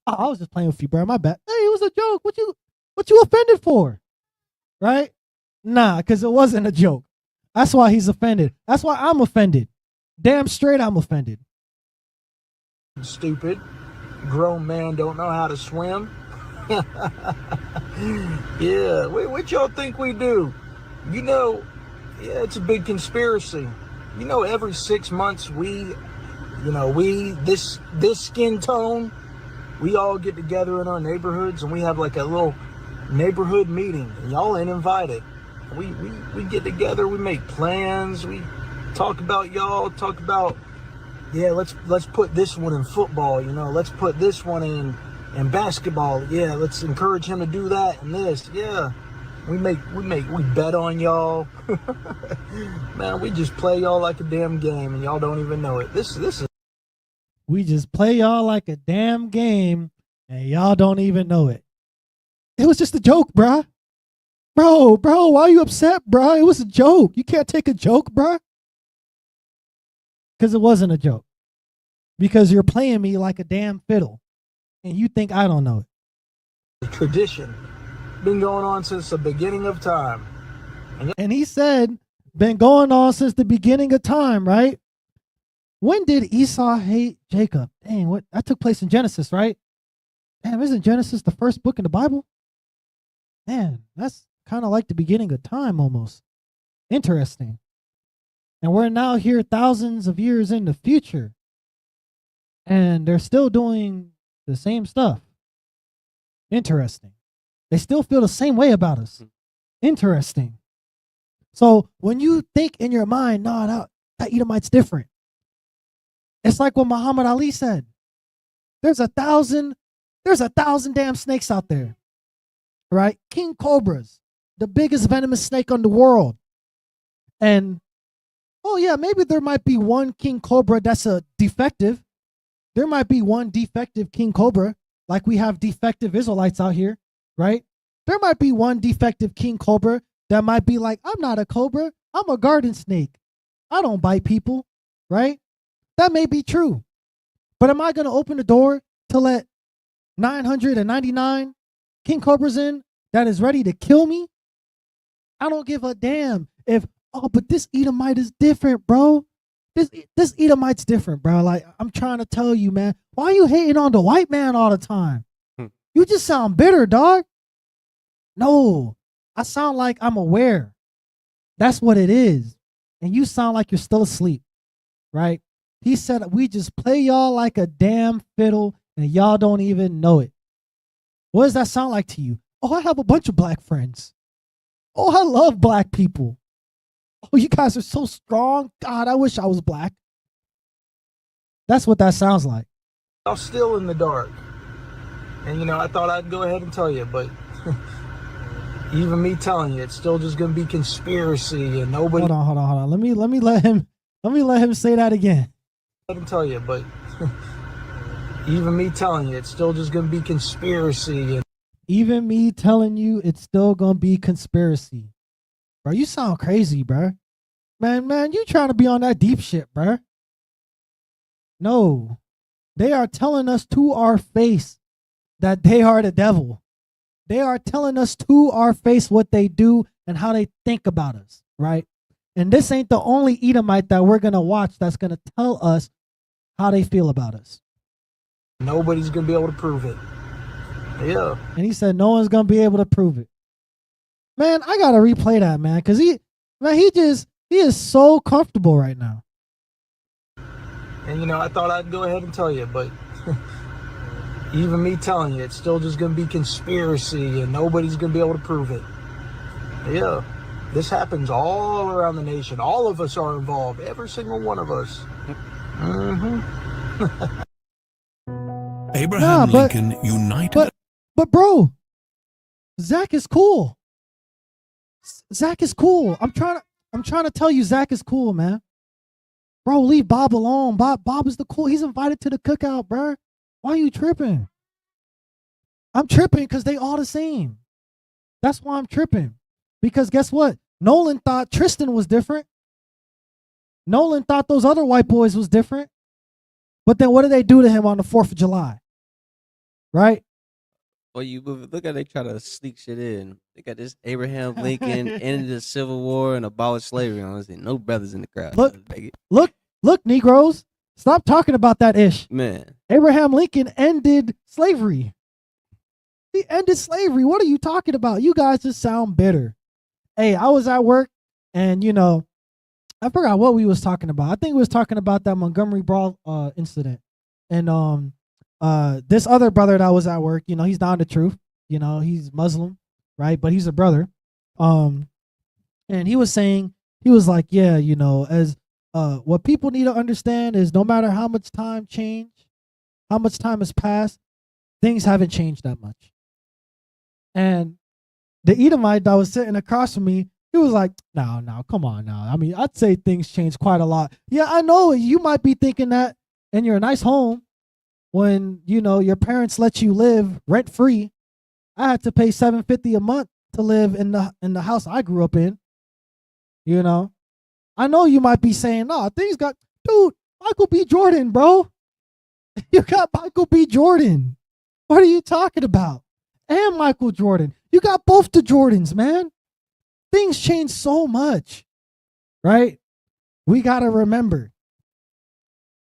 Oh, I was just playing with you, bro. My bad. Hey, it was a joke. What you offended for? Right? Nah, because it wasn't a joke. That's why he's offended. That's why I'm offended. Damn straight I'm offended. Stupid. Grown man don't know how to swim. Yeah, what y'all think we do? You know, yeah, it's a big conspiracy. You know, every 6 months this skin tone, we all get together in our neighborhoods and we have like a little neighborhood meeting, and y'all ain't invited. We get together, we make plans, we talk about y'all, talk about, yeah, let's put this one in football, you know, let's put this one in basketball, yeah, let's encourage him to do that and this, yeah. We bet on y'all. Man, we just play y'all like a damn game and y'all don't even know it. This is. We just play y'all like a damn game and y'all don't even know it. It was just a joke, bruh. Bro, why are you upset, bruh? It was a joke. You can't take a joke, bruh. Because it wasn't a joke. Because you're playing me like a damn fiddle. And you think I don't know it. Tradition. Been going on since the beginning of time. And he said, been going on since the beginning of time, right? When did Esau hate Jacob? Dang, what that took place in Genesis, right? Damn, isn't Genesis the first book in the Bible? Man, that's kind of like the beginning of time almost. Interesting. And we're now here thousands of years in the future. And they're still doing the same stuff. Interesting. They still feel the same way about us. Interesting. So when you think in your mind, no, that Edomite's different. It's like what Muhammad Ali said. There's a thousand damn snakes out there. Right? King cobras, the biggest venomous snake on the world. And Oh yeah, maybe there might be one king cobra that's a defective. There might be one defective king cobra, like we have defective Israelites out here, right? There might be one defective king cobra that might be like, I'm not a cobra, I'm a garden snake. I don't bite people, right? That may be true. But am I going to open the door to let 999 king cobras in that is ready to kill me? I don't give a damn if, oh, but this Edomite is different, bro. This Edomite's different, bro. Like, I'm trying to tell you, man. Why are you hating on the white man all the time? You just sound bitter, dog. No, I sound like I'm aware. That's what it is. And you sound like you're still asleep, right? He said, we just play y'all like a damn fiddle and y'all don't even know it. What does that sound like to you? Oh, I have a bunch of black friends. Oh, I love black people. Oh, you guys are so strong. God, I wish I was black. That's what that sounds like. I'm still in the dark. And, I thought I'd go ahead and tell you, but even me telling you, it's still just going to be conspiracy and nobody. Hold on. Let me let him say that again. I can tell you, but even me telling you, it's still just going to be conspiracy. And even me telling you, it's still going to be conspiracy. Bro, you sound crazy, bro. Man, you trying to be on that deep shit, bro. No. They are telling us to our face that they are the devil. They are telling us to our face what they do and how they think about us, right? And this ain't the only Edomite that we're going to watch that's going to tell us how they feel about us. Nobody's going to be able to prove it. Yeah. And he said no one's going to be able to prove it. Man, I got to replay that, man, because he is so comfortable right now. And, I thought I'd go ahead and tell you, but even me telling you, it's still just going to be conspiracy and nobody's going to be able to prove it. Yeah. This happens all around the nation. All of us are involved. Every single one of us. Abraham Lincoln united. But bro, Zach is cool. Zach is cool. I'm trying to tell you, Zach is cool, man. Bro, leave Bob alone. Bob is the cool. He's invited to the cookout, bro. Why are you tripping? I'm tripping because they all the same. That's why I'm tripping. Because guess what? Nolan thought Tristan was different. Nolan thought those other white boys was different. But then what did they do to him on the 4th of July? Right? Well, you look at they try to sneak shit in. They got this Abraham Lincoln ended the Civil War and abolished slavery. Honestly, no brothers in the crowd. Look, Negroes, stop talking about that ish. Man, Abraham Lincoln ended slavery. He ended slavery. What are you talking about? You guys just sound bitter. Hey, I was at work, and I forgot what we was talking about. I think we was talking about that Montgomery Brawl incident, and this other brother that was at work, he's down the truth. He's Muslim, right? But he's a brother. And he was saying, he was like, yeah, as what people need to understand is no matter how much time has passed, things haven't changed that much. And the Edomite that was sitting across from me, he was like, no, come on now. I mean, I'd say things changed quite a lot. Yeah, I know you might be thinking that in your nice home when, your parents let you live rent free. I had to pay $750 a month to live in the house I grew up in. I know you might be saying, no, dude, Michael B. Jordan, bro. You got Michael B. Jordan. What are you talking about? And Michael Jordan. You got both the Jordans, man. Things change so much, right? We got to remember,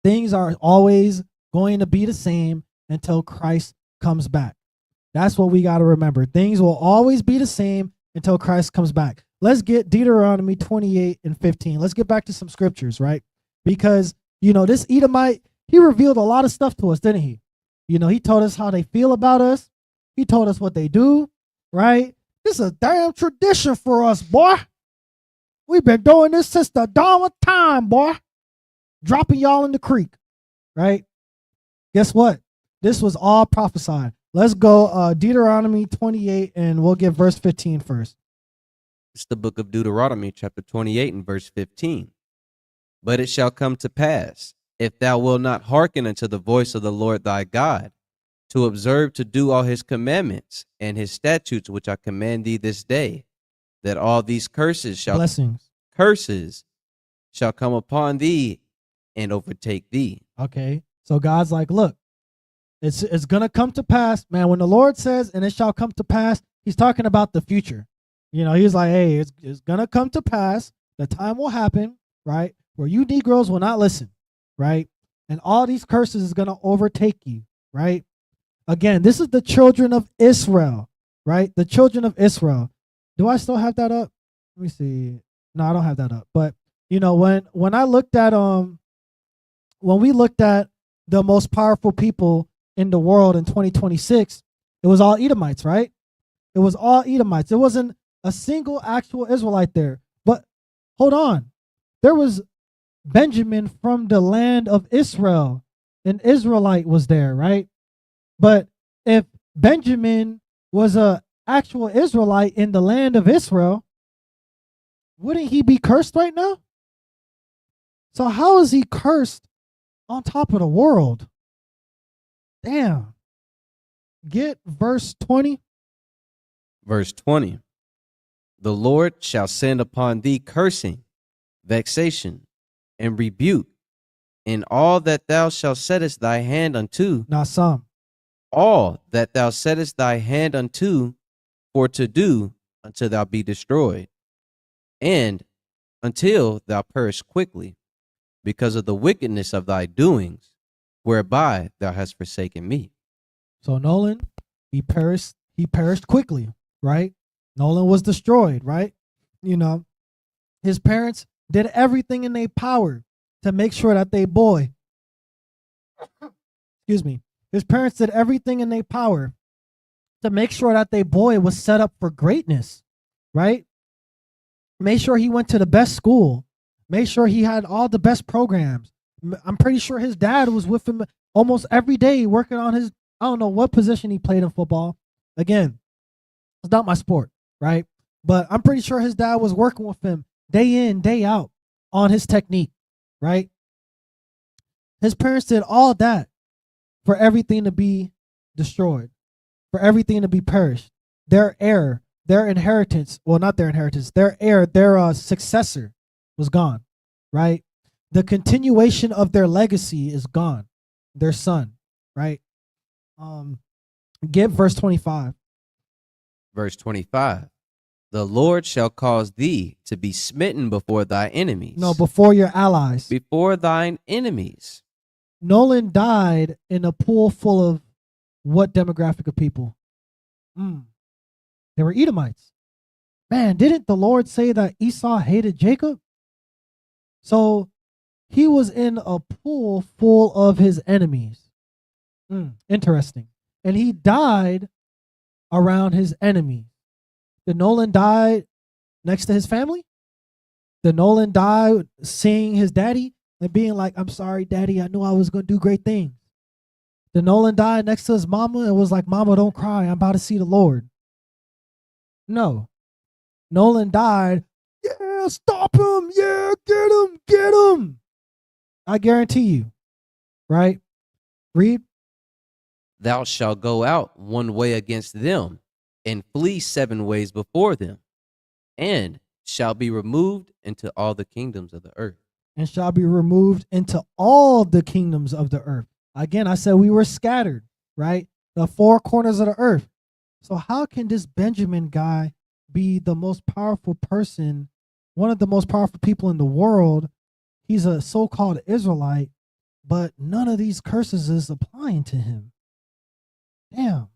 things are always going to be the same until Christ comes back. That's what we got to remember. Things will always be the same until Christ comes back. Let's get Deuteronomy 28 and 15. Let's get back to some scriptures, right? Because, this Edomite, he revealed a lot of stuff to us, didn't he? He told us how they feel about us. He told us what they do, right? This is a damn tradition for us, boy. We've been doing this since the dawn of time, boy. Dropping y'all in the creek, right? Guess what? This was all prophesied. Let's go Deuteronomy 28, and we'll get verse 15 first. It's the book of Deuteronomy, chapter 28 and verse 15. But it shall come to pass, if thou wilt not hearken unto the voice of the Lord thy God, to observe to do all his commandments and his statutes which I command thee this day, that all these curses shall come upon thee and overtake thee. Okay. So God's like, look, it's gonna come to pass, man. When the Lord says, and it shall come to pass, he's talking about the future. You know, he's like, hey, it's gonna come to pass. The time will happen, right? Where you Negroes will not listen, right? And all these curses is gonna overtake you, right? Again, this is the children of Israel, right? The children of Israel. Do I still have that up? Let me see. No, I don't have that up. But you know, when I looked at when we looked at the most powerful people in the world in 2026, it was all Edomites, right? It was all Edomites. There wasn't a single actual Israelite there. But hold on. There was Benjamin from the land of Israel. An Israelite was there, right? But if Benjamin was a actual Israelite in the land of Israel, wouldn't he be cursed right now? So how is he cursed on top of the world? Damn. Get verse 20. Verse 20. The Lord shall send upon thee cursing, vexation, and rebuke, in all that thou shalt settest thy hand unto. Not some. All that thou settest thy hand unto for to do until thou be destroyed, and until thou perish quickly, because of the wickedness of thy doings, whereby thou hast forsaken me. So Nolan, he perished quickly, right? Nolan was destroyed, right? You know, his parents did everything in their power to make sure that they boy, excuse me, his parents did everything in their power to make sure that their boy was set up for greatness, right? Made sure he went to the best school, made sure he had all the best programs. I'm pretty sure his dad was with him almost every day working on his, I don't know what position he played in football. Again, it's not my sport, right? But I'm pretty sure his dad was working with him day in, day out on his technique, right? His parents did all that for everything to be destroyed, for everything to be perished. Their heir, their inheritance, well, not their inheritance, their heir, their successor was gone, right? The continuation of their legacy is gone, their son, right? Get verse 25. Verse 25. The Lord shall cause thee to be smitten before thy enemies. No, before your allies. Before thine enemies. Nolan died in a pool full of what demographic of people? They were Edomites. Man, didn't the Lord say that Esau hated Jacob? So he was in a pool full of his enemies. Interesting. And he died around his enemies. Did Nolan die next to his family? Did Nolan die seeing his daddy and being like, I'm sorry, daddy, I knew I was going to do great things? Did Nolan die next to his mama and was like, mama, don't cry, I'm about to see the Lord? No. Nolan died, yeah, stop him, yeah, get him. I guarantee you, right? Read. Thou shalt go out one way against them, and flee 7 ways before them, and shall be removed into all the kingdoms of the earth. And shall be removed into all the kingdoms of the earth. Again, I said we were scattered, right? The 4 corners of the earth. So how can this Benjamin guy be the most powerful person, one of the most powerful people in the world? He's a so-called Israelite, but none of these curses is applying to him. Damn.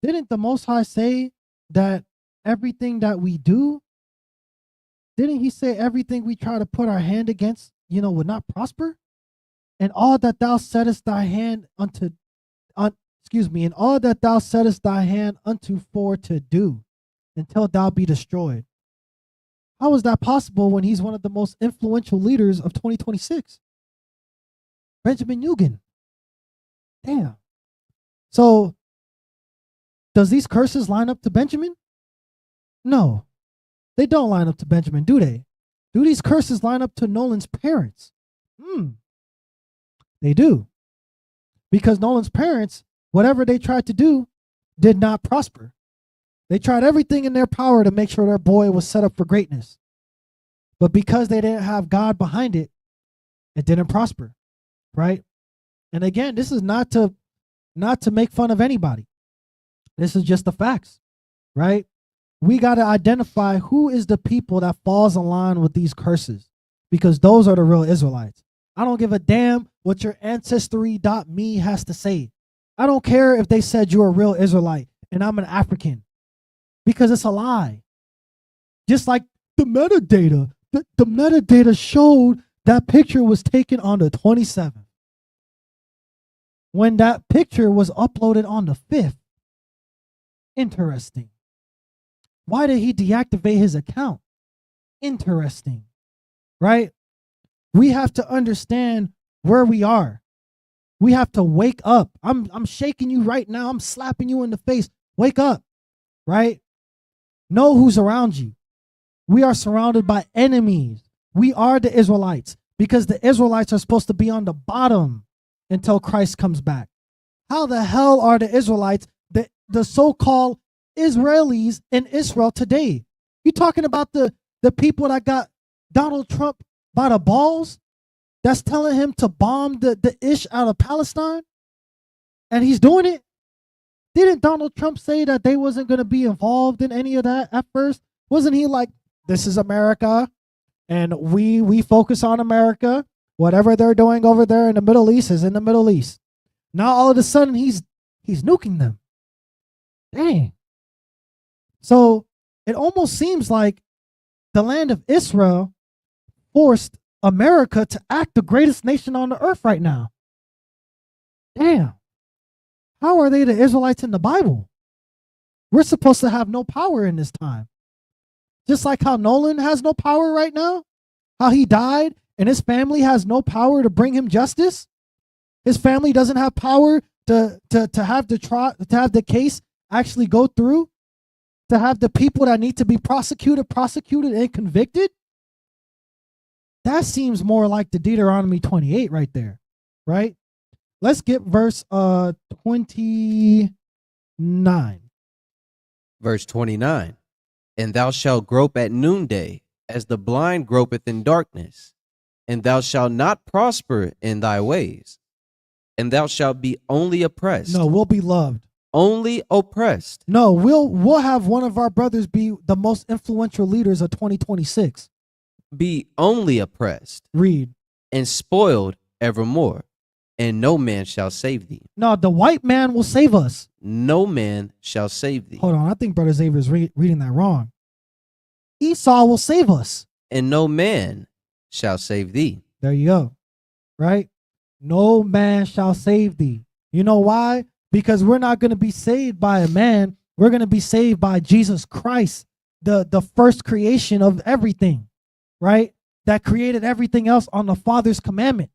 Didn't the Most High say that everything that we do, didn't he say everything we try to put our hand against, would not prosper? And all that thou settest thy hand unto, and all that thou settest thy hand unto for to do, until thou be destroyed. How is that possible when he's one of the most influential leaders of 2026? Benjamin Eugen. Damn. So, does these curses line up to Benjamin? No, they don't line up to Benjamin, do they? Do these curses line up to Nolan's parents? They do. Because Nolan's parents, whatever they tried to do, did not prosper. They tried everything in their power to make sure their boy was set up for greatness. But because they didn't have God behind it, it didn't prosper, right? And again, this is not to make fun of anybody. This is just the facts, right? We got to identify who is the people that falls in line with these curses, because those are the real Israelites. I don't give a damn what your ancestry.me has to say. I don't care if they said you're a real Israelite and I'm an African, because it's a lie. Just like the metadata, the metadata showed that picture was taken on the 27th. When that picture was uploaded on the 5th. Interesting. Why did he deactivate his account? Interesting. Right? We have to understand where we are. We have to wake up. I'm shaking you right now. I'm slapping you in the face. Wake up. Right? Know who's around you. We are surrounded by enemies. We are the Israelites, because the Israelites are supposed to be on the bottom until Christ comes back. How the hell are the Israelites, the so-called Israelis in Israel today? You talking about the people that got Donald Trump by the balls, that's telling him to bomb the ish out of Palestine? And he's doing it? Didn't Donald Trump say that they wasn't going to be involved in any of that at first? Wasn't he like, this is America, and we focus on America. Whatever they're doing over there in the Middle East is in the Middle East. Now all of a sudden he's nuking them. Dang. So it almost seems like the land of Israel forced America to act the greatest nation on the earth right now. Damn. How are they the Israelites in the Bible? We're supposed to have no power in this time. Just like how Nolan has no power right now, how he died and his family has no power to bring him justice. His family doesn't have power to have the case actually go through, to have the people that need to be prosecuted and convicted. That seems more like the Deuteronomy 28 right there, right? Let's get verse 29. Verse 29. And thou shalt grope at noonday, as the blind gropeth in darkness, and thou shalt not prosper in thy ways, and thou shalt be only oppressed. No, we'll be loved. Only oppressed. No, we'll have one of our brothers be the most influential leaders of 2026. Be only oppressed. Read. And spoiled evermore, and no man shall save thee. No, the white man will save us. No man shall save thee. Hold on, I think Brother Xavier is reading that wrong. Esau will save us. And no man shall save thee. There you go. Right? No man shall save thee. You know why? Because we're not going to be saved by a man. We're going to be saved by Jesus Christ, the first creation of everything, right? That created everything else on the Father's commandment.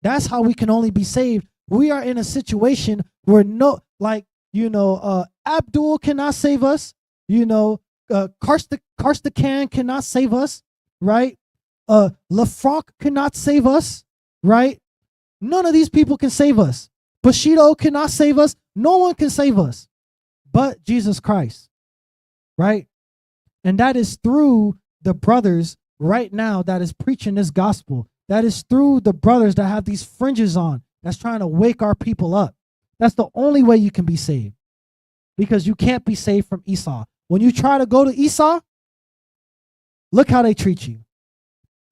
That's how we can only be saved. We are in a situation where Abdul cannot save us. Karstakan cannot save us, right? Lafrock cannot save us, right? None of these people can save us. Bushido cannot save us. No one can save us but Jesus Christ, right? And that is through the brothers right now that is preaching this gospel. That is through the brothers that have these fringes on, that's trying to wake our people up. That's the only way you can be saved, because you can't be saved from Esau. When you try to go to Esau, look how they treat you.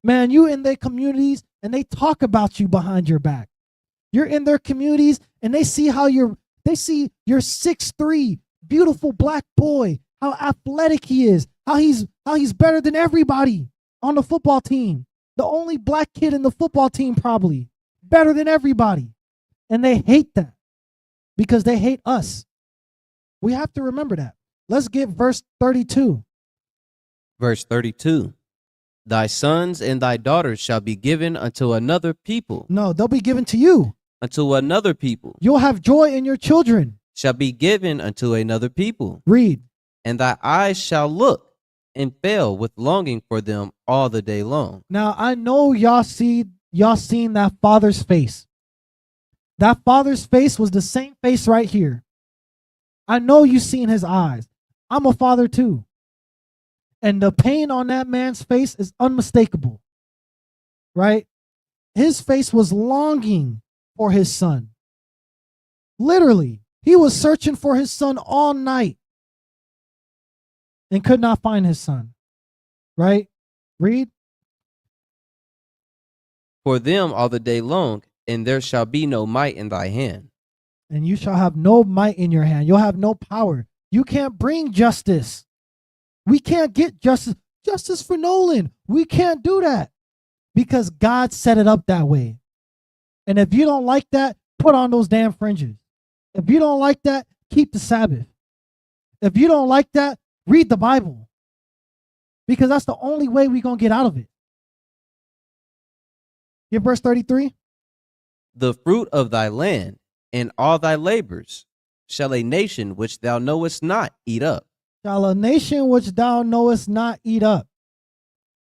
Man, you in their communities and they talk about you behind your back. You're in their communities and they see your 6'3", beautiful black boy, how athletic he is, how he's better than everybody on the football team. The only black kid in the football team, probably better than everybody. And they hate that because they hate us. We have to remember that. Let's get verse 32. Verse 32. Thy sons and thy daughters shall be given unto another people. No, they'll be given to you. Unto another people. You'll have joy in your children. Shall be given unto another people. Read. And thy eyes shall look, and fell with longing for them all the day long. Now I know y'all seen that father's face. That father's face was the same face right here. I know you seen his eyes. I'm a father too. And the pain on that man's face is unmistakable. Right? His face was longing for his son. Literally, he was searching for his son all night and could not find his son. Right? Read. For them all the day long, and there shall be no might in thy hand. And you shall have no might in your hand. You'll have no power. You can't bring justice. We can't get justice. Justice for Nolan. We can't do that because God set it up that way. And if you don't like that, put on those damn fringes. If you don't like that, keep the Sabbath. If you don't like that, read the Bible. Because that's the only way we're going to get out of it. Get verse 33. The fruit of thy land and all thy labors shall a nation which thou knowest not eat up. Shall a nation which thou knowest not eat up.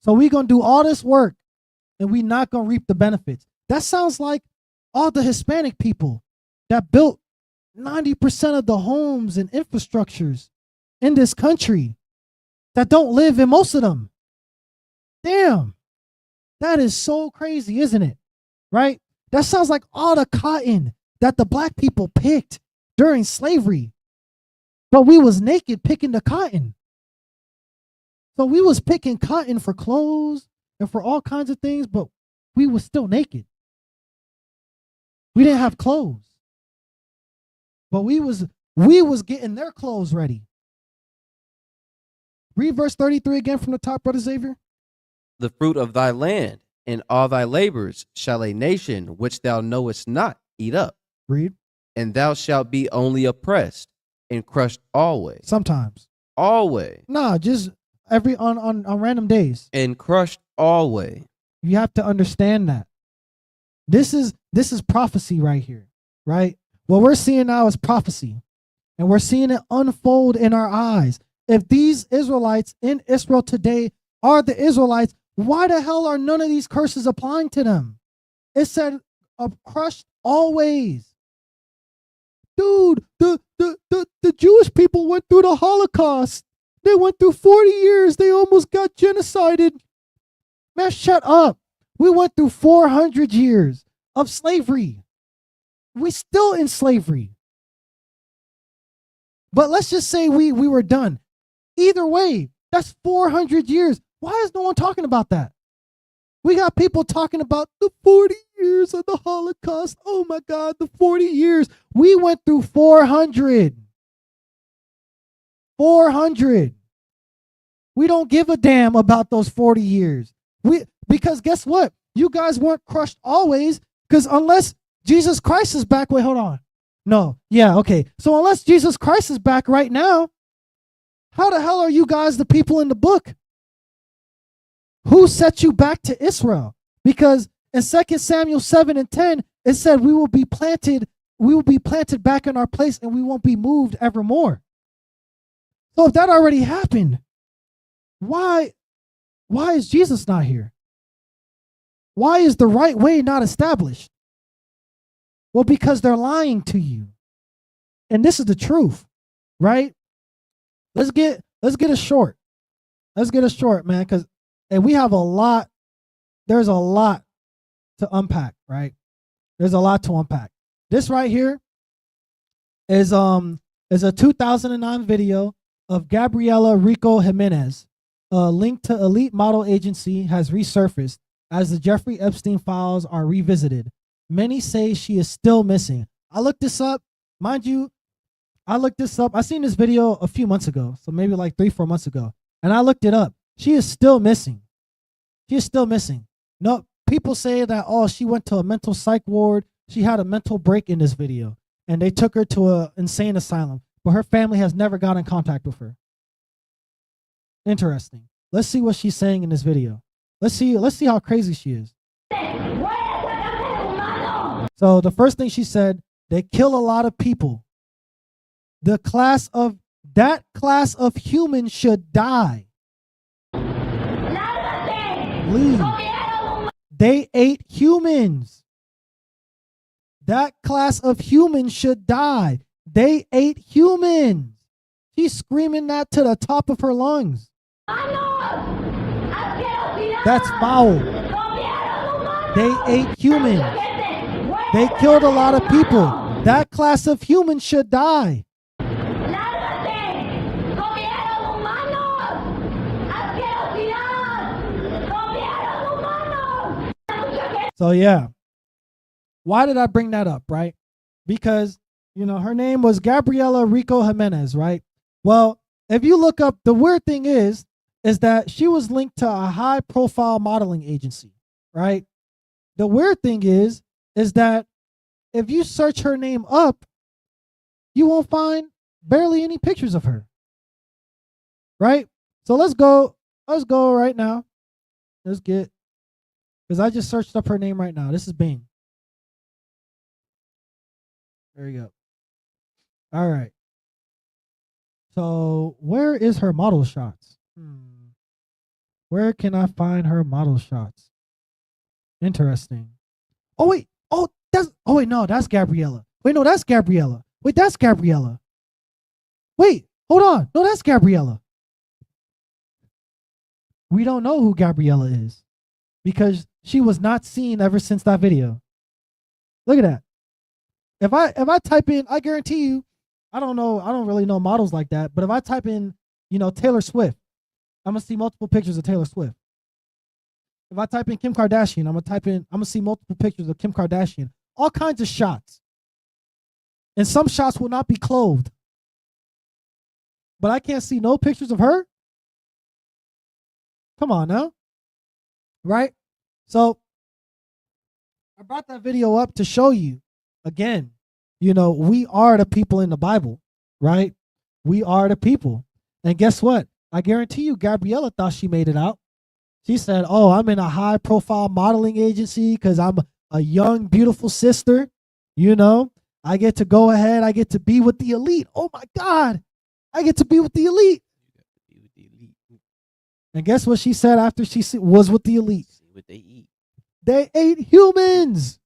So we're going to do all this work and we're not going to reap the benefits. That sounds like all the Hispanic people that built 90% of the homes and infrastructures in this country that don't live in most of them. Damn. That is so crazy, isn't it? Right? That sounds like all the cotton that the black people picked during slavery. But we was naked picking the cotton. So we was picking cotton for clothes and for all kinds of things, but we was still naked. We didn't have clothes. But we was getting their clothes ready. Read verse 33 again from the top, Brother Xavier. The fruit of thy land and all thy labors shall a nation which thou knowest not eat up. Read. And thou shalt be only oppressed and crushed always. Sometimes. Always. Nah, just every on random days. And crushed always. You have to understand that. This is prophecy right here, right? What we're seeing now is prophecy. And we're seeing it unfold in our eyes. If these Israelites in Israel today are the Israelites, why the hell are none of these curses applying to them? It said crushed always. Dude, the Jewish people went through the Holocaust. They went through 40 years. They almost got genocided. Man, shut up. We went through 400 years of slavery. We still in slavery. But let's just say we were done. Either way, that's 400 years. Why is no one talking about that? We got people talking about the 40 years of the Holocaust. Oh my God, the 40 years. We went through 400. 400. We don't give a damn about those 40 years. Because guess what? You guys weren't crushed always, because unless Jesus Christ is back, wait, hold on. No, yeah, okay. So unless Jesus Christ is back right now, how the hell are you guys the people in the book? Who set you back to Israel? Because in 2 Samuel 7 and 10, it said we will be planted back in our place and we won't be moved evermore. So if that already happened, why is Jesus not here? Why is the right way not established? Well, because they're lying to you. And this is the truth, right? Let's get a short. Let's get a short, man, and we have there's a lot to unpack, right? There's a lot to unpack. This right here is a 2009 video of Gabriela Rico Jimenez. A link to Elite Model Agency has resurfaced as the Jeffrey Epstein files are revisited. Many say she is still missing. I looked this up. Mind you, I seen this video a few months ago, so maybe like 3-4 months ago. And I looked it up. She is still missing. She is still missing. No, people say that, oh, she went to a mental psych ward. She had a mental break in this video. And they took her to an insane asylum. But her family has never got in contact with her. Interesting. Let's see what she's saying in this video. Let's see how crazy she is. So the first thing she said, they kill a lot of people. That class of humans should die. Leave. They ate humans. That class of humans should die. They ate humans. She's screaming that to the top of her lungs. That's foul. They ate humans. They killed a lot of people. That class of humans should die. So yeah. Why did I bring that up, right? Because, her name was Gabriela Rico Jimenez, right? Well, if you look up, the weird thing is that she was linked to a high profile modeling agency, right? The weird thing is that if you search her name up, you won't find barely any pictures of her, right? So let's go right now. Because I just searched up her name right now. This is Bing. There you go. All right. So where is her model shots? Where can I find her model shots? Interesting. Oh wait. No, that's Gabriella. Wait, no, that's Gabriella. Wait, that's Gabriella. Wait, hold on. No, that's Gabriella. We don't know who Gabriella is because she was not seen ever since that video. Look at that. If I type in, I guarantee you, I don't really know models like that, but if I type in, Taylor Swift, I'm gonna see multiple pictures of Taylor Swift. If I type in Kim Kardashian, I'm gonna see multiple pictures of Kim Kardashian. All kinds of shots. And some shots will not be clothed. But I can't see no pictures of her. Come on now. Right? So I brought that video up to show you again, we are the people in the Bible, right? We are the people. And guess what? I guarantee you Gabriella thought she made it out. She said, "Oh, I'm in a high profile modeling agency because I'm a young, beautiful sister. I get to go ahead. I get to be with the elite. Oh my God. I get to be with the elite." And guess what she said after she was with the elite? See what they eat. They ate humans.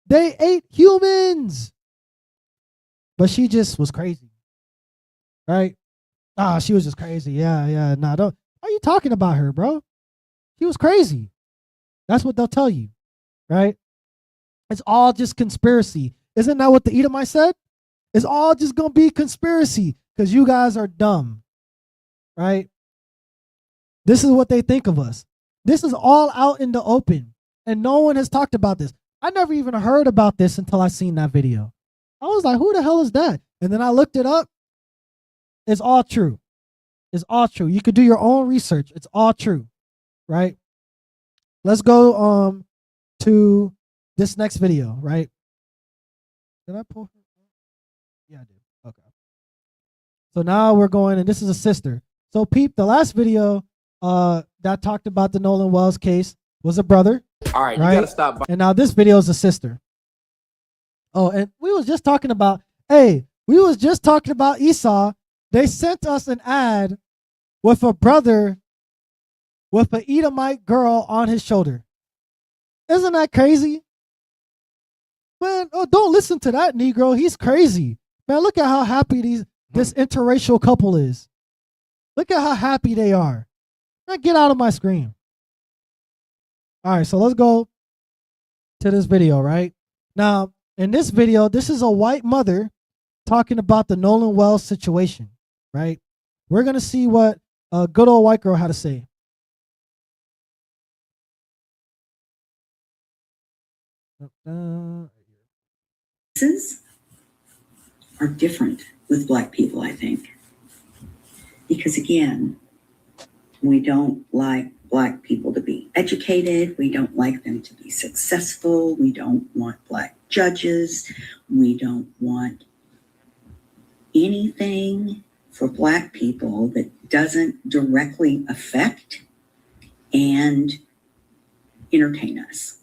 They ate humans. But she just was crazy. Right? She was just crazy. Yeah. Nah, don't. Why are you talking about her, bro? She was crazy. That's what they'll tell you. Right? It's all just conspiracy. Isn't that what the Edomite said? It's all just going to be conspiracy because you guys are dumb. Right? This is what they think of us. This is all out in the open. And no one has talked about this. I never even heard about this until I seen that video. I was like, who the hell is that? And then I looked it up. It's all true. It's all true. You could do your own research. It's all true. Right? Let's go to this next video, right? Did I pull her? Yeah, I did. Okay. So now we're going, and this is a sister. So peep, the last video that talked about the Nolan Wells case was a brother. All right, right? you gotta stop. And now this video is a sister. Oh, and we was just talking about Esau. They sent us an ad with a brother with an Edomite girl on his shoulder. Isn't that crazy? Man, don't listen to that Negro. He's crazy. Man, look at how happy this interracial couple is. Look at how happy they are. Now get out of my screen. All right, so let's go to this video, right? Now, in this video, this is a white mother talking about the Nolan Wells situation, right? We're going to see what a good old white girl had to say. Are different with Black people, I think. Because again, we don't like Black people to be educated. We don't like them to be successful. We don't want Black judges. We don't want anything for Black people that doesn't directly affect and entertain us.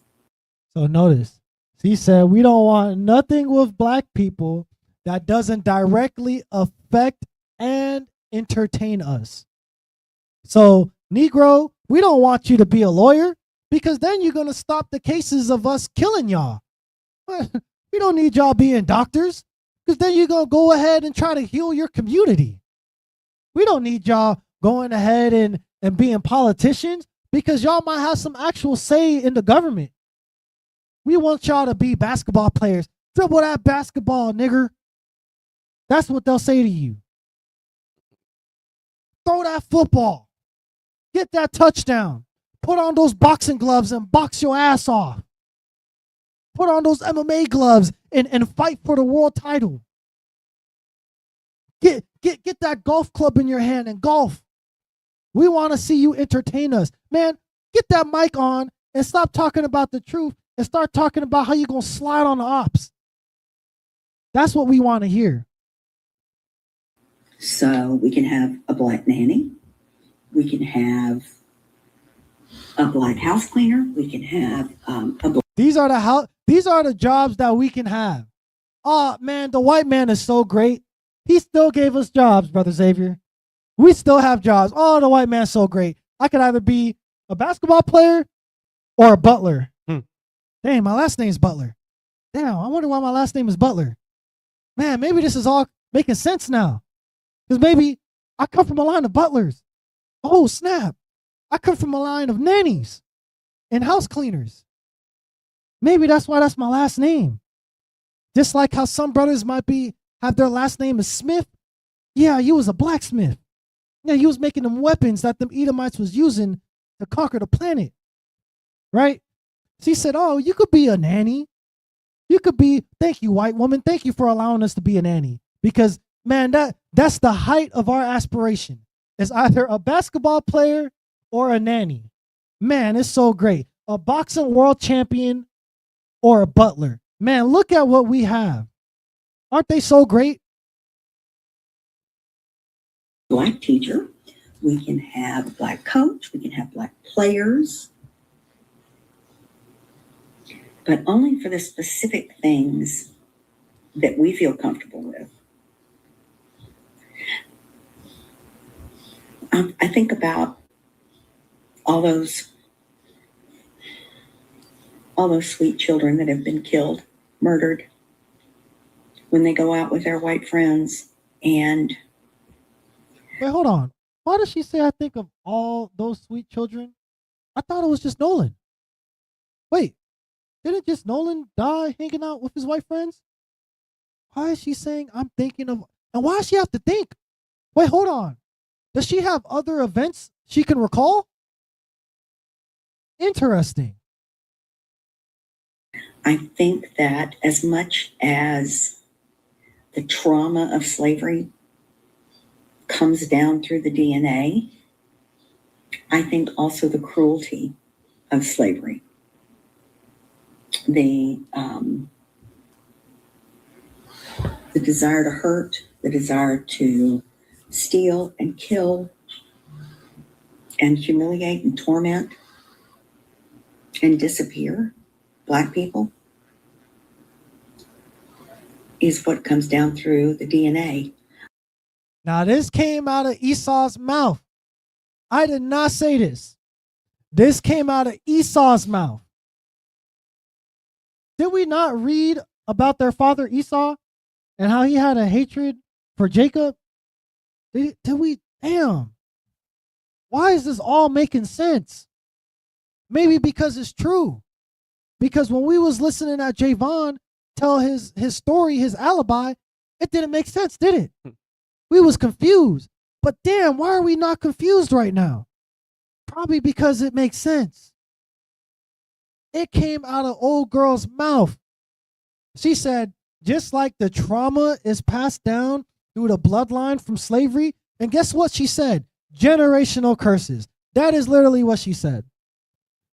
So notice, she said, we don't want nothing with Black people that doesn't directly affect and entertain us. So Negro, we don't want you to be a lawyer because then you're going to stop the cases of us killing y'all. We don't need y'all being doctors because then you're going to go ahead and try to heal your community. We don't need y'all going ahead and being politicians because y'all might have some actual say in the government. We want y'all to be basketball players. Dribble that basketball, nigger. That's what they'll say to you. Throw that football. Get that touchdown. Put on those boxing gloves and box your ass off. Put on those MMA gloves and fight for the world title. Get that golf club in your hand and golf. We want to see you entertain us. Man, get that mic on and stop talking about the truth and start talking about how you're going to slide on the ops. That's what we want to hear. So we can have a black nanny. We can have a black house cleaner. We can have a black. These are the jobs that we can have. Oh man, the white man is so great. He still gave us jobs, Brother Xavier. We still have jobs. Oh, the white man's so great. I could either be a basketball player or a butler. Dang, my last name is Butler. Damn, I wonder why my last name is Butler. Man, maybe this is all making sense now. Because maybe I come from a line of butlers. Oh, snap. I come from a line of nannies and house cleaners. Maybe that's why that's my last name. Just like how some brothers might have their last name is Smith. Yeah, you was a blacksmith. Yeah, you was making them weapons that them Edomites was using to conquer the planet. Right? She said, oh, you could be a nanny. You could be, thank you, white woman. Thank you for allowing us to be a nanny. Because, man, that's the height of our aspiration. It's either a basketball player or a nanny. Man, it's so great. A boxing world champion or a butler. Man, look at what we have. Aren't they so great? Black teacher. We can have a black coach. We can have black players. But only for the specific things that we feel comfortable with. I think about all those sweet children that have been killed, murdered, when they go out with their white friends and... Wait, hold on. Why does she say I think of all those sweet children? I thought it was just Nolan. Wait, didn't just Nolan die hanging out with his white friends? Why is she saying I'm thinking of... And why does she have to think? Wait, hold on. Does she have other events she can recall? Interesting. I think that as much as the trauma of slavery comes down through the DNA, I think also the cruelty of slavery. The desire to hurt, the desire to steal and kill and humiliate and torment and disappear Black people is what comes down through the DNA. Now, this came out of Esau's mouth. I did not say this. This came out of Esau's mouth. Did we not read about their father Esau and how he had a hatred for Jacob? Did we? Damn. Why is this all making sense? Maybe because it's true. Because when we was listening at Javon tell his story, his alibi, it didn't make sense, did it? We was confused. But damn, why are we not confused right now? Probably because it makes sense. It came out of old girl's mouth. She said, just like the trauma is passed down through the bloodline from slavery, and guess what she said? Generational curses. That is literally what she said.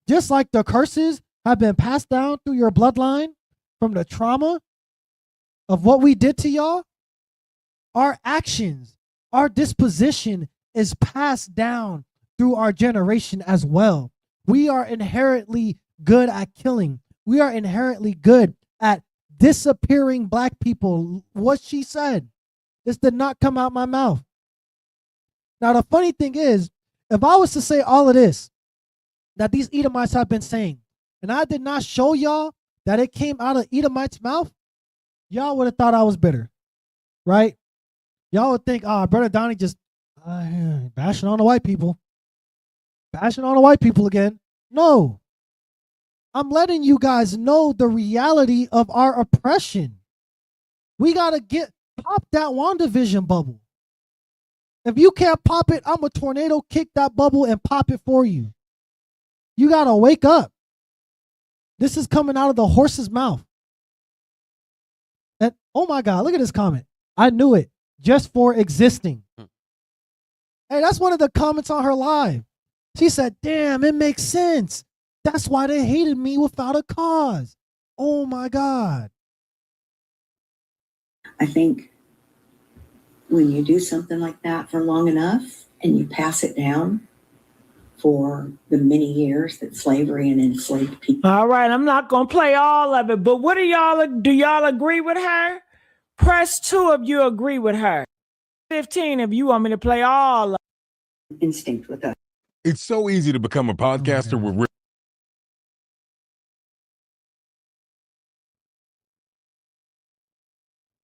Just like the curses have been passed down through your bloodline from the trauma of what we did to y'all, our actions, our disposition is passed down through our generation as well. We are inherently good at killing. We are inherently good at disappearing Black people. What she said, this did not come out my mouth. Now, the funny thing is, If I was to say all of this that these Edomites have been saying, and I did not show y'all that it came out of Edomites' mouth, y'all would have thought I was bitter, right? Y'all would think, Brother Donnie just bashing on the white people. Bashing on the white people again. No. I'm letting you guys know the reality of our oppression. We got to pop that WandaVision bubble. If you can't pop it, I'm a tornado kick that bubble and pop it for you. You got to wake up. This is coming out of the horse's mouth. And oh my God, look at this comment. I knew it just for existing. Hey, that's one of the comments on her live. She said, damn, it makes sense. That's why they hated me without a cause. Oh my God. I think when you do something like that for long enough and you pass it down for the many years that slavery and enslaved people. All right, I'm not going to play all of it, but what do y'all agree with her? Press 2 if you agree with her. 15 if you want me to play all of it. Instinct with us. It's so easy to become a podcaster with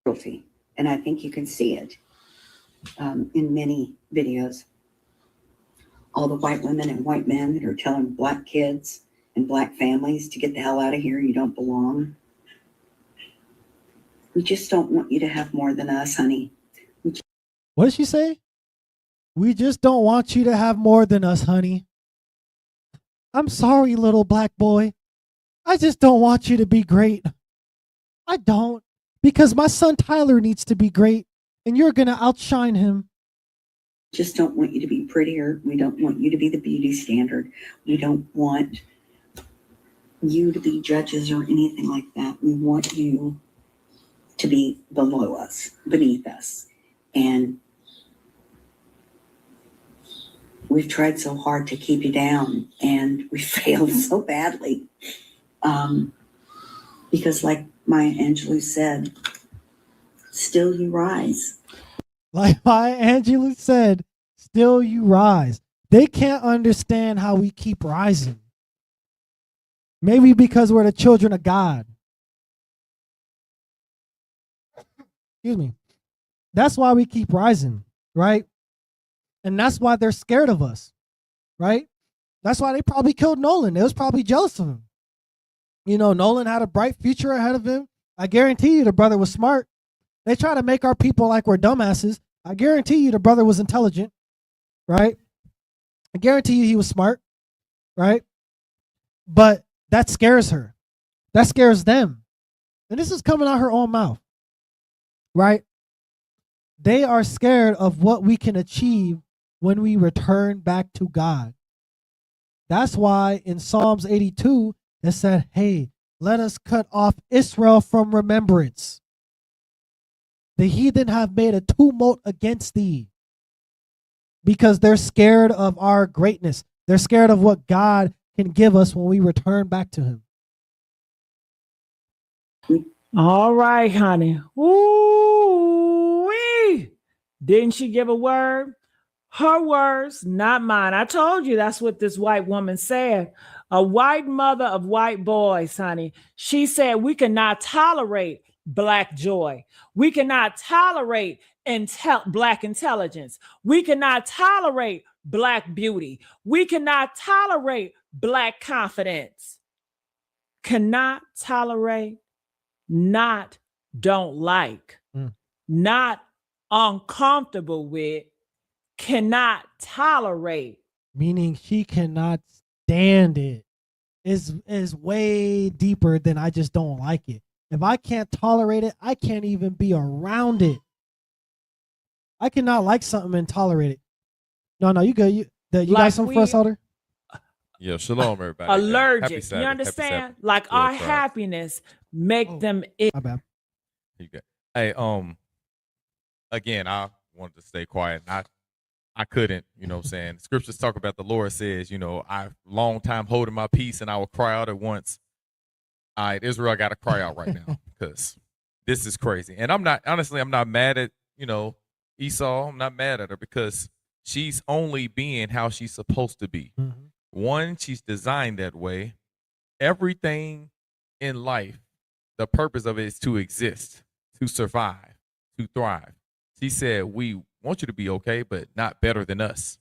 Cruelty. And I think you can see it in many videos. All the white women and white men that are telling black kids and black families to get the hell out of here, you don't belong. We just don't want you to have more than us, honey. What did she say? We just don't want you to have more than us, honey. I'm sorry, little black boy. I just don't want you to be great. I don't. Because my son Tyler needs to be great, and you're going to outshine him. Just don't want you to be prettier. We don't want you to be the beauty standard. We don't want you to be judges or anything like that. We want you to be below us, beneath us. And we've tried so hard to keep you down, and we failed so badly. Because like Maya Angelou said, still you rise. Like Maya Angelou said, still you rise. They can't understand how we keep rising. Maybe because we're the children of God. Excuse me. That's why we keep rising, right? And that's why they're scared of us, right? That's why they probably killed Nolan. They was probably jealous of him. You know, Nolan had a bright future ahead of him. I guarantee you the brother was smart. They try to make our people like we're dumbasses. I guarantee you the brother was intelligent, right? I guarantee you he was smart, right? But that scares her. That scares them. And this is coming out her own mouth, right? They are scared of what we can achieve when we return back to God. That's why in Psalms 82, it said, hey, let us cut off Israel from remembrance. The heathen have made a tumult against thee because they're scared of our greatness. They're scared of what God can give us when we return back to him. All right, honey. Ooh-wee. Didn't she give a word? Her words, not mine. I told you that's what this white woman said. A white mother of white boys, honey. She said we cannot tolerate black joy. We cannot tolerate black intelligence. We cannot tolerate black beauty. We cannot tolerate black confidence. Cannot tolerate, not don't like, not uncomfortable with, cannot tolerate. Meaning she cannot stand it. Is way deeper than I just don't like it. If I can't tolerate it, I can't even be around it. I cannot like something and tolerate it. No, you good. You got something for us, Elder? Yeah, shalom, everybody. Allergic. Happy You Sabbath. understand? Like our happiness make them ill. My bad. You good. Hey, again, I wanted to stay quiet. I couldn't, you know what I'm saying? Scriptures talk about the Lord says, you know, I long time holding my peace and I will cry out at once. All right, Israel, I got to cry out right now because this is crazy. And I'm not, honestly, I'm not mad at, you know, Esau. I'm not mad at her because she's only being how she's supposed to be. One, she's designed that way. Everything in life, the purpose of it is to exist, to survive, to thrive. She said, we want you to be okay, but not better than us.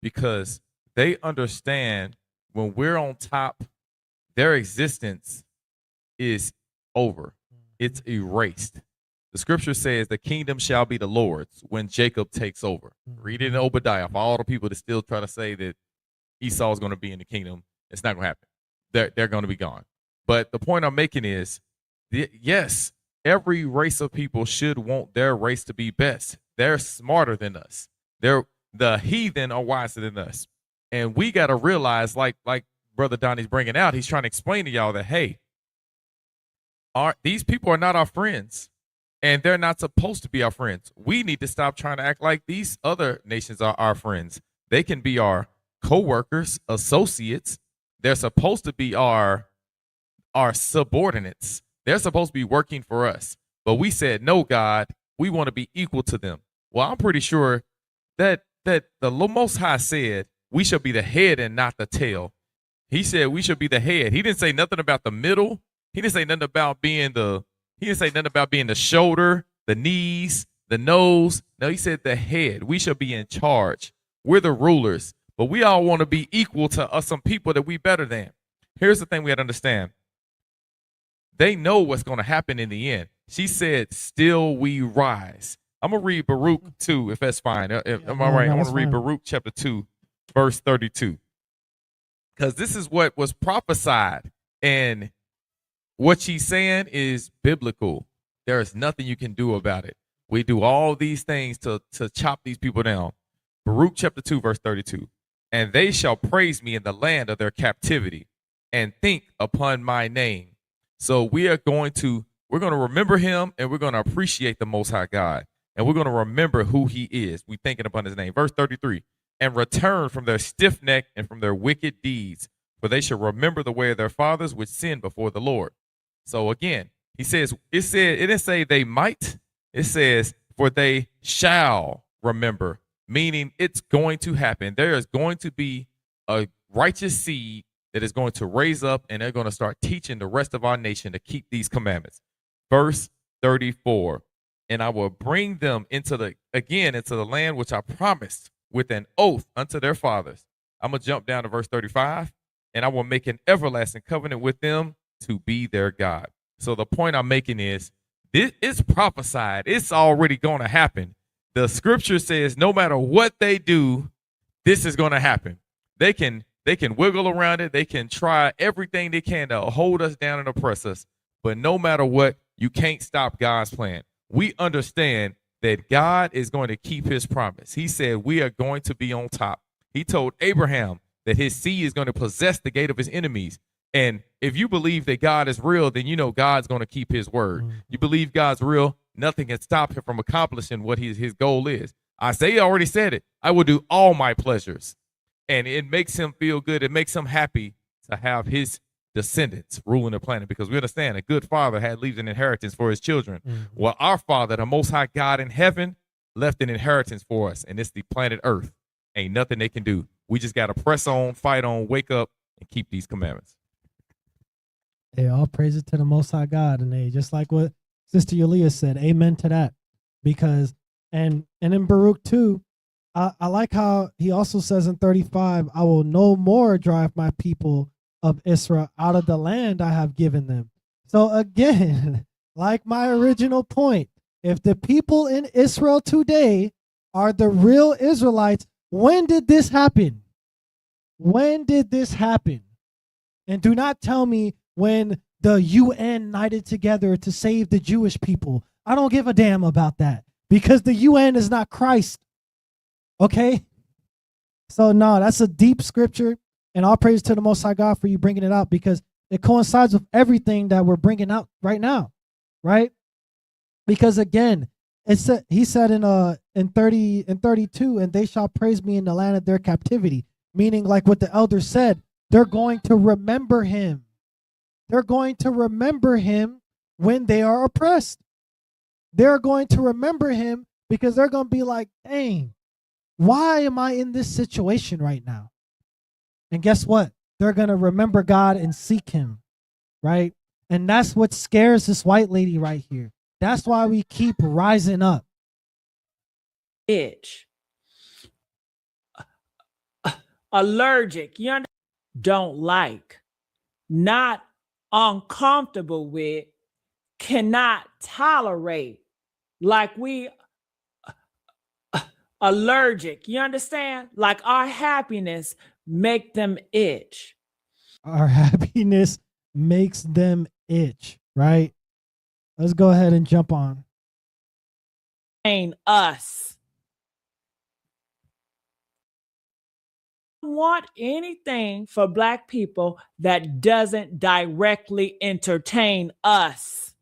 Because they understand when we're on top, their existence is over. It's erased. The scripture says the kingdom shall be the Lord's when Jacob takes over. Read it in Obadiah. For all the people that still try to say that Esau is going to be in the kingdom, it's not going to happen. They're going to be gone. But the point I'm making is, yes, every race of people should want their race to be best. They're smarter than us. The heathen are wiser than us. And we got to realize, like Brother Donnie's bringing out, he's trying to explain to y'all that, hey, these people are not our friends, and they're not supposed to be our friends. We need to stop trying to act like these other nations are our friends. They can be our co-workers, associates. They're supposed to be our subordinates. They're supposed to be working for us. But we said, no, God, we want to be equal to them. Well, I'm pretty sure that the Most High said we should be the head and not the tail. He said we should be the head. He didn't say nothing about the middle. He didn't say nothing about being the shoulder, the knees, the nose. No, he said the head. We should be in charge. We're the rulers, but we all want to be equal to us, some people that we better than. Here's the thing we have to understand. They know what's going to happen in the end. She said, still we rise. I'm going to read Baruch 2, if that's fine. Am I right? I want to read Baruch chapter 2, verse 32. Because this is what was prophesied. And what she's saying is biblical. There is nothing you can do about it. We do all these things to chop these people down. Baruch chapter 2, verse 32. And they shall praise me in the land of their captivity and think upon my name. So we're going to remember him, and we're going to appreciate the Most High God. And we're going to remember who he is. We thinking upon his name. Verse 33. And return from their stiff neck and from their wicked deeds, for they shall remember the way of their fathers which sinned before the Lord. So again, he says, it didn't say they might. It says, for they shall remember, meaning it's going to happen. There is going to be a righteous seed that is going to raise up, and they're going to start teaching the rest of our nation to keep these commandments. Verse 34. And I will bring them into the land which I promised with an oath unto their fathers. I'm going to jump down to verse 35. And I will make an everlasting covenant with them to be their God. So the point I'm making is, this is prophesied. It's already going to happen. The scripture says no matter what they do, this is going to happen. They can wiggle around it. They can try everything they can to hold us down and oppress us. But no matter what, you can't stop God's plan. We understand that God is going to keep his promise. He said we are going to be on top. He told Abraham that his seed is going to possess the gate of his enemies. And if you believe that God is real, then you know God's going to keep his word. You believe God's real, nothing can stop him from accomplishing what his goal is. Isaiah already said it. I will do all my pleasures. And it makes him feel good. It makes him happy to have his descendants ruling the planet, because we understand a good father leaves an inheritance for his children. Well, our Father, the Most High God in heaven, left an inheritance for us, and it's the planet Earth. Ain't nothing they can do. We just got to press on, fight on, wake up, and keep these commandments. Hey, all praises to the Most High God, and just like what Sister Yulia said, amen to that. Because and in Baruch 2, I like how he also says in 35, I will no more drive my people of Israel out of the land I have given them. So again, like my original point, if the people in Israel today are the real Israelites, when did this happen? When did this happen? And do not tell me when the UN united together to save the Jewish people. I don't give a damn about that, because the UN is not Christ. Okay? So no, that's a deep scripture, and all praise to the Most High God for you bringing it out, because it coincides with everything that we're bringing out right now, right? Because again, he said in 30 and 32, and they shall praise me in the land of their captivity, meaning like what the elders said, they're going to remember him. They're going to remember him when they are oppressed. They're going to remember him because they're going to be like, dang, why am I in this situation right now? And guess what? They're going to remember God and seek him, right? And that's what scares this white lady right here. That's why we keep rising up. Itch. Allergic. You don't like. Not uncomfortable with. Cannot tolerate. Like we allergic. You understand? Like our happiness make them itch. Our happiness makes them itch, right? Let's go ahead and jump on. Ain't us. Want anything for Black people that doesn't directly entertain us.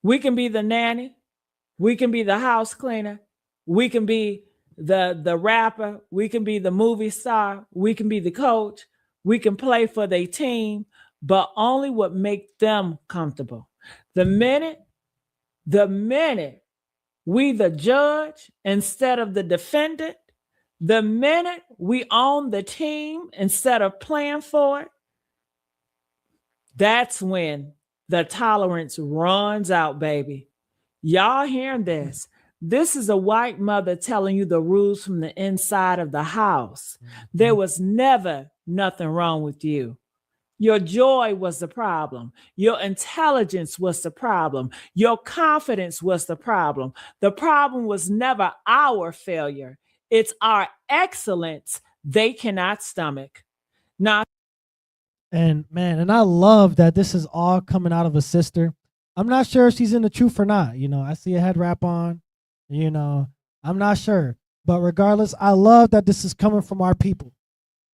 We can be the nanny. We can be the house cleaner. We can be the rapper. We can be the movie star. We can be the coach. We can play for their team, but only what make them comfortable. The minute we the judge instead of the defendant, the minute we own the team instead of playing for it, that's when the tolerance runs out, baby. Y'all hearing this? This is a white mother telling you the rules from the inside of the house. There was never nothing wrong with you. Your joy was the problem. Your intelligence was the problem. Your confidence was the problem. The problem was never our failure. It's our excellence they cannot stomach. Now, And man, and I love that this is all coming out of a sister. I'm not sure if she's in the truth or not. You know, I see a head wrap on, you know, I'm not sure. But regardless, I love that this is coming from our people.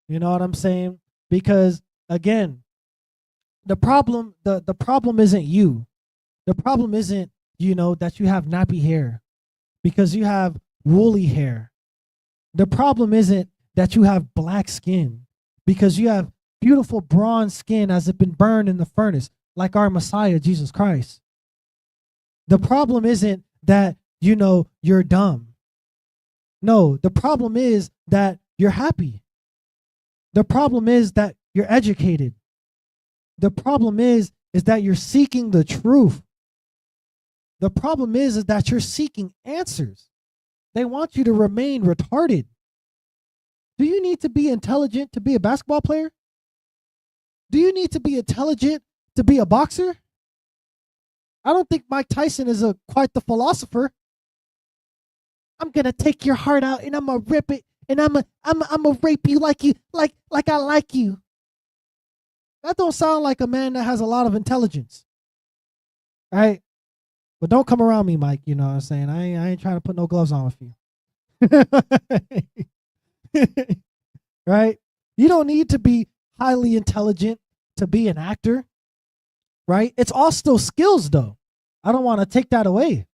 You know what I'm saying? Because again, the problem isn't you. The problem isn't, you know, that you have nappy hair because you have woolly hair. The problem isn't that you have black skin because you have beautiful bronze skin as it been burned in the furnace, like our Messiah, Jesus Christ. The problem isn't that, you know, you're dumb. No, the problem is that you're happy. The problem is that you're educated. The problem is that you're seeking the truth. The problem is that you're seeking answers. They want you to remain retarded. Do you need to be intelligent to be a basketball player? Do you need to be intelligent to be a boxer? I don't think Mike Tyson is quite the philosopher. I'm gonna take your heart out and I'm gonna rip it and I'm gonna rape you like I like you. That don't sound like a man that has a lot of intelligence, right? But don't come around me, Mike. You know what I'm saying? I ain't trying to put no gloves on with you. Right? You don't need to be highly intelligent to be an actor, right? It's all still skills, though. I don't want to take that away.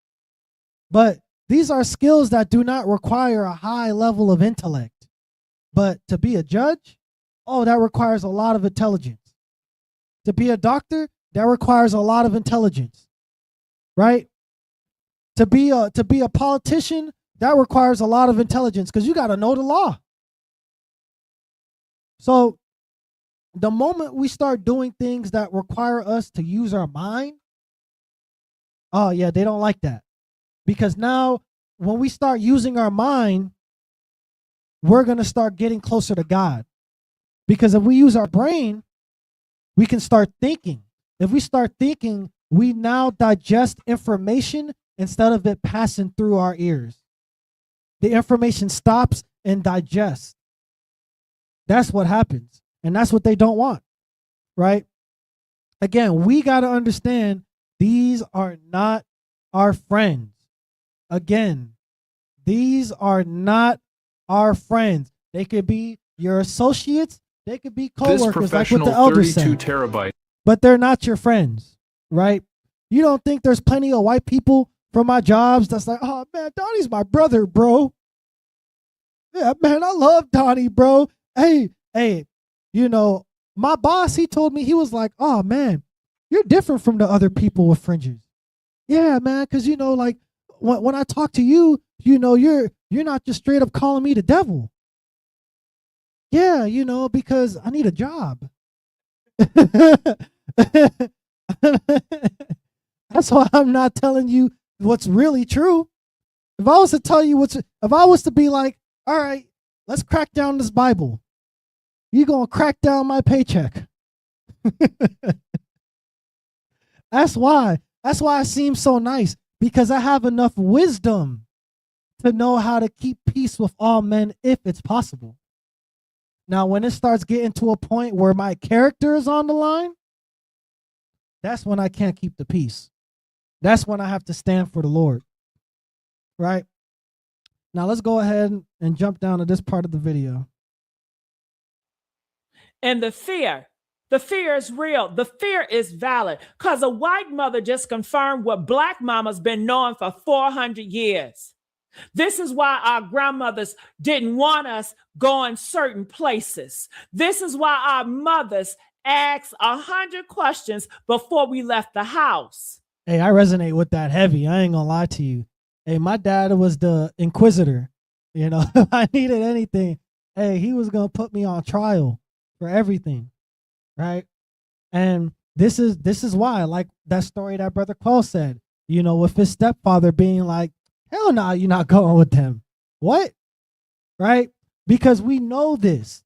But these are skills that do not require a high level of intellect. But to be a judge, oh, that requires a lot of intelligence. To be a doctor, that requires a lot of intelligence, right? To be a politician, that requires a lot of intelligence because you got to know the law. So the moment we start doing things that require us to use our mind, oh yeah, they don't like that. Because now when we start using our mind, we're going to start getting closer to God. Because if we use our brain, we can start thinking. If we start thinking, we now digest information instead of it passing through our ears. The information stops and digests. That's what happens. And that's what they don't want, right? Again, we got to understand these are not our friends. Again, these are not our friends. They could be your associates. They could be coworkers, like what the elder said. Terabyte. But they're not your friends, right? You don't think there's plenty of white people from my jobs that's like, oh man, Donnie's my brother, bro. Yeah, man, I love Donnie, bro. Hey, you know, my boss, he told me, he was like, oh man, you're different from the other people with fringes. Yeah, man, because you know, like when I talk to you, you're not just straight up calling me the devil. Yeah, because I need a job. That's why I'm not telling you what's really true. If I was to tell you if I was to be like, all right, let's crack down this Bible, you gonna crack down my paycheck. That's why. That's why I seem so nice, because I have enough wisdom to know how to keep peace with all men if it's possible. Now, when it starts getting to a point where my character is on the line, that's when I can't keep the peace. That's when I have to stand for the Lord. Right? Now, let's go ahead and jump down to this part of the video. And the fear is real. The fear is valid, because a white mother just confirmed what Black mama's been knowing for 400 years. This is why our grandmothers didn't want us going certain places. This is why our mothers asked 100 questions before we left the house. Hey, I resonate with that heavy. I ain't gonna lie to you. Hey, my dad was the inquisitor. If I needed anything, hey, he was gonna put me on trial for everything, right? And this is why, like that story that Brother Cole said, with his stepfather being like, hell no, you're not going with them. What? Right? Because we know this.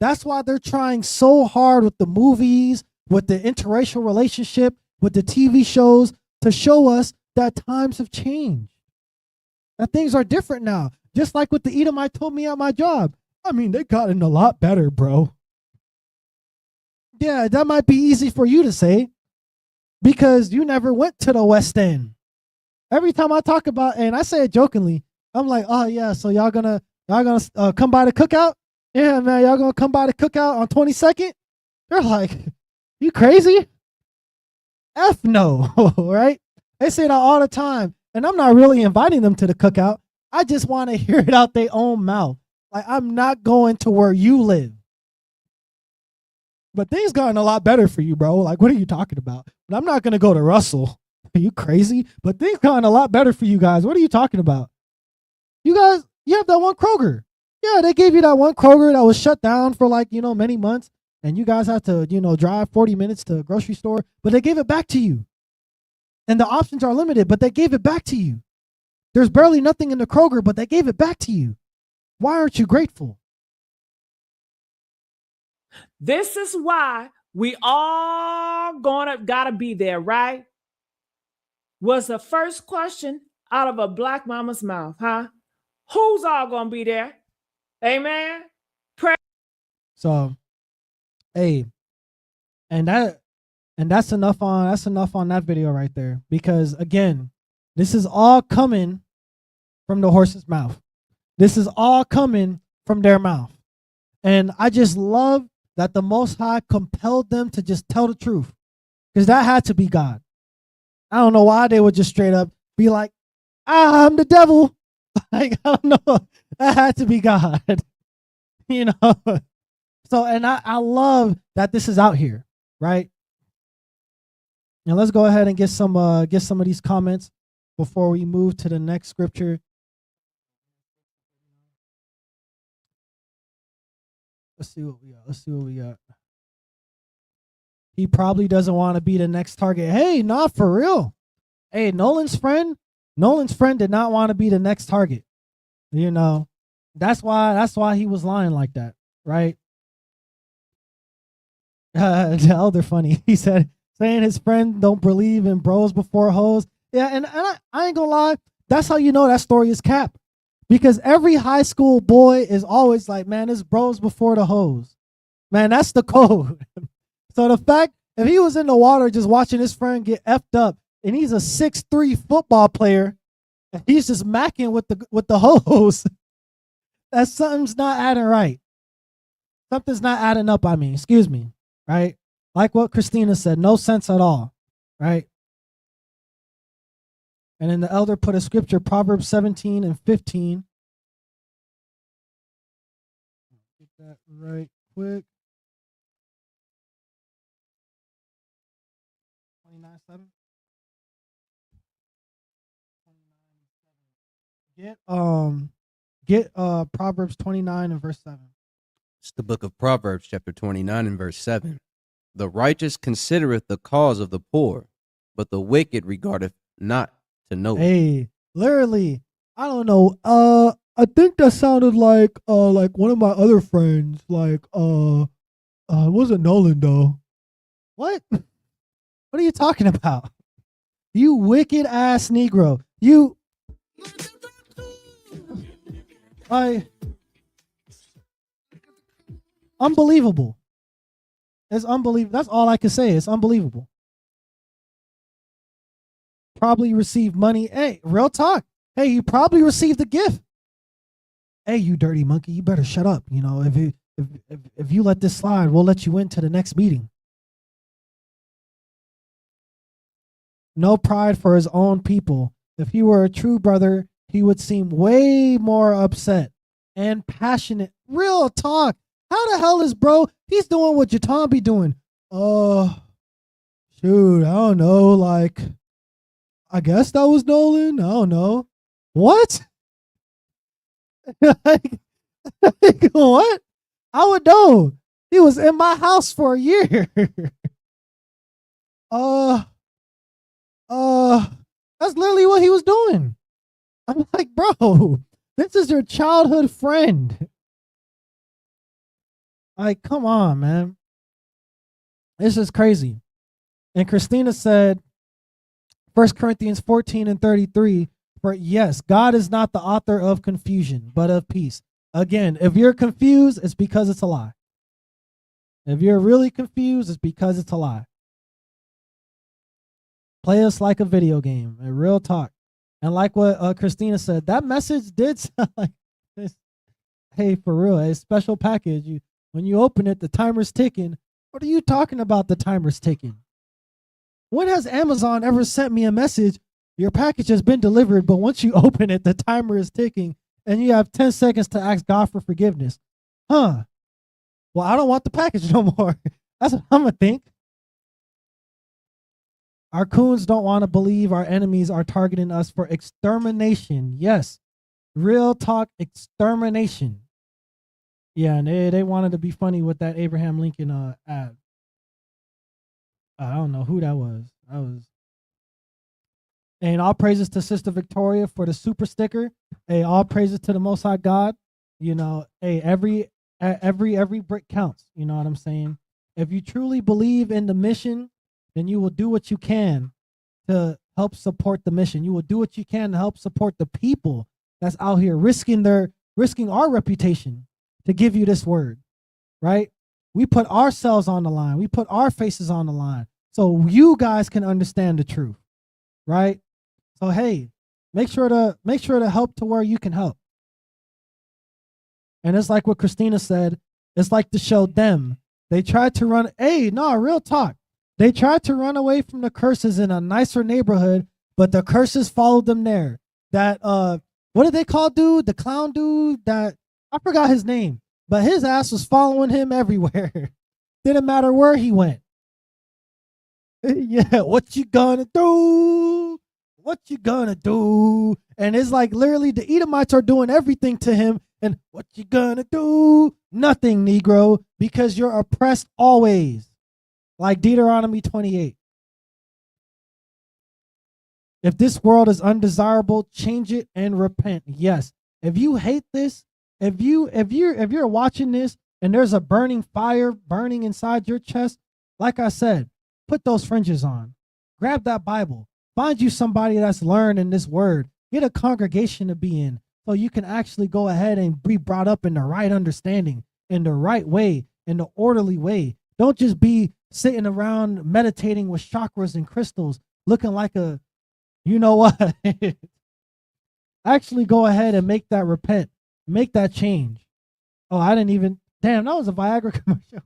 That's why they're trying so hard with the movies, with the interracial relationship, with the TV shows, to show us that times have changed. That things are different now. Just like with the Edomite told me at my job. I mean, they gotten a lot better, bro. Yeah, that might be easy for you to say because you never went to the West End. Every time I talk about, and I say it jokingly, I'm like, oh yeah, so y'all gonna come by the cookout? Yeah, man, y'all gonna come by the cookout on 22nd? They're like, you crazy? F no, right? They say that all the time, and I'm not really inviting them to the cookout. I just want to hear it out their own mouth. Like, I'm not going to where you live. But things gotten a lot better for you, bro. Like, what are you talking about? But I'm not gonna go to Russell. Are you crazy? But things gotten a lot better for you guys. What are you talking about? You guys, you have that one Kroger. Yeah, they gave you that one Kroger that was shut down for like, many months. And you guys had to, drive 40 minutes to a grocery store, but they gave it back to you. And the options are limited, but they gave it back to you. There's barely nothing in the Kroger, but they gave it back to you. Why aren't you grateful? This is why we all gotta be there, right? Was the first question out of a Black mama's mouth, huh? Who's all gonna be there? Amen. Pray. So, hey, and that's enough on that video right there. Because again, this is all coming from the horse's mouth. This is all coming from their mouth. And I just love that the Most High compelled them to just tell the truth. Because that had to be God. I don't know why they would just straight up be like, I'm the devil. Like, I don't know. That had to be God. So, and I love that this is out here, right? Now let's go ahead and get some of these comments before we move to the next scripture. Let's see what we got. He probably doesn't want to be the next target. Hey, not for real. Hey, Nolan's friend did not want to be the next target. That's why he was lying like that, right? The elder funny. He said saying his friend don't believe in bros before hoes. Yeah, and I ain't gonna lie. That's how you know that story is cap. Because every high school boy is always like, man, it's bros before the hoes. Man, that's the code. So the fact, if he was in the water just watching his friend get effed up, and he's a 6'3" football player, and he's just macking with the hoes, that something's not adding right. Something's not adding up, excuse me, right? Like what Christina said, no sense at all, right? And then the elder put a scripture, Proverbs 17 and 15. Get that right quick. 29:7. Get Proverbs 29 and verse 7. It's the book of Proverbs, chapter 29 and verse 7. The righteous considereth the cause of the poor, but the wicked regardeth not to know it. Hey, literally, I don't know. I think that sounded like one of my other friends. It wasn't Nolan though. What? What are you talking about? You wicked ass Negro. You unbelievable. It's unbelievable. That's all I can say. It's unbelievable. Probably received money. Hey, real talk. Hey, you probably received a gift. Hey, you dirty monkey, you better shut up. You know, if you let this slide, we'll let you into the next meeting. No pride for his own people. If he were a true brother, he would seem way more upset and passionate. Real talk. How the hell is bro? He's doing what Jatan be doing. Shoot, I don't know. I guess that was Nolan. I don't know. What? What? I would know. He was in my house for a year. That's literally what he was doing. I'm like, bro, this is your childhood friend. Like, come on, man. This is crazy. And Christina said, 1 Corinthians 14 and 33, for yes, God is not the author of confusion, but of peace. Again, if you're confused, it's because it's a lie. If you're really confused, it's because it's a lie. Play us like a video game, a real talk. And like what Christina said, that message did sound like this. Hey, for real, a special package. When you open it, the timer's ticking. What are you talking about, the timer's ticking? When has Amazon ever sent me a message, your package has been delivered, but once you open it, the timer is ticking, and you have 10 seconds to ask God for forgiveness? Huh. Well, I don't want the package no more. That's what I'm going to think. Our coons don't want to believe our enemies are targeting us for extermination. Yes. Real talk, extermination. Yeah, and they wanted to be funny with that Abraham Lincoln ad. I don't know who that was. And all praises to Sister Victoria for the super sticker. Hey, all praises to the Most High God. You know, hey, every brick counts. You know what I'm saying? If you truly believe in the mission, then you will do what you can to help support the mission. You will do what you can to help support the people that's out here risking our reputation to give you this word, right? We put ourselves on the line. We put our faces on the line so you guys can understand the truth, right? So hey, make sure to help to where you can help. And it's like what Christina said. It's like to show them. They tried to run. Hey, no, real talk. They tried to run away from the curses in a nicer neighborhood, but the curses followed them there. That what did they call dude? The clown dude that I forgot his name, but his ass was following him everywhere. Didn't matter where he went. Yeah, what you gonna do? What you gonna do? And it's like literally the Edomites are doing everything to him. And what you gonna do? Nothing, Negro, because you're oppressed always. Like Deuteronomy 28. If this world is undesirable, change it and repent. Yes. If you hate this, if you're watching this and there's a burning fire burning inside your chest, like I said, put those fringes on. Grab that Bible. Find you somebody that's learned in this word. Get a congregation to be in so you can actually go ahead and be brought up in the right understanding, in the right way, in the orderly way. Don't just be sitting around meditating with chakras and crystals looking like a, you know what? Actually go ahead and make that repent. Make that change. Oh, I didn't even, damn, that was a Viagra commercial.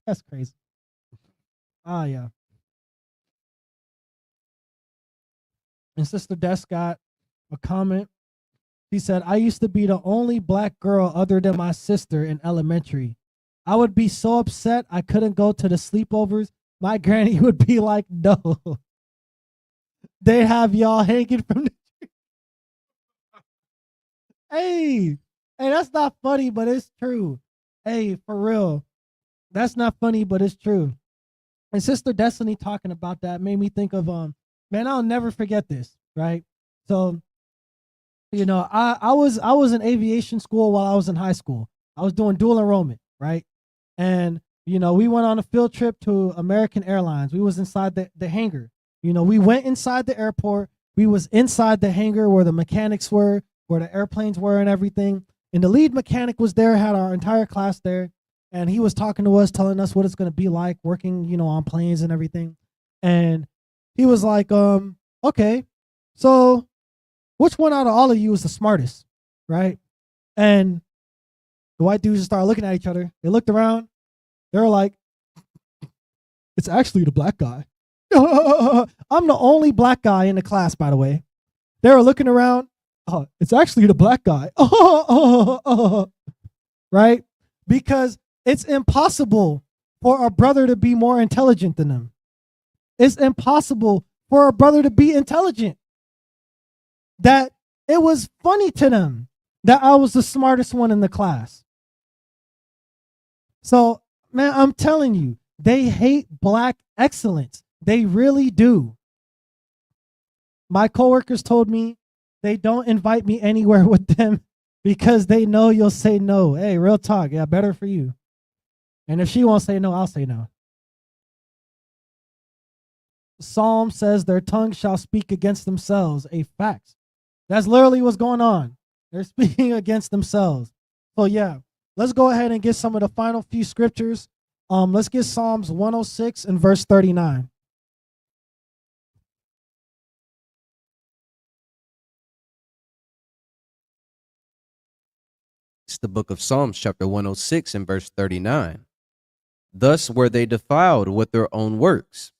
That's crazy. Ah, yeah. And Sister Des got a comment. She said, I used to be the only black girl other than my sister in elementary. I would be so upset I couldn't go to the sleepovers. My granny would be like, no. They have y'all hanging from the tree. Hey, that's not funny, but it's true. Hey, for real. That's not funny, but it's true. And Sister Destiny talking about that made me think of man, I'll never forget this, right? So, I was in aviation school while I was in high school. I was doing dual enrollment, right? And we went on a field trip to American Airlines. We was inside the hangar. We went inside the airport. We was inside the hangar where the mechanics were, where the airplanes were and everything. And the lead mechanic was there, had our entire class there. And he was talking to us, telling us what it's going to be like working, on planes and everything. And he was like, okay, so which one out of all of you is the smartest, right? And the white dudes just started looking at each other. They looked around. They were like, it's actually the black guy. I'm the only black guy in the class, by the way. They were looking around. It's actually the black guy. Right? Because it's impossible for a brother to be more intelligent than them. It's impossible for a brother to be intelligent. That it was funny to them that I was the smartest one in the class. So, man, I'm telling you, they hate black excellence. They really do. My coworkers told me they don't invite me anywhere with them because they know you'll say no. Hey, real talk. Yeah, better for you. And if she won't say no, I'll say no. Psalm says their tongue shall speak against themselves. A fact. That's literally what's going on. They're speaking against themselves. So yeah, let's go ahead and get some of the final few scriptures. Let's get Psalms 106 and verse 39. It's the book of Psalms, chapter 106 and verse 39. Thus were they defiled with their own works,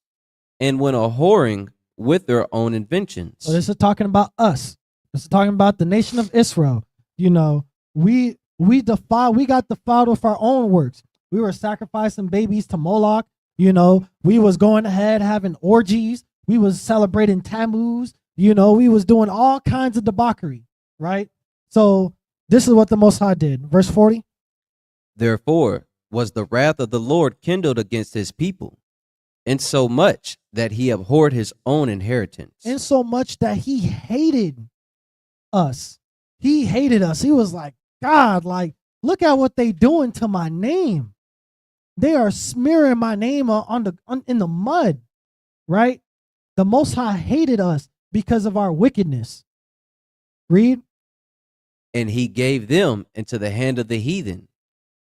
and went a whoring with their own inventions. So this is talking about us. This is talking about the nation of Israel. We got defiled with our own works. We were sacrificing babies to Moloch. We was going ahead having orgies. We was celebrating Tammuz. We was doing all kinds of debauchery, right? So this is what the Most High did. Verse 40. Therefore was the wrath of the Lord kindled against his people, insomuch that he abhorred his own inheritance. Insomuch that he hated us. He hated us. He was like, God, look at what they doing to my name. They are smearing my name in the mud, right? The Most High hated us because of our wickedness. Read. And he gave them into the hand of the heathen,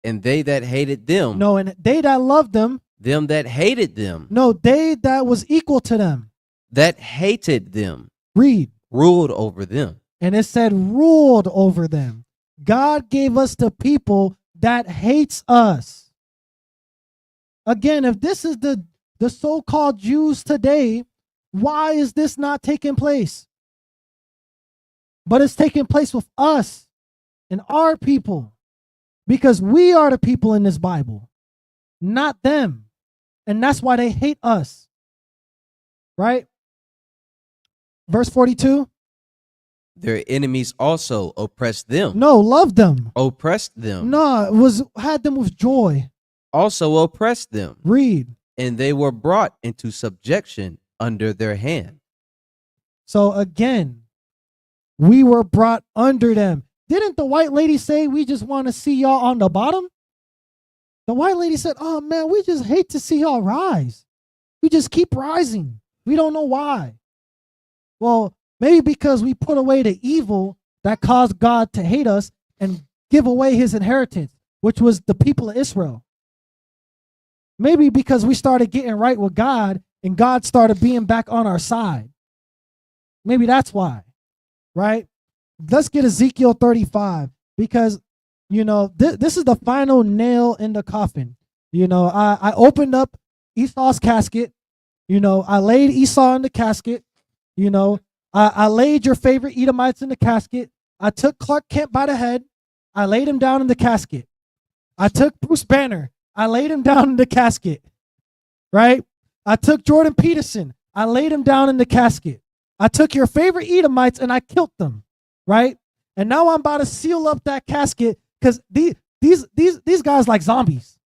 and they that hated them. No, and they that loved them. Them that hated them. No, they that was equal to them. That hated them. Read. Ruled over them. And it said ruled over them. God gave us the people that hates us. Again, if this is the so-called Jews today, why is this not taking place? But it's taking place with us and our people, because we are the people in this Bible, not them. And that's why they hate us. Right? Verse 42. Their enemies also oppressed them. No, loved them. Oppressed them. No, had them with joy. Also oppressed them. Read. And they were brought into subjection under their hand. So again, we were brought under them. Didn't the white lady say we just want to see y'all on the bottom? The white lady said, oh man, we just hate to see y'all rise. We just keep rising. We don't know why. Well, maybe because we put away the evil that caused God to hate us and give away his inheritance, which was the people of Israel. Maybe because we started getting right with God and God started being back on our side. Maybe that's why, right? Let's get Ezekiel 35 because, this is the final nail in the coffin. I opened up Esau's casket. I laid Esau in the casket. I laid your favorite Edomites in the casket. I took Clark Kent by the head. I laid him down in the casket. I took Bruce Banner. I laid him down in the casket, right? I took Jordan Peterson. I laid him down in the casket. I took your favorite Edomites and I killed them, right? And now I'm about to seal up that casket because these guys like zombies.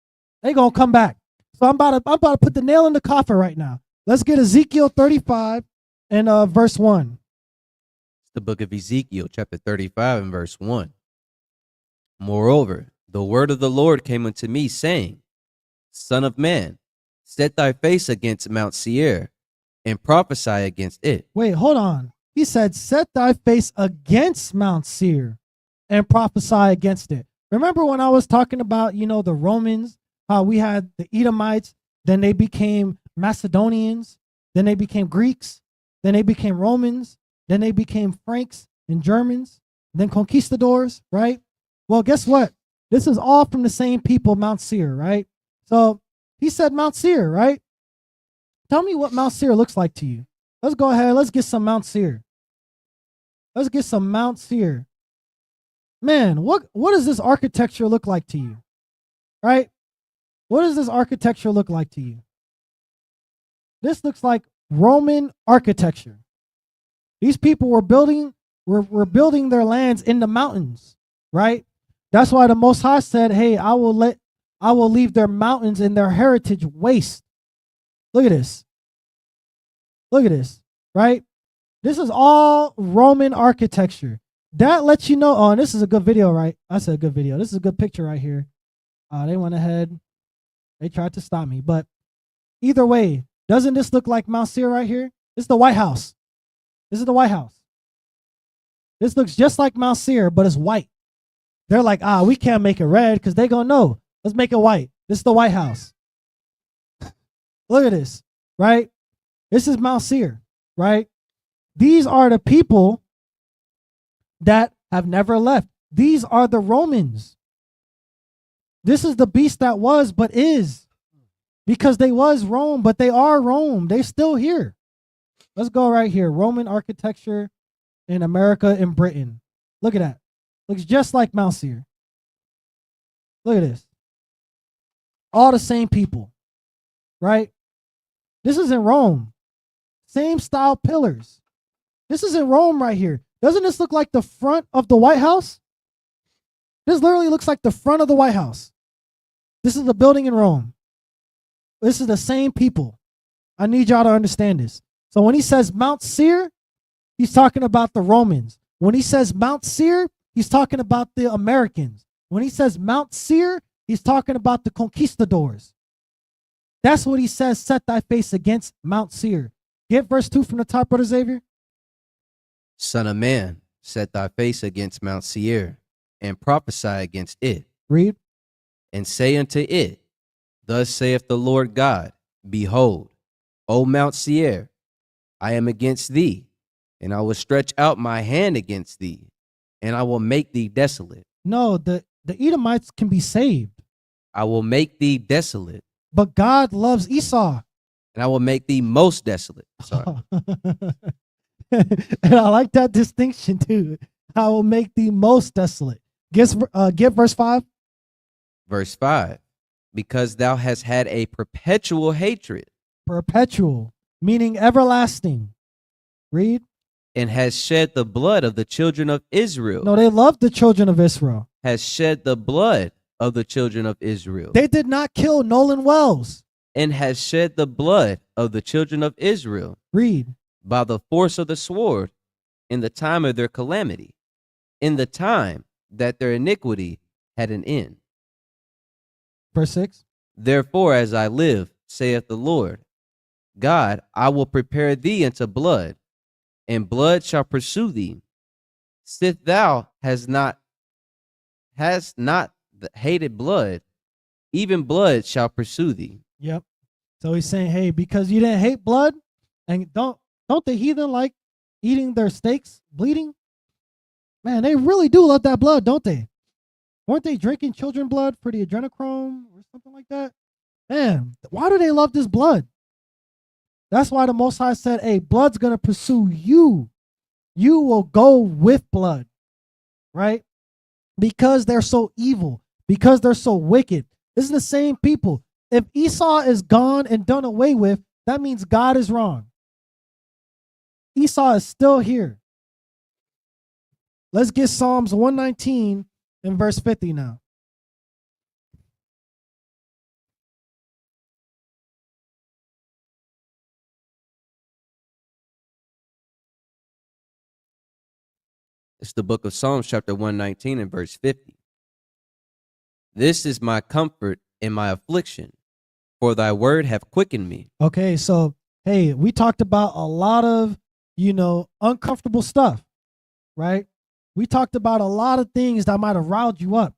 They gonna come back. So I'm about to put the nail in the coffin right now. Let's get Ezekiel 35 and verse 1. The book of Ezekiel, chapter 35 and verse 1. Moreover, the word of the Lord came unto me, saying, Son of man, set thy face against Mount Seir, and prophesy against it. Wait, hold on. He said, set thy face against Mount Seir and prophesy against it. Remember when I was talking about, the Romans, how we had the Edomites, then they became Macedonians, then they became Greeks, then they became Romans, then they became Franks and Germans, then conquistadors, right? Well, guess what? This is all from the same people, Mount Seir, right? So he said Mount Seir, right? Tell me what Mount Seir looks like to you. Let's go ahead. Let's get some Mount Seir. Let's get some Mount Seir. Man, what does this architecture look like to you? Right? What does this architecture look like to you? This looks like Roman architecture. These people were building their lands in the mountains, right? That's why the Most High said, hey, I will leave their mountains and their heritage waste. Look at this. Look at this, right? This is all Roman architecture. That lets you know, oh, and this is a good video, right? I said a good video. This is a good picture right here. They went ahead. They tried to stop me. But either way, doesn't this look like Mount Seir right here? This is the White House. This is the White House. This looks just like Mount Seir, but it's white. They're like, we can't make it red because they're going to know. Let's make it white. This is the White House. Look at this, right? This is Mount Seir, right? These are the people that have never left. These are the Romans. This is the beast that was but is. Because they was Rome, but they are Rome. They're still here. Let's go right here. Roman architecture in America and Britain. Look at that. Looks just like Mount Seir. Look at this. All the same people, right? This is in Rome. Same style pillars. This is in Rome right here. Doesn't this look like the front of the White House? This literally looks like the front of the White House. This is the building in Rome. This is the same people. I need y'all to understand this. So when he says Mount Seir, he's talking about the Romans. When he says Mount Seir, he's talking about the Americans. When he says Mount Seir, he's talking about the conquistadors. That's what he says, set thy face against Mount Seir. Get verse 2 from the top, Brother Xavier. Son of man, set thy face against Mount Seir, and prophesy against it. Read. And say unto it, Thus saith the Lord God, Behold, O Mount Seir, I am against thee, and I will stretch out my hand against thee, and I will make thee desolate. No, the Edomites can be saved. I will make thee desolate. But God loves Esau. And I will make thee most desolate. Sorry. And I like that distinction too. I will make thee most desolate. Get verse 5. Verse 5. Because thou hast had a perpetual hatred. Perpetual, meaning everlasting. Read. And has shed the blood of the children of Israel. No, they loved the children of Israel. Has shed the blood of the children of Israel. They did not kill Nolan Wells. And has shed the blood of the children of Israel. Read. By the force of the sword in the time of their calamity, in the time that their iniquity had an end. Verse 6. Therefore, as I live, saith the Lord God, I will prepare thee unto blood, and blood shall pursue thee. Sith thou hast not hated blood, even blood shall pursue thee. Yep. So he's saying, hey, because you didn't hate blood, and don't the heathen like eating their steaks bleeding? Man, they really do love that blood, don't they? Weren't they drinking children blood for the adrenochrome or something like that? Man, why do they love this blood? That's why the Most High said, hey, blood's going to pursue you. You will go with blood, right? Because they're so evil, because they're so wicked. This is the same people. If Esau is gone and done away with, that means God is wrong. Esau is still here. Let's get Psalms 119 and verse 50 now. It's the book of Psalms, chapter 119 and verse 50. This is my comfort in my affliction, for thy word have quickened me. Okay, so hey, we talked about a lot of, uncomfortable stuff, right? We talked about a lot of things that might have riled you up,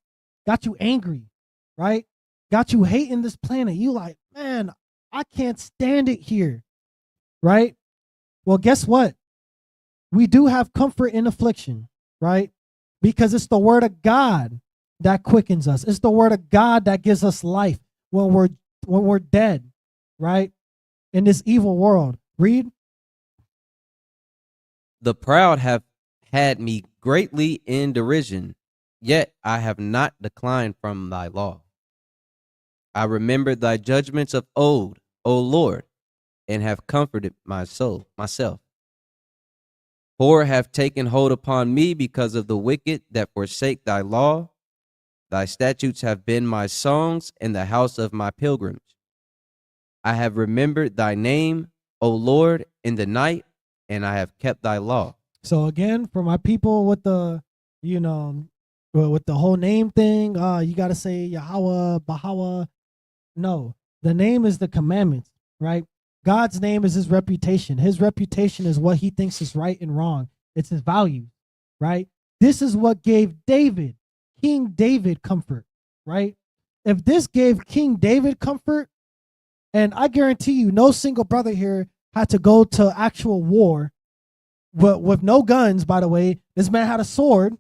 got you angry, right? Got you hating this planet. You like, man, I can't stand it here, right? Well, guess what? We do have comfort in affliction, right? Because it's the word of God that quickens us. It's the word of God that gives us life when we're dead, right? In this evil world. Read. The proud have had me greatly in derision, yet I have not declined from thy law. I remembered thy judgments of old, O Lord, and have comforted myself. Horror have taken hold upon me because of the wicked that forsake thy law. Thy statutes have been my songs in the house of my pilgrims. I have remembered thy name, O Lord, in the night, and I have kept thy law. So again, for my people with the, with the whole name thing, you got to say Yahweh, Bahawa. No, the name is the commandments, right? God's name is his reputation. His reputation is what he thinks is right and wrong. It's his value, right? This is what gave David, King David, comfort, right? If this gave King David comfort, and I guarantee you, no single brother here had to go to actual war, but with no guns, by the way. This man had a sword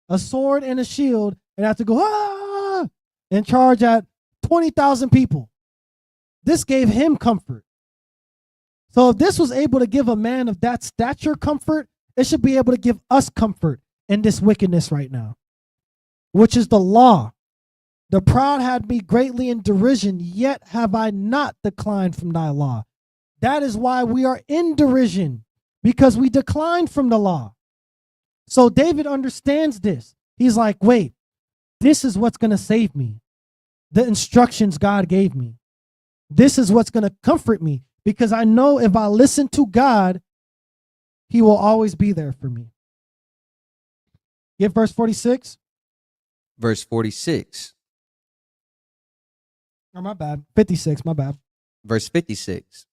and a shield, and had to go and charge at 20,000 people. This gave him comfort. So if this was able to give a man of that stature comfort, it should be able to give us comfort in this wickedness right now, which is the law. The proud had me greatly in derision, yet have I not declined from thy law. That is why we are in derision, because we declined from the law. So David understands this. He's like, wait, this is what's going to save me. The instructions God gave me. This is what's going to comfort me, because I know if I listen to God, he will always be there for me. Get verse 46. Verse 46. Oh, my bad. 56, my bad. Verse 56.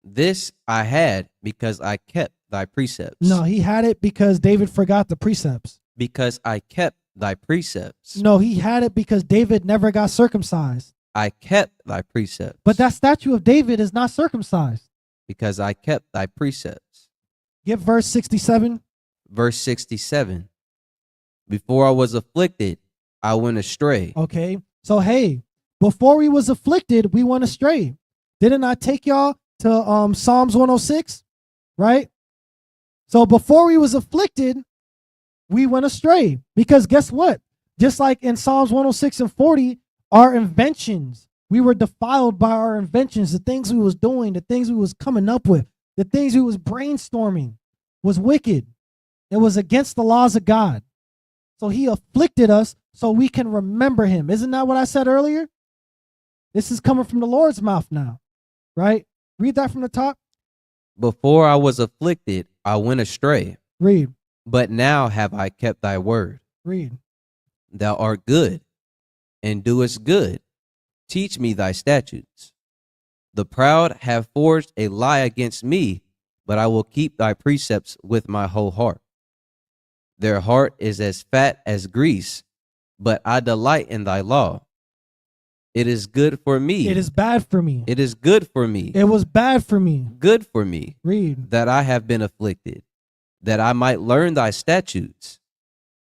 This I had because I kept thy precepts. No, he had it because David forgot the precepts. Because I kept thy precepts. No, he had it because David never got circumcised. I kept thy precepts. But that statue of David is not circumcised. Because I kept thy precepts. Get verse 67. Verse 67. Before I was afflicted, I went astray. Okay. So, hey, before we was afflicted, we went astray. Didn't I take y'all to Psalms 106? Right? So before we was afflicted, we went astray. Because guess what? Just like in Psalms 106 and 40, our inventions, we were defiled by our inventions. The things we was doing, the things we was coming up with, the things we was brainstorming was wicked. It was against the laws of God. So he afflicted us so we can remember him. Isn't that what I said earlier? This is coming from the Lord's mouth now, right? Read that from the top. Before I was afflicted, I went astray. Read. But now have I kept thy word. Read. Thou art good, and doest good. Teach me thy statutes. The proud have forged a lie against me, but I will keep thy precepts with my whole heart. Their heart is as fat as grease, but I delight in thy law. It is good for me. It is bad for me. It is good for me. It was bad for me. Good for me. Read. That I have been afflicted, that I might learn thy statutes.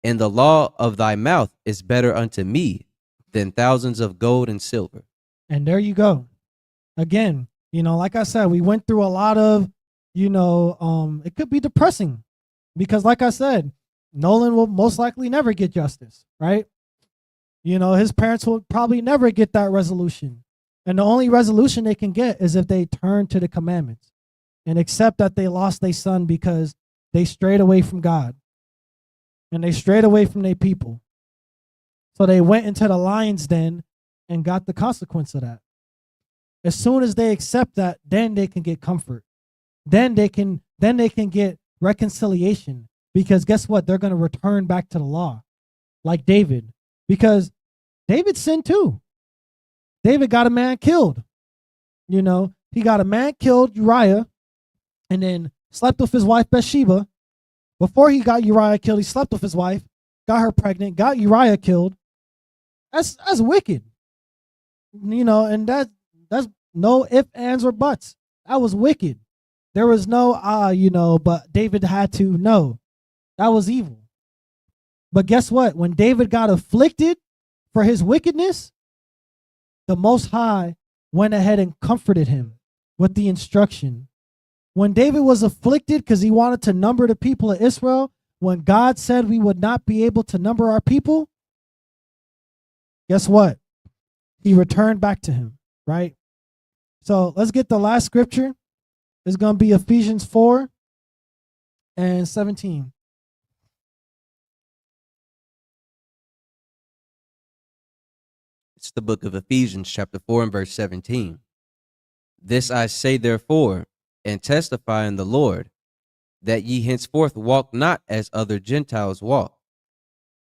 And the law of thy mouth is better unto me than thousands of gold and silver. And there you go. Again, like I said, we went through a lot of, it could be depressing because like I said, Nolan will most likely never get justice, right? His parents will probably never get that resolution. And the only resolution they can get is if they turn to the commandments and accept that they lost their son because they strayed away from God. and they strayed away from their people. So they went into the lion's den and got the consequence of that. As soon as they accept that, then they can get comfort. Then they can get reconciliation. Because guess what? They're going to return back to the law, like David. Because David sinned too. David got a man killed. You know, he got a man killed, Uriah, and then slept with his wife Bathsheba. Before he got Uriah killed, he slept with his wife, got her pregnant, got Uriah killed. That's wicked. You know, and that's no ifs, ands, or buts. That was wicked. There was no you know, but David had to know. That was evil. But guess what? When David got afflicted for his wickedness, the Most High went ahead and comforted him with the instruction. When David was afflicted because he wanted to number the people of Israel, when God said we would not be able to number our people, guess what? He returned back to him, right? So let's get the last scripture. It's going to be Ephesians 4 and 17. It's the book of Ephesians, chapter 4 and verse 17. This I say therefore, and testify in the Lord, that ye henceforth walk not as other Gentiles walk,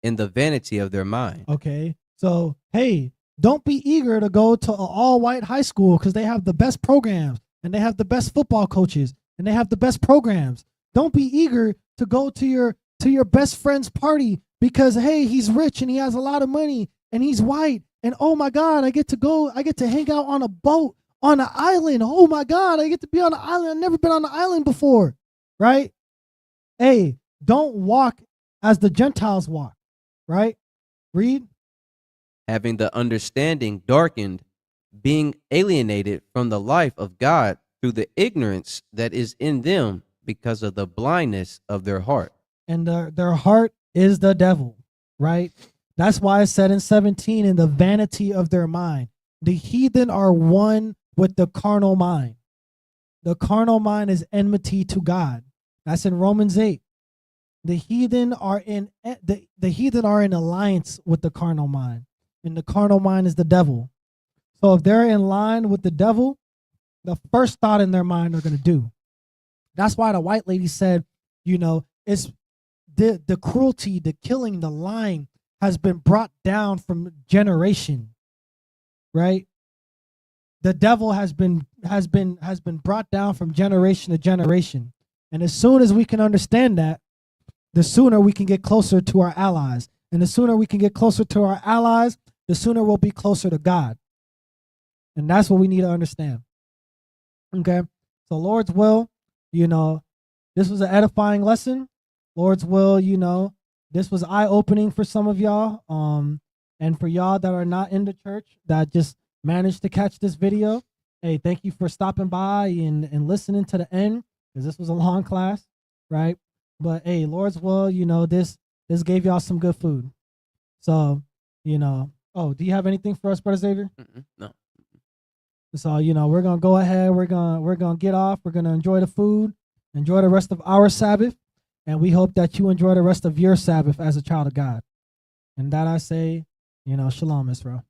in the vanity of their mind. Okay. So, hey, don't be eager to go to an all-white high school because they have the best programs and they have the best football coaches and they have the best programs. Don't be eager to go to your best friend's party because, hey, he's rich and he has a lot of money and he's white. And oh my God, I get to hang out on a boat on an island. Oh my God, I get to be on an island. I've never been on an island before, right? Hey, don't walk as the Gentiles walk, right? Read. Having the understanding darkened, being alienated from the life of God through the ignorance that is in them because of the blindness of their heart. And their heart is the devil, right? That's why it said in 17, in the vanity of their mind. The heathen are one with the carnal mind. The carnal mind is enmity to God. That's in Romans 8. The heathen are in alliance with the carnal mind. And the carnal mind is the devil. So if they're in line with the devil, the first thought in their mind they're going to do. That's why the white lady said, you know, it's the cruelty, the killing, the lying has been brought down from generation, right? The devil has been brought down from generation to generation. And as soon as we can understand that, the sooner we can get closer to our allies. And the sooner we can get closer to our allies, the sooner we'll be closer to God. And that's what we need to understand. Okay? So Lord's will, you know, this was an edifying lesson. Lord's will, you know, this was eye-opening for some of y'all. And for y'all that are not in the church that just managed to catch this video, hey, thank you for stopping by and listening to the end, because this was a long class, right? But hey, Lord's will, you know, this gave y'all some good food. So, you know, oh, do you have anything for us, Brother Xavier? No. So, you know, we're gonna go ahead, we're gonna get off, we're gonna enjoy the food, enjoy the rest of our Sabbath, and we hope that you enjoy the rest of your Sabbath as a child of God. And that I say, you know, shalom, Israel.